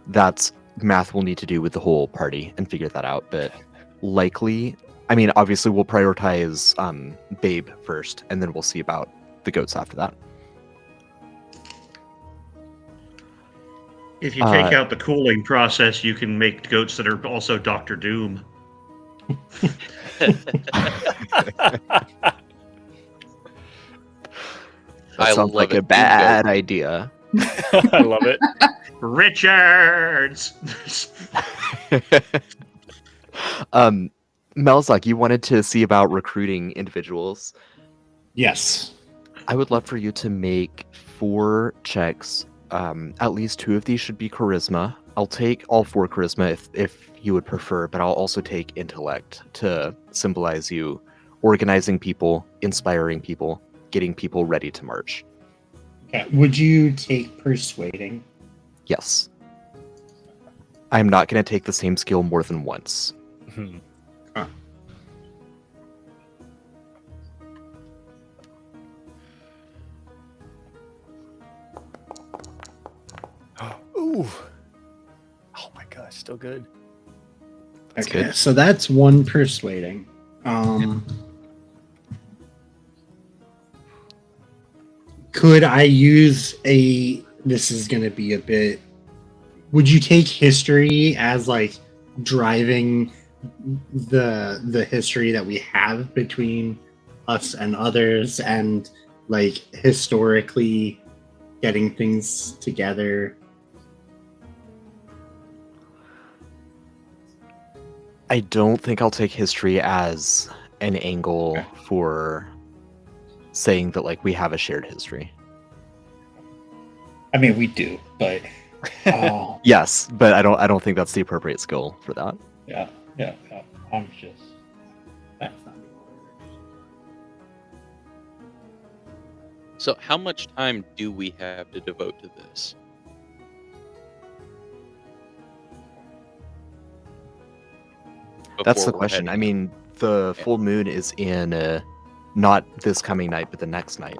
That's math we'll need to do with the whole party and figure that out, but likely, I mean, obviously we'll prioritize Babe first, and then we'll see about the goats after that. If you take out the cooling process, you can make goats that are also Doctor Doom. That sounds like a bad idea. I love it. Richards! Melzak, you wanted to see about recruiting individuals. Yes. I would love for you to make 4 checks. At least 2 of these should be charisma. I'll take all 4 charisma if you would prefer, but I'll also take intellect to symbolize you organizing people, inspiring people, getting people ready to march. Okay. Would you take persuading? Yes. I'm not going to take the same skill more than once. Huh. Ooh. Oh my gosh, still good. That's Okay, good. so that's 1 persuading. Could I use a... This is going to be a bit... Would you take history as, like, driving the history that we have between us and others, and, like, historically getting things together? I don't think I'll take history as an angle for saying that, like, we have a shared history. I mean, we do, but... Yes, but I don't think that's the appropriate skill for that. Yeah. I'm just... That's not... So how much time do we have to devote to this? That's Before the we're question. I heading mean, the full moon is in not this coming night, but the next night.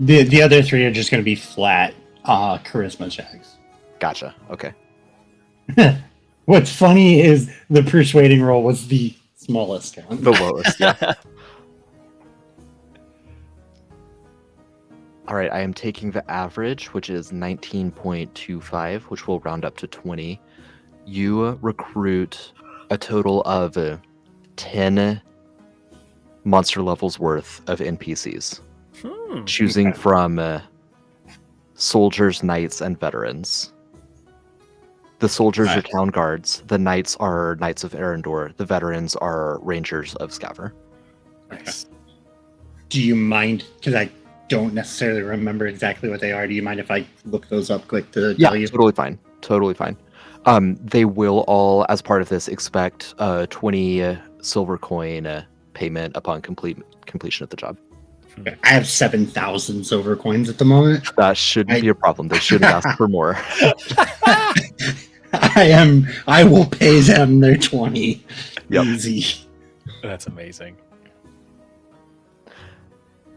The other 3 are just going to be flat charisma checks. Gotcha. Okay. What's funny is the persuading roll was the smallest one. The lowest, yeah. All right, I am taking the average, which is 19.25, which will round up to 20. You recruit a total of 10 monster levels worth of NPCs, choosing from soldiers, knights, and veterans. The soldiers are town guards, the knights are knights of Arendor, the veterans are rangers of Scaver. Nice. Do you mind, because I don't necessarily remember exactly what they are, do you mind if I look those up quick to tell you? Totally fine. Totally fine. They will all, as part of this, expect 20 silver coin payment upon completion of the job. Okay. I have 7,000 silver coins at the moment. That shouldn't be a problem. They shouldn't ask for more. I will pay them their 20. Yep. Easy. That's amazing.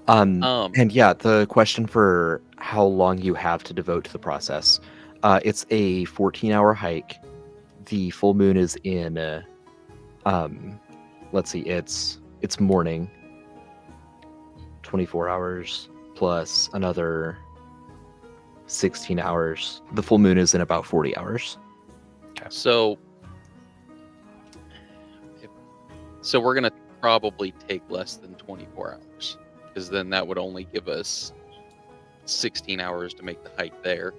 And yeah, the question for how long you have to devote to the process. It's a 14-hour hike. The full moon is in let's see, it's morning. 24 hours plus another 16 hours. The full moon is in about 40 hours. So we're going to probably take less than 24 hours, because then that would only give us 16 hours to make the hike there.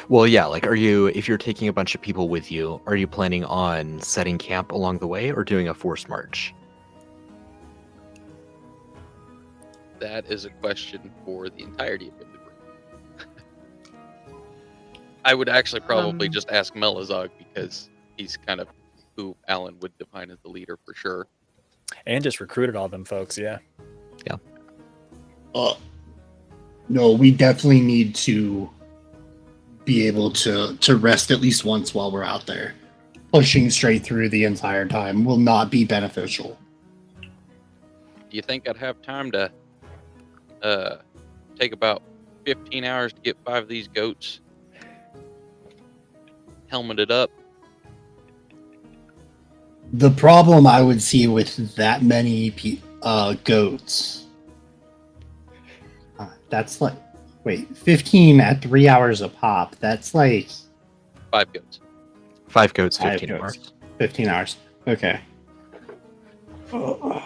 Well, yeah, like, if you're taking a bunch of people with you, are you planning on setting camp along the way or doing a forced march? That is a question for the entirety of the group. I would actually probably Um, just ask Melazog because he's kind of who Alan would define as the leader for sure. And just recruited all them folks, yeah. No, we definitely need to be able to rest at least once while we're out there. Pushing straight through the entire time will not be beneficial. Do you think I'd have time to take about 15 hours to get 5 of these goats helmeted up? The problem I would see with that many goats, that's like, wait, 15 at 3 hours a pop. That's like 5 goats. 5 goats, 5 15 goats. hours. 15 hours. Okay.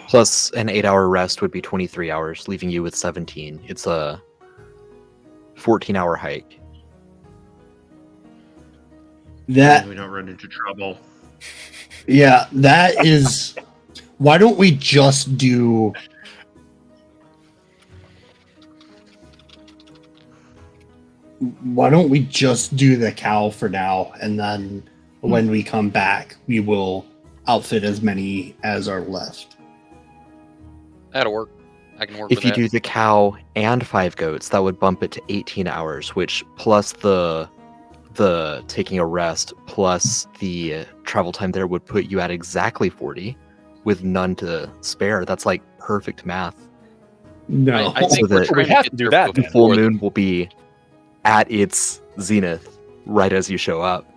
Plus an 8-hour rest would be 23 hours, leaving you with 17. It's a 14-hour hike. That, we don't run into trouble. yeah, that is. Why don't we just do? Why don't we just do the cow for now, and then when we come back, we will outfit as many as are left. That'll work. I can work If with you that. do the cow and 5 goats, that would bump it to 18 hours, which plus the taking a rest plus the travel time there would put you at exactly 40 with none to spare. That's like perfect math. No, I think So we're that- trying We to have get to do there that The then. full before moon will be at its zenith right as you show up.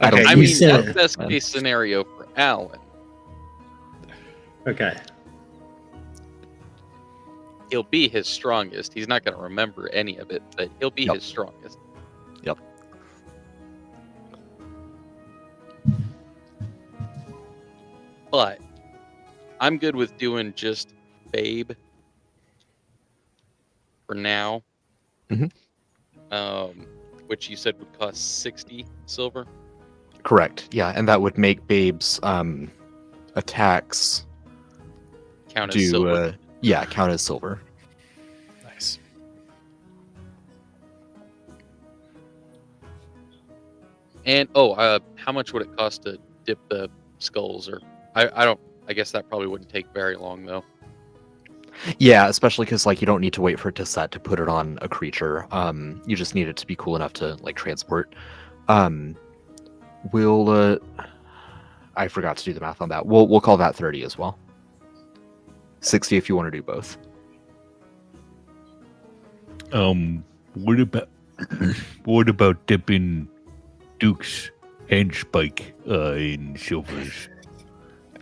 I don't Okay, I you mean, said- that's best case scenario for Alan. okay. He'll be his strongest. He's not going to remember any of it, but he'll be Yep. his strongest. Yep. But I'm good with doing just Babe for now. Mhm. Which you said would cost 60 silver. Correct. Yeah, and that would make Babe's attacks Count as do silver. count as silver. Nice. And how much would it cost to dip the skulls? Or I don't. I guess that probably wouldn't take very long though. Yeah, especially because like you don't need to wait for it to set to put it on a creature. You just need it to be cool enough to like transport. We'll I forgot to do the math on that. We'll call that 30 as well. 60 if you want to do both. What about what about dipping Duke's handspike in silvers?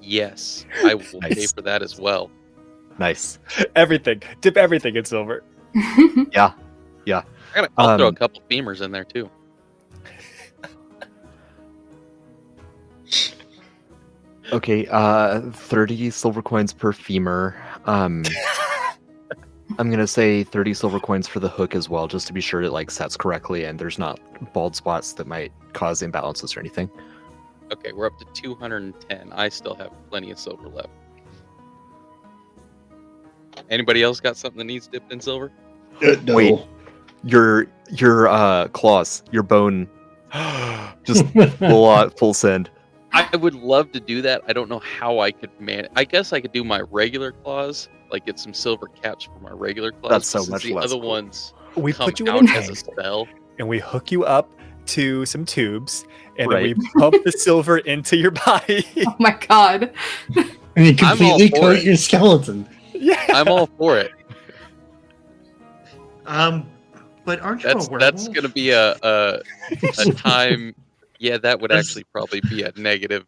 Yes, I will pay Nice. for that as well. Nice. Everything. Dip everything in silver. Yeah. I'll throw a Um, couple femurs in there too. Okay, 30 silver coins per femur. I'm gonna say 30 silver coins for the hook as well, just to be sure it like sets correctly and there's not bald spots that might cause imbalances or anything. Okay, we're up to 210. I still have plenty of silver left. Anybody else got something that needs dipped in silver? No. Wait. Your claws, your bone, just full send. I would love to do that. I don't know how I could manage. I guess I could do my regular claws, like get some silver caps for my regular claws. That's so but since much the less other cool. ones We come put you in out a as a tank spell. and we hook you up to some tubes and Right. then we pump the silver into your body. Oh my god. And you I'm all completely for coat it. your skeleton. Yeah. I'm all for it. But aren't you a That's werewolf? going to be a time. Yeah, that would actually probably be a negative.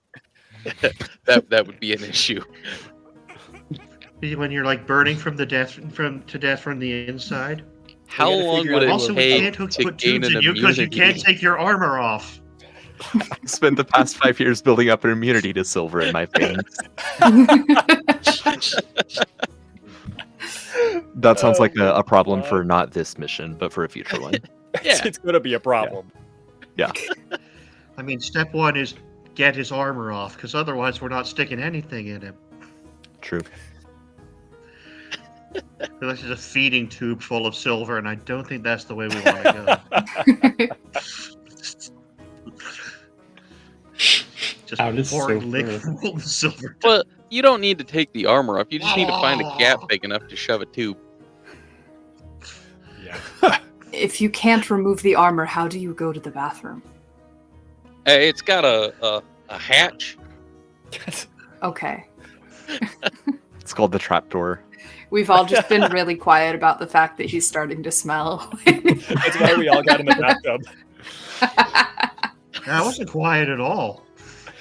that would be an issue. When you're like burning from death from the inside. How gotta long figure would out it Also, we take can't to put gain tubes an in you because you immunity? can't take your armor off. I spent the past 5 years building up an immunity to silver in my veins. That sounds like a problem God. for not this mission, but for a future one. Yeah. It's going to be a problem. I mean, step one is get his armor off, because otherwise we're not sticking anything in him. True. feel like there's a feeding tube full of silver, and I don't think that's the way we want to go. Just How does pouring silver- liquid silver. Well, you don't need to take the armor off. You just need to find a gap big enough to shove a tube. Yeah. If you can't remove the armor, how do you go to the bathroom? Hey, it's got a hatch. Okay. It's called the trapdoor. We've all just been really quiet about the fact that he's starting to smell. That's why we all got in the bathtub. I wasn't quiet at all.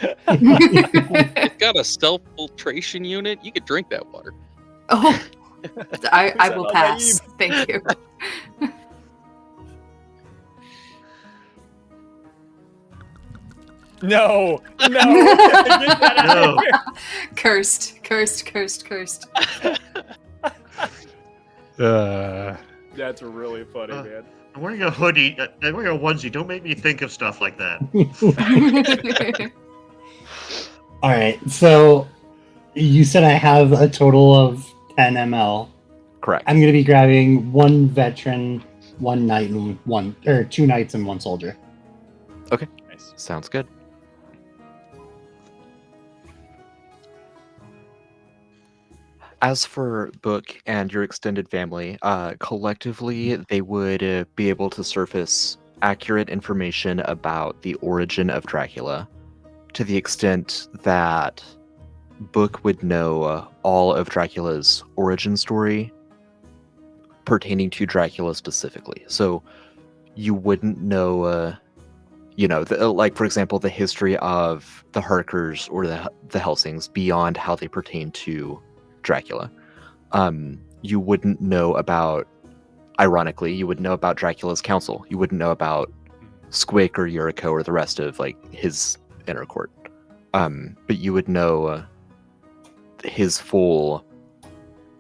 It's got a self-filtration unit. You could drink that water. Oh, I will Sound pass. Thank you. No. Get that out No. of here. Cursed. That's really funny, Uh, man. I'm wearing a hoodie. I'm wearing a onesie. Don't make me think of stuff like that. All right, so you said I have a total of 10 ml. Correct. I'm going to be grabbing one veteran, one knight, and 2 knights and 1 soldier. Nice. Sounds good. As for Book and your extended family, collectively they would be able to surface accurate information about the origin of Dracula, to the extent that Book would know all of Dracula's origin story pertaining to Dracula specifically. So you wouldn't know, like, for example, the history of the Harkers or the Helsings beyond how they pertain to Dracula. You wouldn't know about, ironically, you wouldn't know about Dracula's council. You wouldn't know about Squick or Yuriko or the rest of, like, his inner court. But you would know his full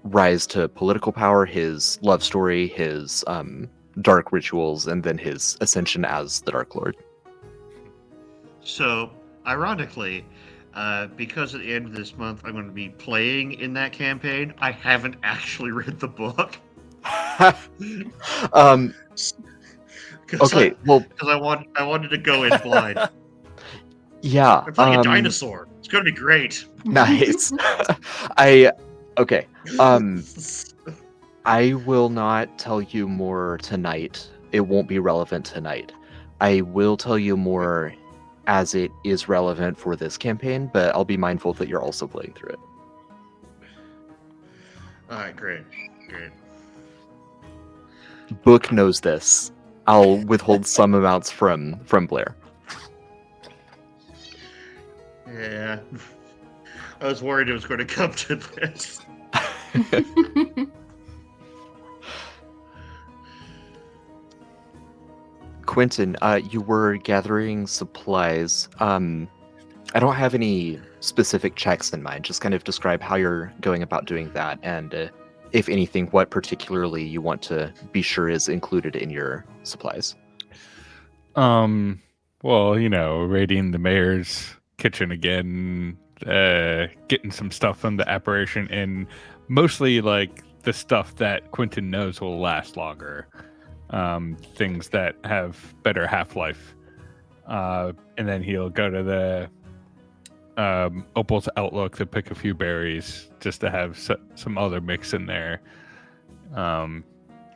rise to political power, his love story, his dark rituals, and then his ascension as the Dark Lord. So, ironically, because at the end of this month I'm going to be playing in that campaign, I haven't actually read the book. Okay, well, Because I wanted to go in blind. yeah. I'm playing a dinosaur. It's going to be great. Nice. Okay. I will not tell you more tonight. It won't be relevant tonight. I will tell you more as it is relevant for this campaign, but I'll be mindful that you're also playing through it. All right, great. Book knows this. I'll withhold some amounts from Blair. Yeah. I was worried it was going to come to this. Quentin, you were gathering supplies. I don't have any specific checks in mind. Just kind of describe how you're going about doing that, and if anything, what particularly you want to be sure is included in your supplies. Well, raiding the mayor's kitchen again, getting some stuff from the apparition, and mostly like the stuff that Quentin knows will last longer. Things that have better half-life. And then he'll go to the Opal's Outlook to pick a few berries just to have some other mix in there.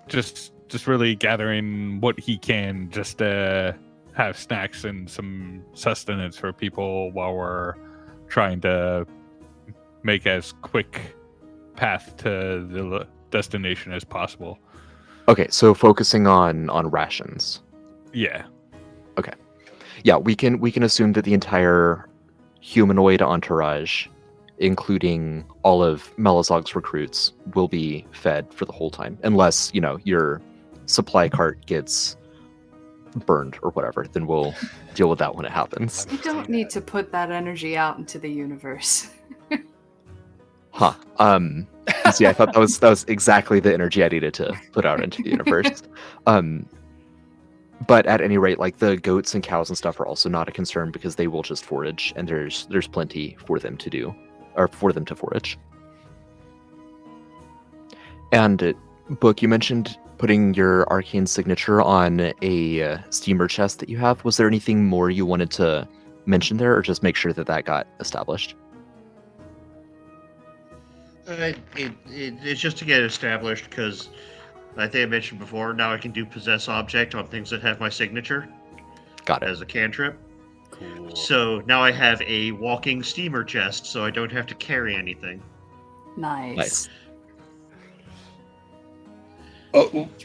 Just really gathering what he can just to have snacks and some sustenance for people while we're trying to make as quick path to the destination as possible. Okay, so focusing on rations. Yeah. Okay. Yeah, we can assume that the entire humanoid entourage, including all of Melazog's recruits, will be fed for the whole time, unless your supply cart gets burned or whatever. Then we'll deal with that when it happens. You don't need to put that energy out into the universe. Huh. See, I thought that was exactly the energy I needed to put out into the universe. But at any rate, like, the goats and cows and stuff are also not a concern because they will just forage, and there's plenty for them to do, or for them to forage. And Book, you mentioned putting your arcane signature on a steamer chest that you have. Was there anything more you wanted to mention there, or just make sure that that got established? It's just to get established because I think I mentioned before. Now I can do possess object on things that have my signature Got it. as a cantrip. Cool. So now I have a walking steamer chest, so I don't have to carry anything. Nice.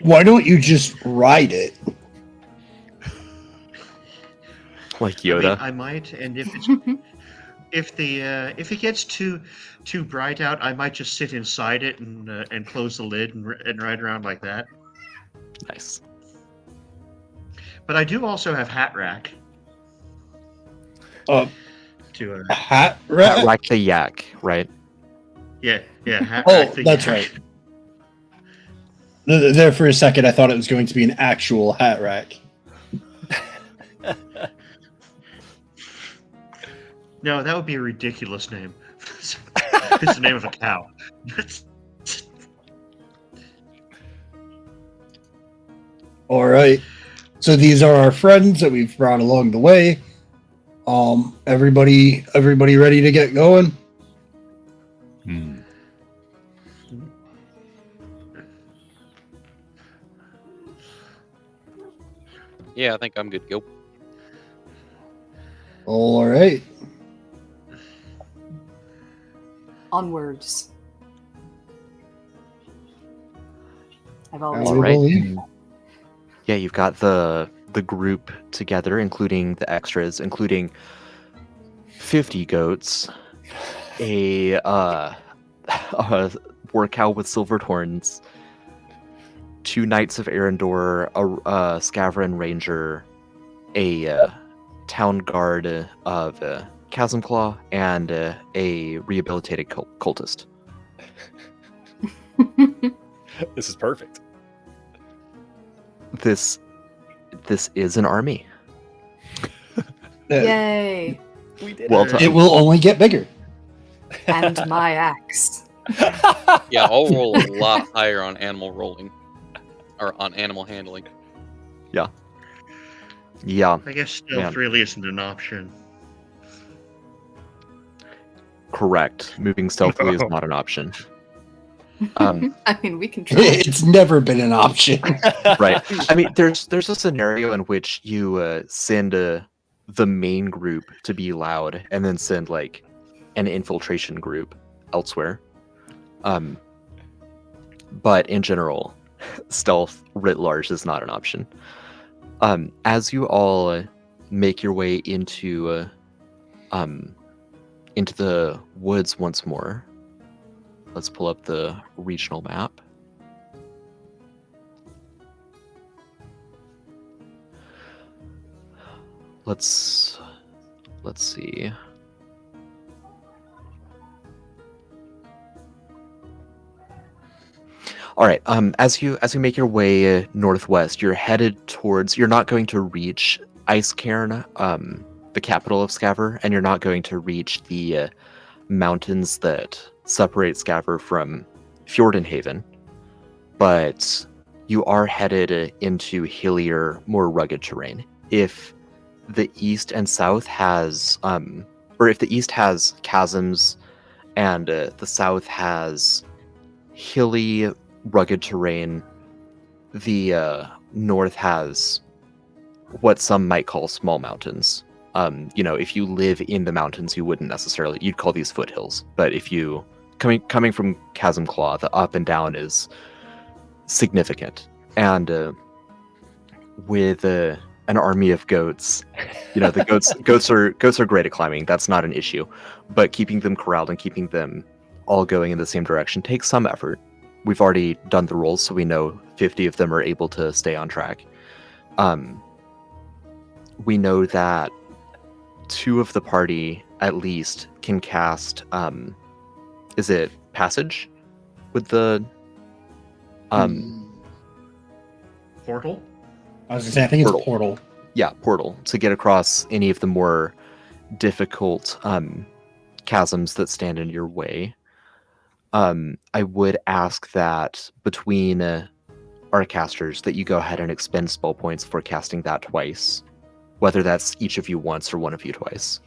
Why don't you just ride it? Like I mean, Yoda. I might, and if it's if it gets too bright out, I might just sit inside it and close the lid and ride around like that. Nice. But I do also have hat rack Uh, to hat rack? Rack the yak, right? yeah hat Oh, rack. that's right. There for a second, I thought it was going to be an actual hat rack. No, that would be a ridiculous name. It's the name of a cow. All right. So these are our friends that we've brought along the way. Everybody ready to get going? Hmm. Yeah, I think I'm good to go. All right. Onwards. I've always All All right. right. Yeah, you've got the group together, including the extras, including 50 goats, a war cow with silvered horns, 2 knights of Arendor, a Scaverin ranger, a town guard of Chasm Claw, and a rehabilitated cultist. This is perfect. This is an army. Yay! We did Well it. done. It will only get bigger. And my axe. Yeah, I'll roll a lot higher on animal rolling. Or on animal handling. Yeah. I guess stealth really isn't an option. Correct. Moving stealthily is not an option. I mean, we can try. It's never been an option. Right. I mean, there's a scenario in which you send the main group to be loud, and then send like an infiltration group elsewhere. But in general, stealth writ large is not an option. As you all make your way into the woods once more, let's pull up the regional map. Let's see. All right. As you make your way northwest, you're headed towards. You're not going to reach Icecairn, the capital of Scaver, and you're not going to reach the mountains that separate Scaver from Fjordenhaven. But you are headed into hillier, more rugged terrain. If the east and south has, or if the east has chasms, and the south has hilly, rugged terrain, the north has what some might call small mountains. If you live in the mountains, you wouldn't necessarily, you'd call these foothills. But if you coming from Chasm Claw, the up and down is significant. And with an army of goats, the goats are great at climbing. That's not an issue. But keeping them corralled and keeping them all going in the same direction takes some effort. We've already done the rolls, so we know 50 of them are able to stay on track. We know that 2 of the party, at least, can cast, is it Passage? With the... Portal? I was gonna say, I think it's Portal. Yeah, Portal, to get across any of the more difficult chasms that stand in your way. I would ask that between our casters that you go ahead and expend spell points for casting that twice, whether that's each of you once or one of you twice.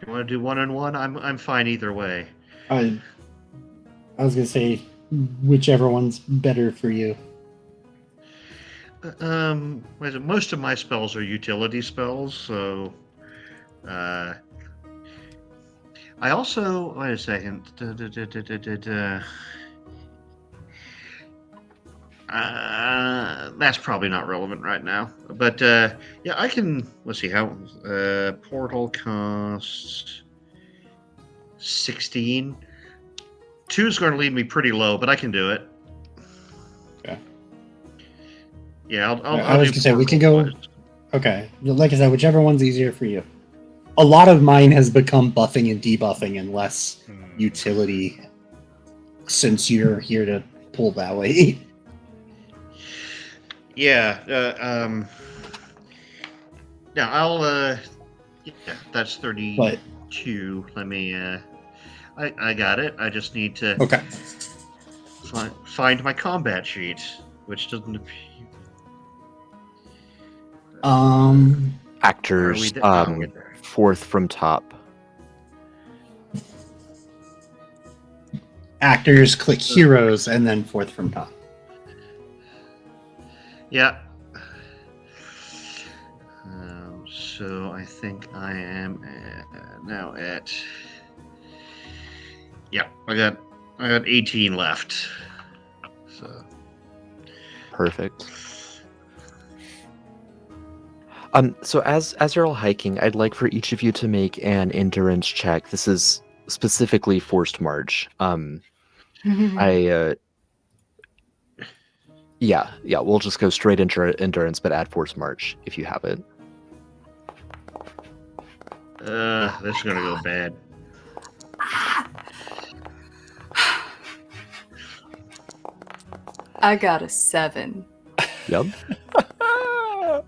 You want to do 1-on-1? I'm fine either way. I was gonna say whichever one's better for you. Most of my spells are utility spells, so I also wait a second. That's probably not relevant right now. But yeah, I can. Let's see how portal costs 16. 2 is going to leave me pretty low, but I can do it. Okay. Yeah, I was do gonna say we can portal go. first. Okay, like I said, whichever one's easier for you. A lot of mine has become buffing and debuffing and less utility since you're here to pull that way. Yeah. Now I'll. Yeah, that's 32. But Let me. I got it. I just need to okay, find my combat sheet, which doesn't appear. Actors, we're there. fourth from top. actors click heroes and then fourth from top. Yeah. So I think I am now at. Yeah, I got 18 left. So. Perfect. So as you're all hiking, I'd like for each of you to make an endurance check. This is specifically forced march. Yeah, we'll just go straight into endurance, but add forced march if you have it. This is gonna go bad. I got a 7. Yep. I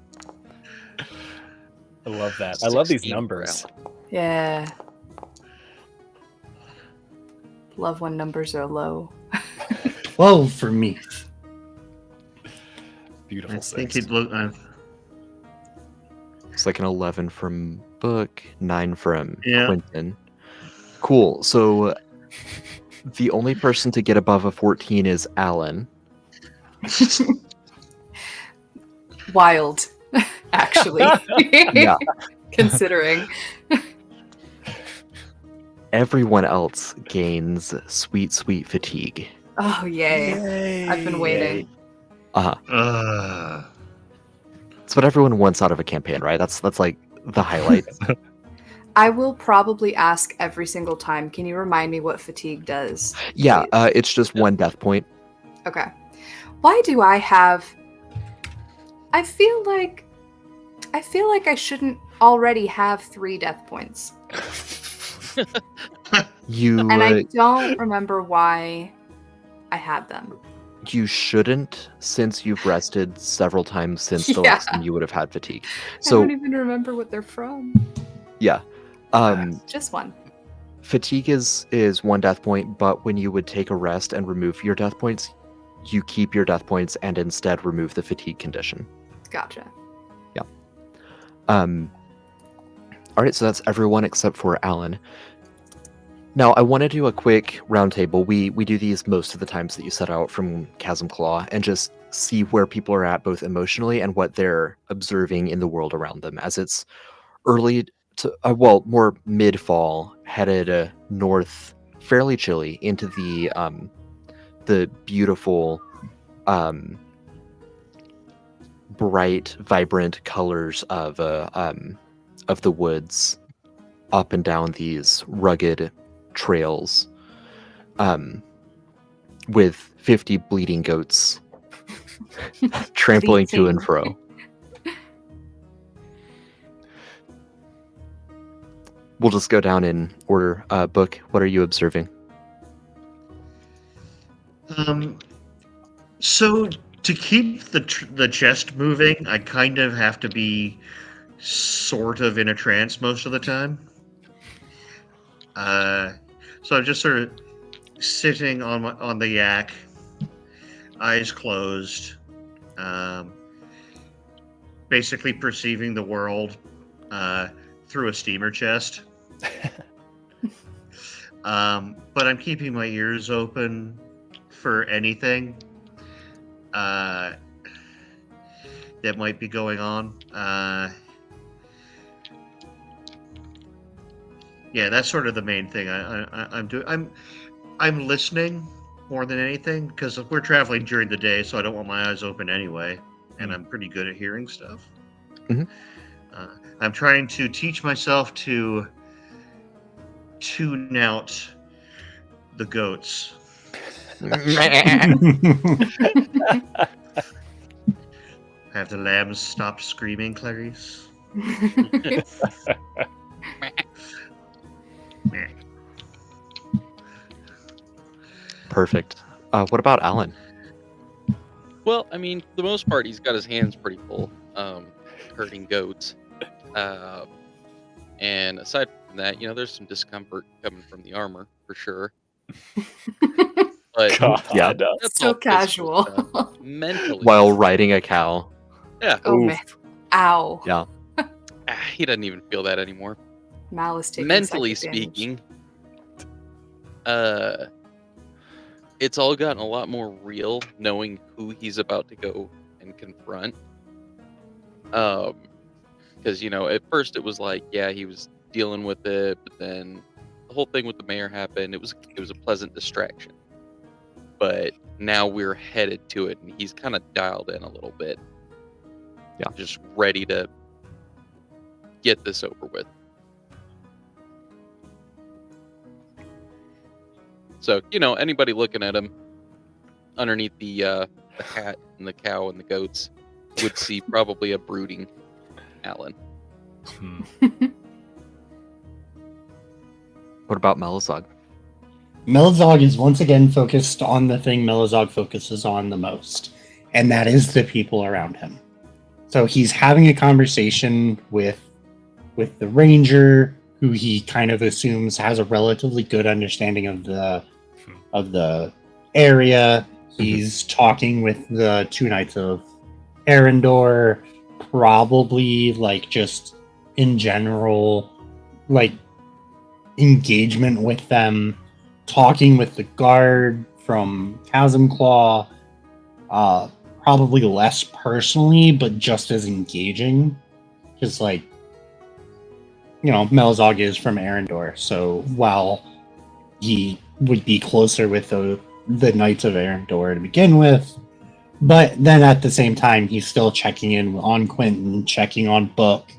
love that. I love these 16 numbers. Yeah. Love when numbers are low. 12 for me. Beautiful. I think six. it look. It's like an 11 from Book, 9 from Yeah. Quentin. Cool. So the only person to get above a 14 is Alan. Wild, actually. Yeah. Considering. Everyone else gains sweet fatigue. Oh, yay. I've been waiting. Uh, It's what everyone wants out of a campaign, right? That's like the highlight. I will probably ask every single time, can you remind me what fatigue does? Yeah, please? it's just one death point. Okay. Why do I have... I feel like I shouldn't already have 3 death points. You And I don't remember why I had them. you shouldn't, since you've rested several times since the Yeah. last time you would have had fatigue. I So don't even remember what they're from. yeah. Just one. Fatigue is 1 death point, but when you would take a rest and remove your death points, you keep your death points and instead remove the fatigue condition. Gotcha. All right, so that's everyone except for Alan. Now, I want to do a quick roundtable. We do these most of the times that you set out from Chasm Claw, and just see where people are at both emotionally and what they're observing in the world around them, as it's early to more mid-fall, headed north, fairly chilly, into the beautiful bright, vibrant colors of the woods up and down these rugged trails, with 50 bleeding goats trampling to and fro. We'll just go down in order. Book, what are you observing? So to keep the chest moving, I kind of have to be sort of in a trance most of the time. So I'm just sort of sitting on the yak, eyes closed, basically perceiving the world through a steamer chest. But I'm keeping my ears open for anything that might be going on. Yeah, that's sort of the main thing I'm doing. I'm listening more than anything because we're traveling during the day, so I don't want my eyes open anyway, and I'm pretty good at hearing stuff. Mhm. I'm trying to teach myself to tune out the goats. Have the lambs stopped screaming, Clarice? Perfect. What about Alan? Well, I mean, for the most part, he's got his hands pretty full, herding goats. And aside from that, there's some discomfort coming from the armor for sure. But God. Yeah. that's So all physical casual. stuff. Mentally, While riding a cow. yeah, Oh man. Ow. Yeah. he doesn't even feel that anymore. Malice taking Mentally psychic damage. speaking, it's all gotten a lot more real knowing who he's about to go and confront. Because at first it was like, yeah, he was dealing with it, but then the whole thing with the mayor happened. It was a pleasant distraction, but now we're headed to it, and he's kind of dialed in a little bit. Yeah. Just ready to get this over with. So, anybody looking at him underneath the hat and the cow and the goats would see probably a brooding Alan. What about Melizog? Melizog is once again focused on the thing Melizog focuses on the most, and that is the people around him. So he's having a conversation with the ranger, who he kind of assumes has a relatively good understanding of the area. He's talking with the two knights of Arendor, probably just in general, engagement with them, talking with the guard from Chasm Claw, probably less personally, but just as engaging. Just Melizog is from Arendor, so while he would be closer with the Knights of Arendor to begin with, but then at the same time, he's still checking in on Quentin, checking on Book,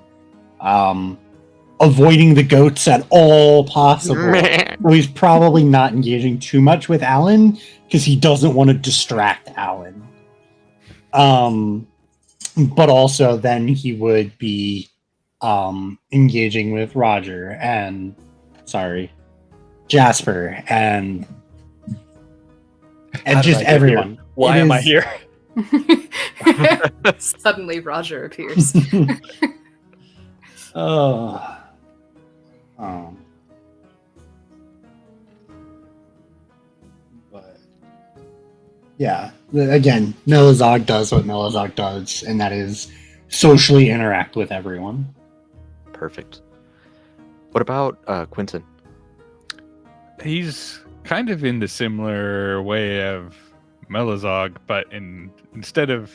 avoiding the goats at all possible. So he's probably not engaging too much with Alan because he doesn't want to distract Alan. But also then he would be engaging with Roger and Jasper and just everyone. Why am I here? Suddenly Roger appears. But yeah, again, Melizog does what Melizog does, and that is socially interact with everyone. Perfect. What about Quentin? He's kind of in the similar way of Melizog, but instead of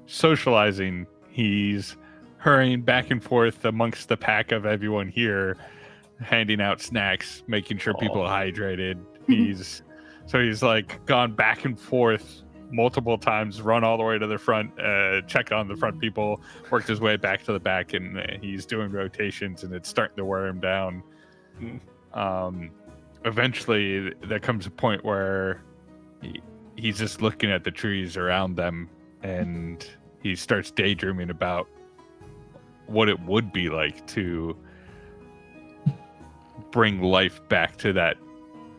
socializing, he's hurrying back and forth amongst the pack of everyone here, handing out snacks, making sure people are hydrated. He's gone back and forth multiple times, run all the way to the front, check on the front people, worked his way back to the back, and he's doing rotations, and it's starting to wear him down. Eventually, there comes a point where he's just looking at the trees around them, and he starts daydreaming about what it would be like to bring life back to that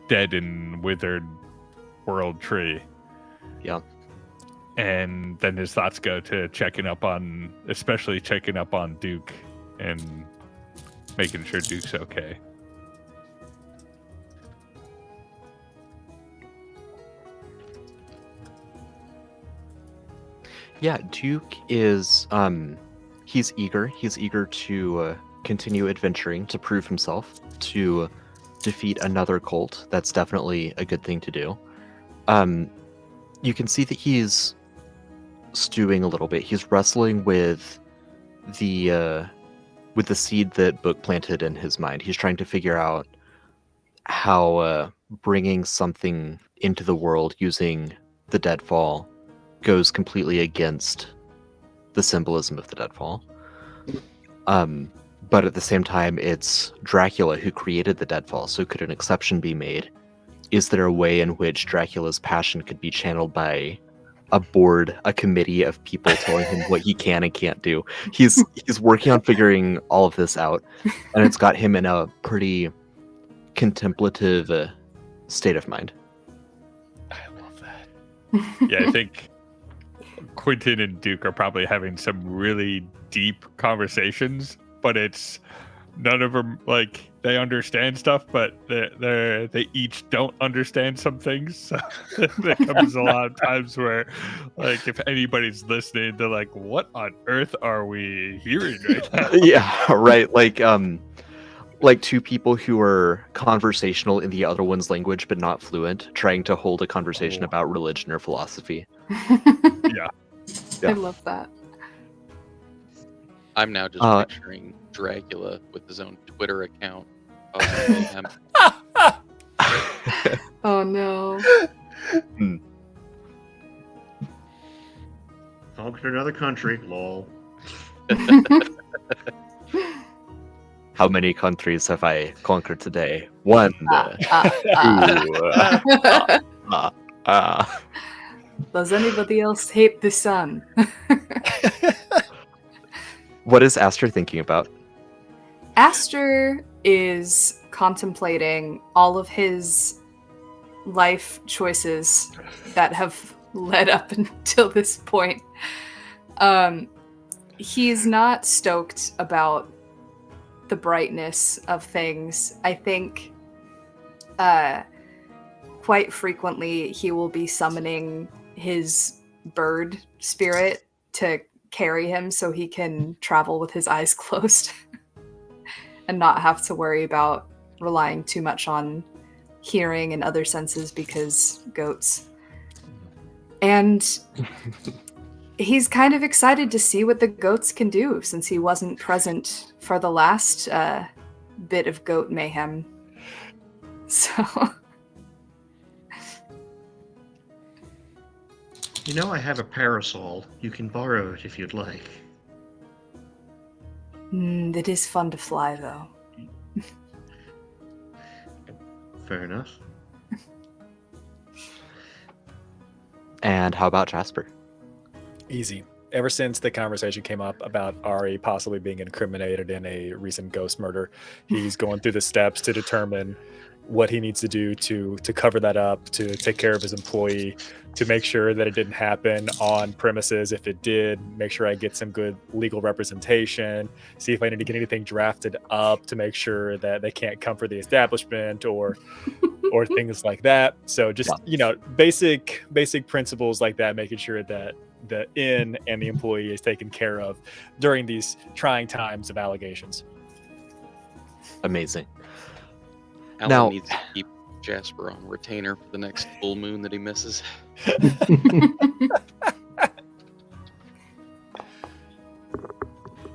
dead and withered world tree. Yeah. And then his thoughts go to especially checking up on Duke and making sure Duke's okay. Yeah, Duke is he's eager. He's eager to continue adventuring, to prove himself, to defeat another cult. That's definitely a good thing to do. You can see that he's stewing a little bit. He's wrestling with the seed that Book planted in his mind. He's trying to figure out how bringing something into the world using the deadfall goes completely against the symbolism of the deadfall. But at the same time, it's Dracula who created the deadfall, so could an exception be made? Is there a way in which Dracula's passion could be channeled by a board, a committee of people telling him what he can and can't do? He's working on figuring all of this out, and it's got him in a pretty contemplative state of mind. I love that. Yeah, I think Quentin and Duke are probably having some really deep conversations, but it's none of them like they understand stuff, but they each don't understand some things. So there comes a lot of times where, like, if anybody's listening, they're like, "What on earth are we hearing right now?" Yeah, right. Like two people who are conversational in the other one's language but not fluent, trying to hold a conversation about religion or philosophy. Yeah. I love that. I'm now just picturing Dracula with his own Twitter account. Oh no. Conquered another country, lol. How many countries have I conquered today? One. Does anybody else hate the sun? What is Aster thinking about? Aster is contemplating all of his life choices that have led up until this point. He's not stoked about the brightness of things. I think quite frequently he will be summoning his bird spirit to carry him so he can travel with his eyes closed and not have to worry about relying too much on hearing and other senses because goats. And he's kind of excited to see what the goats can do since he wasn't present for the last bit of goat mayhem. So... You know, I have a parasol. You can borrow it if you'd like. It is fun to fly, though. Fair enough. And how about Jasper? Easy. Ever since the conversation came up about Ari possibly being incriminated in a recent ghost murder, he's going through the steps to determine what he needs to do to cover that up, to take care of his employee, to make sure that it didn't happen on premises. If it did, make sure I get some good legal representation, see if I need to get anything drafted up to make sure that they can't come for the establishment or things like that. So just, basic principles like that, making sure that the inn and the employee is taken care of during these trying times of allegations. Amazing. Alan Now, needs to keep Jasper on retainer for the next full moon that he misses.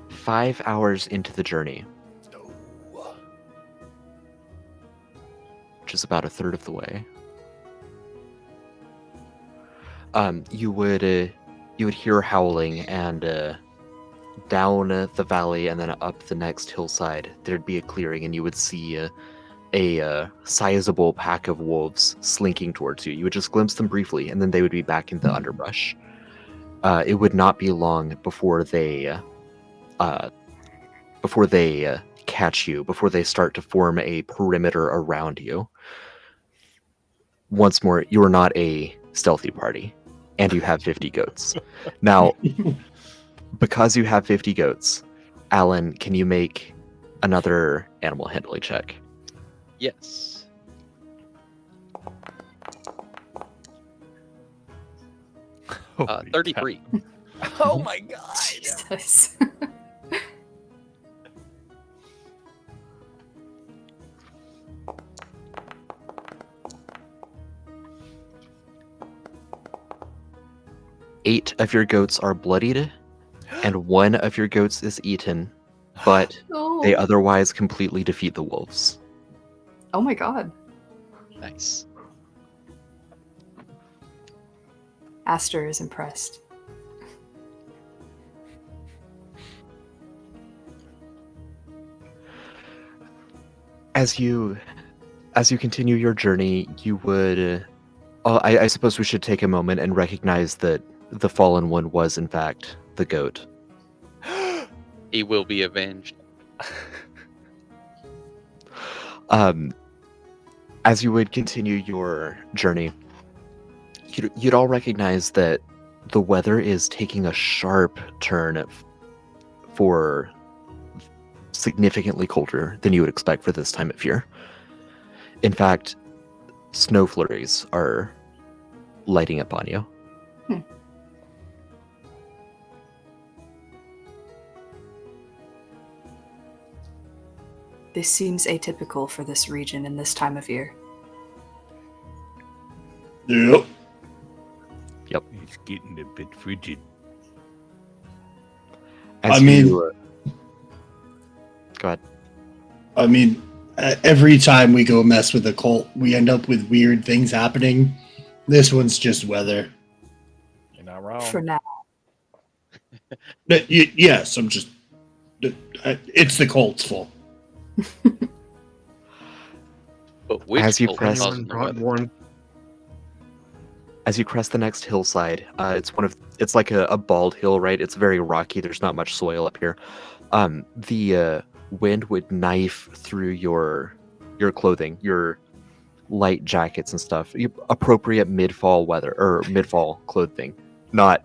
5 hours into the journey, which is about a third of the way, you would hear howling, and down the valley and then up the next hillside, there'd be a clearing, and you would see a sizable pack of wolves slinking towards you. You would just glimpse them briefly, and then they would be back in the underbrush. It would not be long before they catch you, before they start to form a perimeter around you. Once more, you are not a stealthy party, and you have 50 goats. Now, because you have 50 goats, Alan, can you make another animal handling check? Yes. Holy 33. Oh my god. Jesus. Eight of your goats are bloodied, and one of your goats is eaten, but Oh. they otherwise completely defeat the wolves. Oh my god. Nice. Aster is impressed. As you continue your journey, you would. I suppose we should take a moment and recognize that the fallen one was, in fact, the goat. He will be avenged. As you would continue your journey, you'd all recognize that the weather is taking a sharp turn for significantly colder than you would expect for this time of year. In fact, snow flurries are lighting up on you. This seems atypical for this region in this time of year. Yep. It's getting a bit frigid. As I mean- you, go ahead. I mean, every time we go mess with a cult, we end up with weird things happening. This one's just weather. You're not wrong. For now. Yes, I'm just. It's the cult's fault. But which As you cult press- causing the weather? Warren. As you crest the next hillside, it's like a bald hill, right? It's very rocky. There's not much soil up here. The wind would knife through your clothing, your light jackets and stuff. Appropriate mid-fall weather or mid-fall clothing, not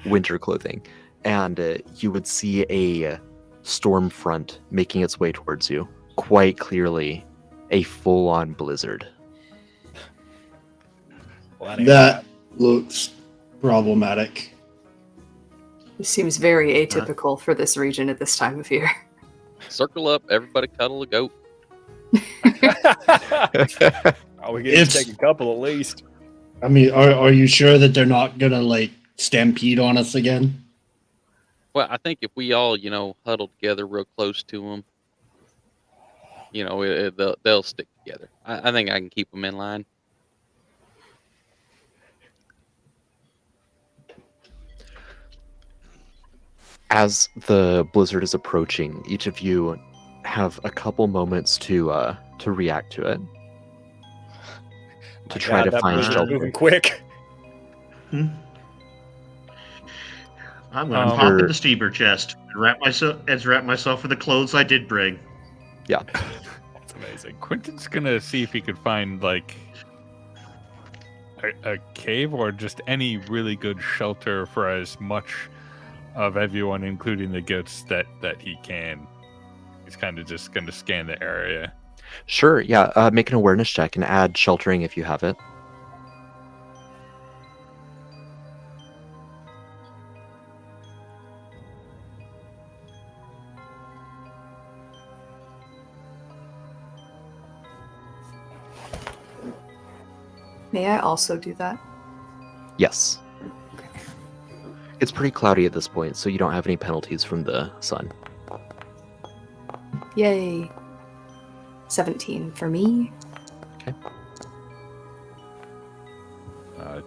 winter clothing. And you would see a storm front making its way towards you. Quite clearly, a full-on blizzard. Well, ain't That looks problematic. This seems very atypical for this region at this time of year. Circle up, everybody cuddle a goat. bad. Oh, we get to It's- take a couple at least. I mean, are you sure that they're not gonna like stampede on us again? Well, I think if we all, huddle together real close to them, they'll stick together. I think I can keep them in line. As the blizzard is approaching, each of you have a couple moments to react to it. To try God, to that find blizzard's shelter. moving quick. I'm going to Um, pop for- in the steamer chest and wrap myself in the clothes I did bring. That's amazing. Quentin's gonna see if he could find like a cave or just any really good shelter for as much of everyone, including the goats, that he can. He's kind of just gonna scan the area. Sure, yeah. Make an awareness check and add sheltering if you have it. May I also do that? Yes. It's pretty cloudy at this point, so you don't have any penalties from the sun. Yay. 17 for me.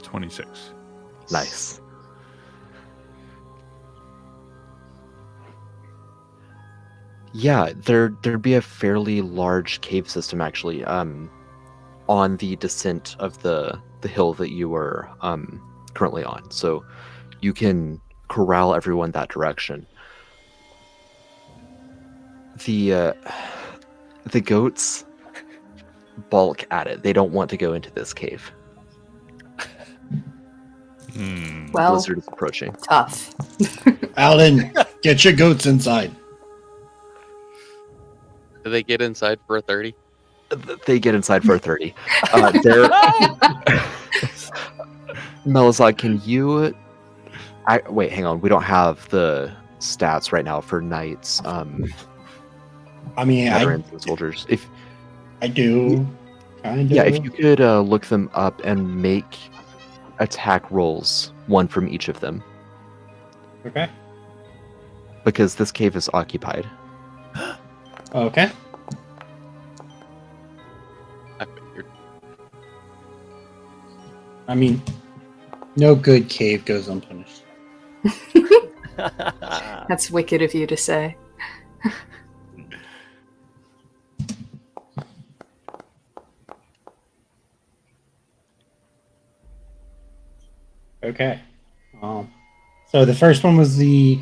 26. Nice. Yeah, there'd be a fairly large cave system actually, on the descent of the hill that you were currently on. So you can corral everyone that direction. The goats balk at it. They don't want to go into this cave. Well, Blizzard is approaching. tough. Alan, get your goats inside. Do they get inside for a 30? They get inside for a 30. Melizod, can you... wait, hang on. We don't have the stats right now for knights, I mean, veterans, and soldiers. If I do. Kind of. Yeah, if you could look them up and make attack rolls, one from each of them. Okay. Because this cave is occupied. Okay. I figured. I mean, no good cave goes unpunished. That's wicked of you to say. Okay. So the first one was the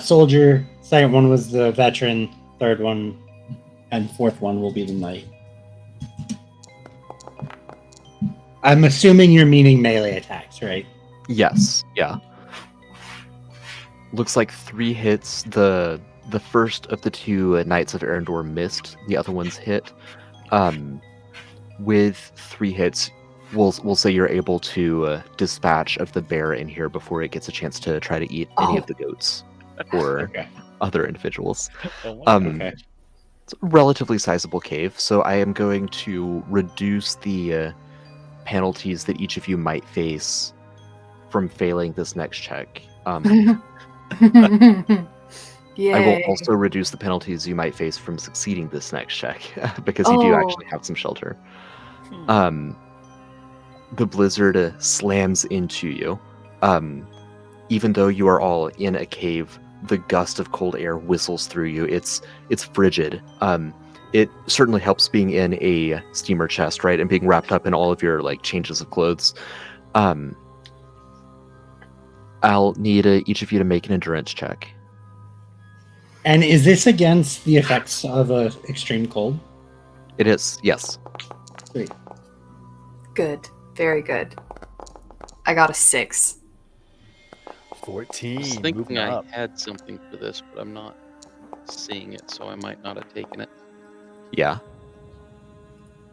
soldier, second one was the veteran, third one, and fourth one will be the knight. I'm assuming you're meaning melee attacks, right? Yes, yeah. Looks like 3 hits. The first of the 2 Knights of Arendor missed. The other one's hit. With 3 hits, we'll say you're able to dispatch of the bear in here before it gets a chance to try to eat any of the goats or Okay. other individuals. Okay. It's a relatively sizable cave, so I am going to reduce the penalties that each of you might face from failing this next check. Yay. I will also reduce the penalties you might face from succeeding this next check because you do actually have some shelter. The blizzard slams into you. Even though you are all in a cave, the gust of cold air whistles through you. It's frigid. It certainly helps being in a steamer chest, right, and being wrapped up in all of your changes of clothes. I'll need each of you to make an endurance check. And is this against the effects of extreme cold? It is, yes. Sweet. Good. Very good. I got a 6. 14. I was moving thinking I up. had something for this, but I'm not seeing it, so I might not have taken it. Yeah.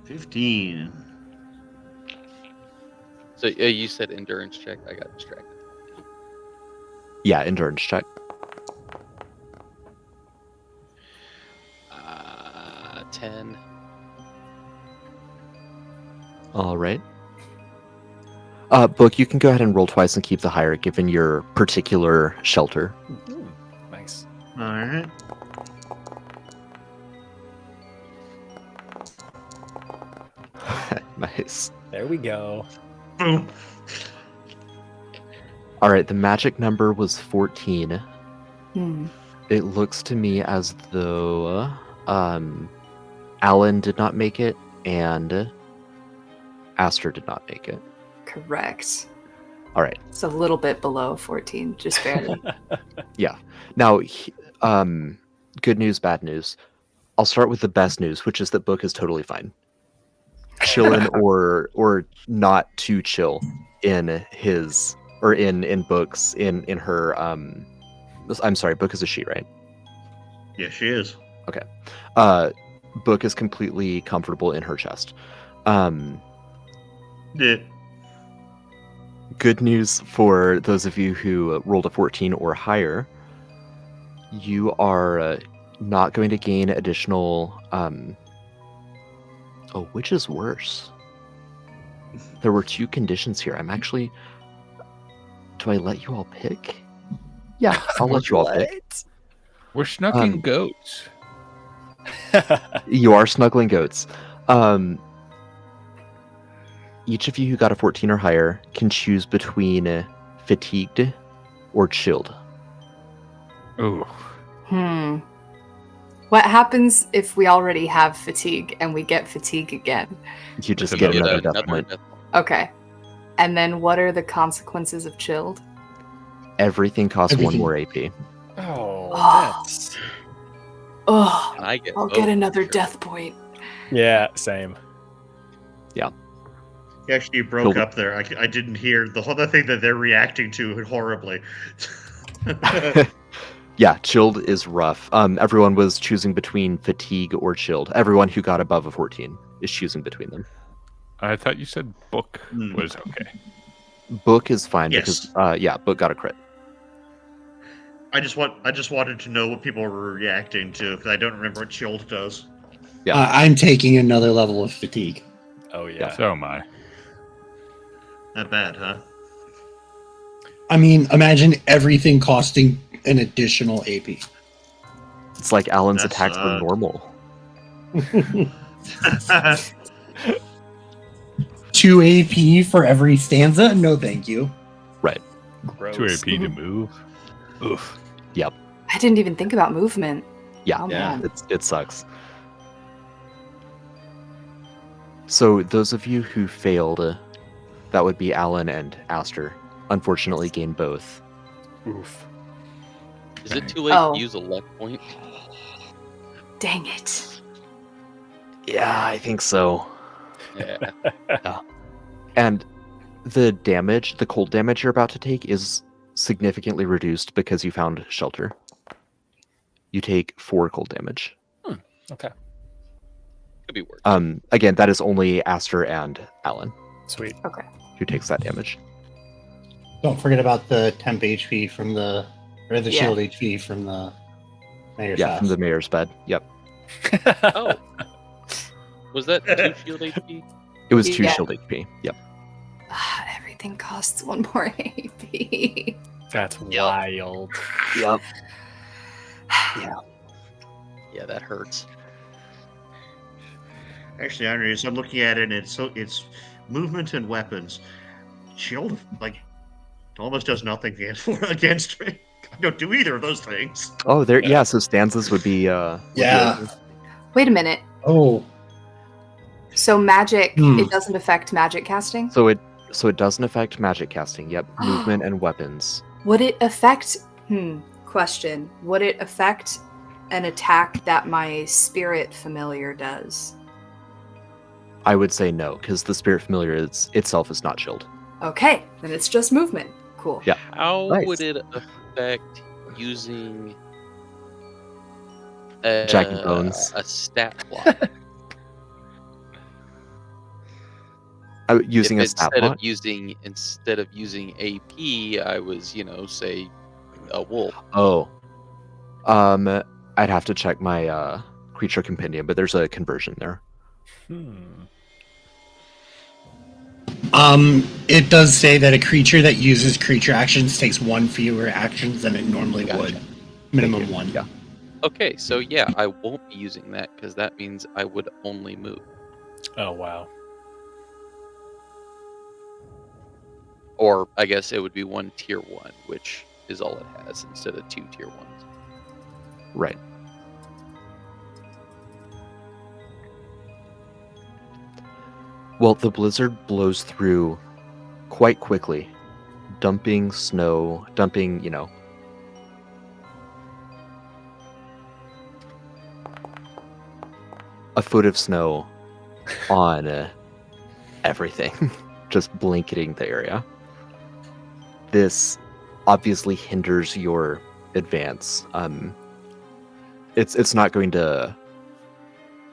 15. So you said endurance check. I got distracted. Yeah, endurance check. 10. All right. Book, you can go ahead and roll twice and keep the higher given your particular shelter. Nice. All right. Nice. There we go. Boom. All right, the magic number was 14. Hmm. It looks to me as though Alan did not make it and Aster did not make it. Correct. All right. It's a little bit below 14, just barely. Yeah. Now, good news, bad news. I'll start with the best news, which is that Book is totally fine. Chillin' or not too chill in his or in Book's in her I'm sorry, Book is a she, right? Yeah, she is. Okay. Book is completely comfortable in her chest. Yeah. Good news for those of you who rolled a 14 or higher. You are not going to gain additional... which is worse? There were 2 conditions here. I'm actually... Do I let you all pick? Yeah, I'll let you all pick. We're snuggling goats. You are snuggling goats. Each of you who got a 14 or higher can choose between fatigued or chilled. Oh, What happens if we already have fatigue and we get fatigue again? You just That's get another another death point. death point. Okay. And then what are the consequences of chilled? Everything costs 1 Everything. more AP. Oh, Oh. that's... Oh, And I get I'll both, get another sure. death point. Yeah, same. Actually, you broke Cool. up there. I didn't hear the whole thing that they're reacting to horribly. Yeah, chilled is rough. Everyone was choosing between fatigue or chilled. Everyone who got above a 14 is choosing between them. I thought you said book Hmm. was okay. Book is fine Yes. because book got a crit. I just wanted to know what people were reacting to because I don't remember what chilled does. Yeah. I'm taking another level of fatigue. Oh yeah. So am I. Not bad, huh? I mean, imagine everything costing an additional AP. It's like Alan's That's, attacks were normal. 2 AP for every stanza? No, thank you. Right. Gross. 2 AP to move. Oof. Yep. I didn't even think about movement. Yeah. Oh, Yeah. man. It sucks. So those of you who failed, that would be Alan and Aster, unfortunately gain both. Oof. Is it too late Oh. to use a luck point? Dang it. Yeah, I think so. Yeah. And the cold damage you're about to take is significantly reduced because you found shelter. You take 4 cold damage. Okay. Could be worse. Again, that is only Aster and Alan Sweet. Okay. who takes that damage. Don't forget about the temp HP from the Yeah. shield HP from the mayor's Yeah, house. from the mayor's bed. Yep. Oh. Was that 2 shield HP? It was 2 Yeah. shield HP. Yep. Everything costs 1 more AP. That's Yep. wild. Yep. Yeah, that hurts. Actually, Andres, I'm looking at it, and it's movement and weapons. Shield, like, almost does nothing against me. I don't do either of those things. Oh, there. Yeah. So stanzas would be. Yeah. Wait a minute. Oh, So magic, Hmm. it doesn't affect magic casting? So it doesn't affect magic casting. Yep. Movement and weapons. Would it affect... Question. Would it affect an attack that my spirit familiar does? I would say no, because the spirit familiar itself is not chilled. Okay, then it's just movement. Cool. Yeah. How Nice. would it affect using Jack and Bones. a stat block? Using If a stat instead block. of using AP, I was, say a wolf. Oh. I'd have to check my creature compendium, but there's a conversion there. It does say that a creature that uses creature actions takes 1 fewer actions than it normally Gotcha. would. Minimum Thank you. 1. Yeah. Okay, so yeah, I won't be using that because that means I would only move. Oh wow. Or I guess it would be 1 tier 1, which is all it has instead of 2 tier 1s. Right. Well, the blizzard blows through quite quickly, dumping snow, a foot of snow on everything, just blanketing the area. This obviously hinders your advance. It's not going to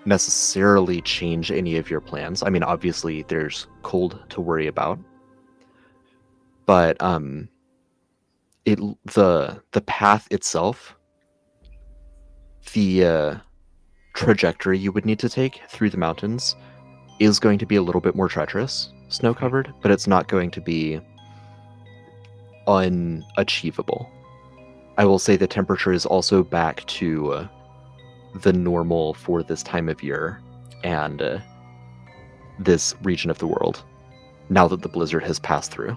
necessarily change any of your plans. I mean, obviously there's cold to worry about, but the path itself, the trajectory you would need to take through the mountains is going to be a little bit more treacherous, snow covered, but it's not going to be unachievable. I will say the temperature is also back to the normal for this time of year and this region of the world, now that the blizzard has passed through.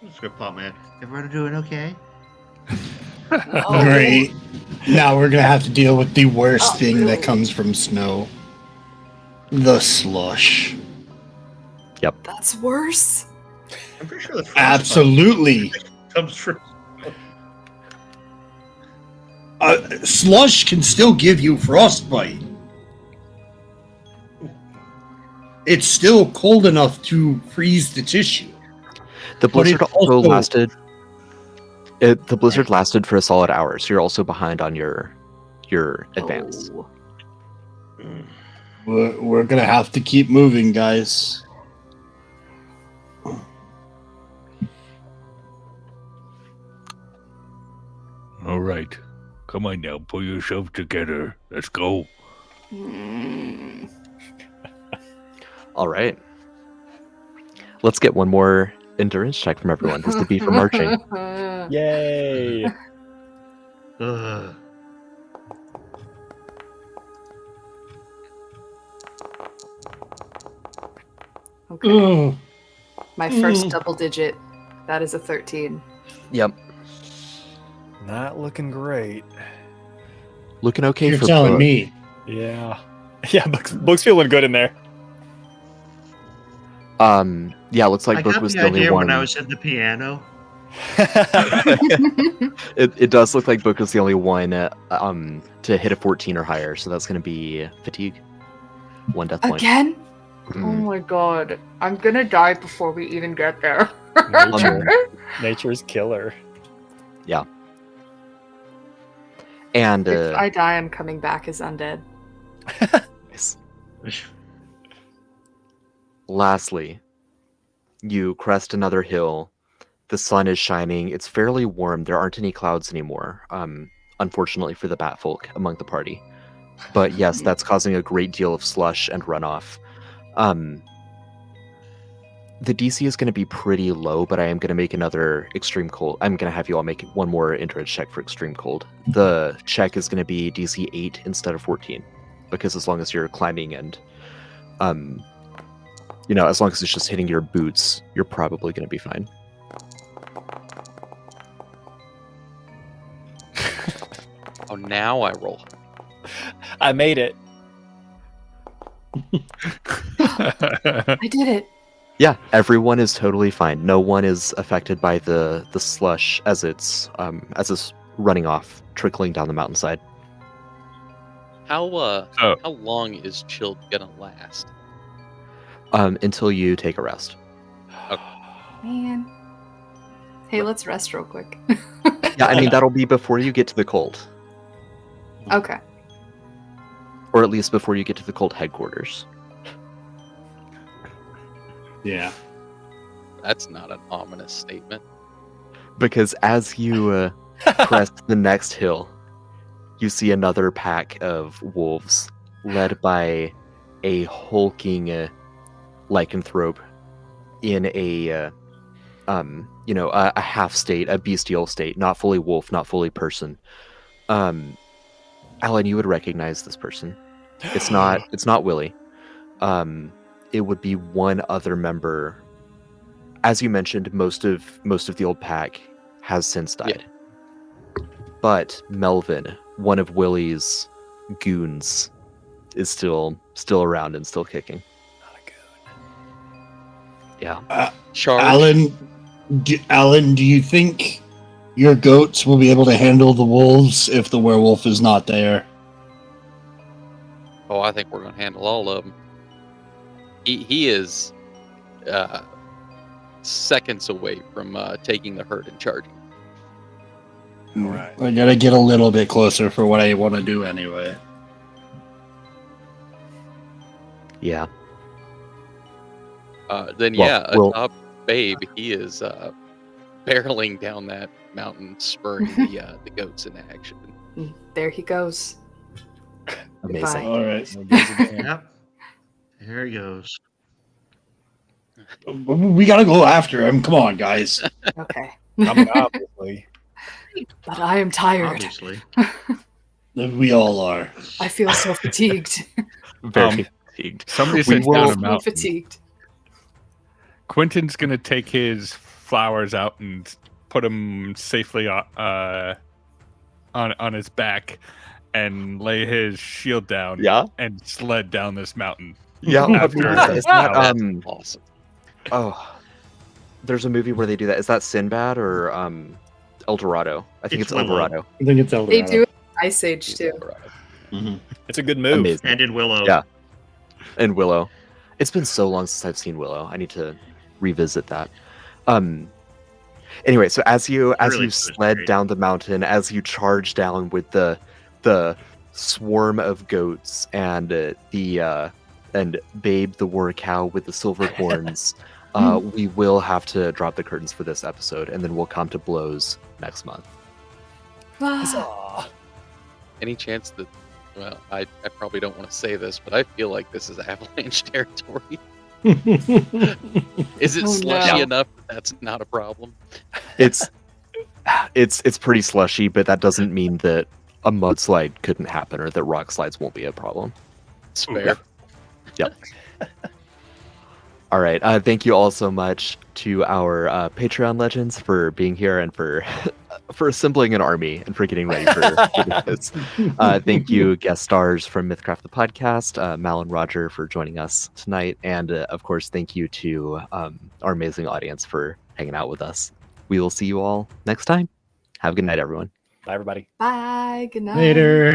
That's good pop, man. Everyone doing okay? Oh. Great. Now we're gonna have to deal with the worst thing that comes from snow. The slush. That's worse. I'm pretty sure the frostbite Absolutely. comes from. Slush can still give you frostbite. It's still cold enough to freeze the tissue. The blizzard it also also- lasted. The blizzard lasted for a solid hour, so you're also behind on your advance. Oh. We're gonna have to keep moving, guys. All right. Come on now, pull yourself together. Let's go. Mm. All right. Let's get one more endurance check from everyone. This would be for marching. Yay! Ugh. Okay. Ugh. My first double digit. That is a 13. Yep. Not looking great. Looking okay You're for telling Book. me. Yeah. Yeah, Book's feeling good in there. Yeah, looks like I Book got was the the only idea one. when I was at the piano. It does look like Book was the only one to hit a 14 or higher, so that's going to be fatigue. 1 death point. Again? Oh Mm. my god. I'm gonna die before we even get there. Nature. Nature's killer. And If I die, I'm coming back as undead. nice. Lastly, you crest another hill. The sun is shining. It's fairly warm. There aren't any clouds anymore, unfortunately for the Batfolk among the party. But yes, that's causing a great deal of slush and runoff. The DC is going to be pretty low, but I am going to make another extreme cold. I'm going to have you all make one more endurance check for extreme cold. The check is going to be DC 8 instead of 14, because as long as you're climbing and, as long as it's just hitting your boots, you're probably going to be fine. Oh, now I roll. I made it. I did it. Yeah, everyone is totally fine. No one is affected by the slush as it's running off, trickling down the mountainside. How Oh. how long is chilled gonna last? Until you take a rest. Man. Hey, let's rest real quick. Yeah, I mean that'll be before you get to the cold, Okay. or at least before you get to the cold headquarters. Yeah. That's not an ominous statement. Because as you crest the next hill, you see another pack of wolves led by a hulking lycanthrope in a half state, a bestial state, not fully wolf, not fully person. Alan, you would recognize this person. It's not Willie. It would be one other member. As you mentioned, most of the old pack has since died. But Melvin, one of Willie's goons, is still around and still kicking. Yeah. Charge. Alan, do you think your goats will be able to handle the wolves if the werewolf is not there? Oh, I think we're gonna handle all of them. He is seconds away from taking the herd and charging. All right. I gotta get a little bit closer for what I want to do anyway. Yeah. Then atop Babe, he is barreling down that mountain, spurring the goats into action. There he goes. Amazing. Goodbye. All right. Yep. There he goes. We gotta go after him. Come on, guys. Okay. I mean, obviously. But I am tired. Obviously. We all are. I feel so fatigued. Very fatigued. Somebody We said will- down a I'm mountain. fatigued. Quentin's gonna take his flowers out and put them safely on his back, and lay his shield down. Yeah. And sled down this mountain. Yeah. After- Is that, That's awesome. oh, there's a movie where they do that. Is that Sinbad or El Dorado? I think It's it's El Willow. Dorado. I think it's Eldorado. They do it Ice Age too. It's a good move. Amazing. And in Willow. Yeah. And Willow. It's been so long since I've seen Willow. I need to revisit that. Anyway, so as you Really sled great. down the mountain, as you charge down with the swarm of goats and and Babe the war cow with the silver horns, we will have to drop the curtains for this episode, and then we'll come to blows next month. Any chance that? Well, I probably don't want to say this, but I feel like this is Avalanche territory. Is it Oh, slushy no. enough that that's not a problem? It's pretty slushy, but that doesn't mean that a mudslide couldn't happen or that rock slides won't be a problem. It's fair. Yep. All right. Thank you all so much to our Patreon legends for being here and for assembling an army and for getting ready for this. Thank you, guest stars from MythCraft the podcast, Mal and Roger, for joining us tonight, and of course, thank you to our amazing audience for hanging out with us. We will see you all next time. Have a good night, everyone. Bye, everybody. Bye. Good night. Later.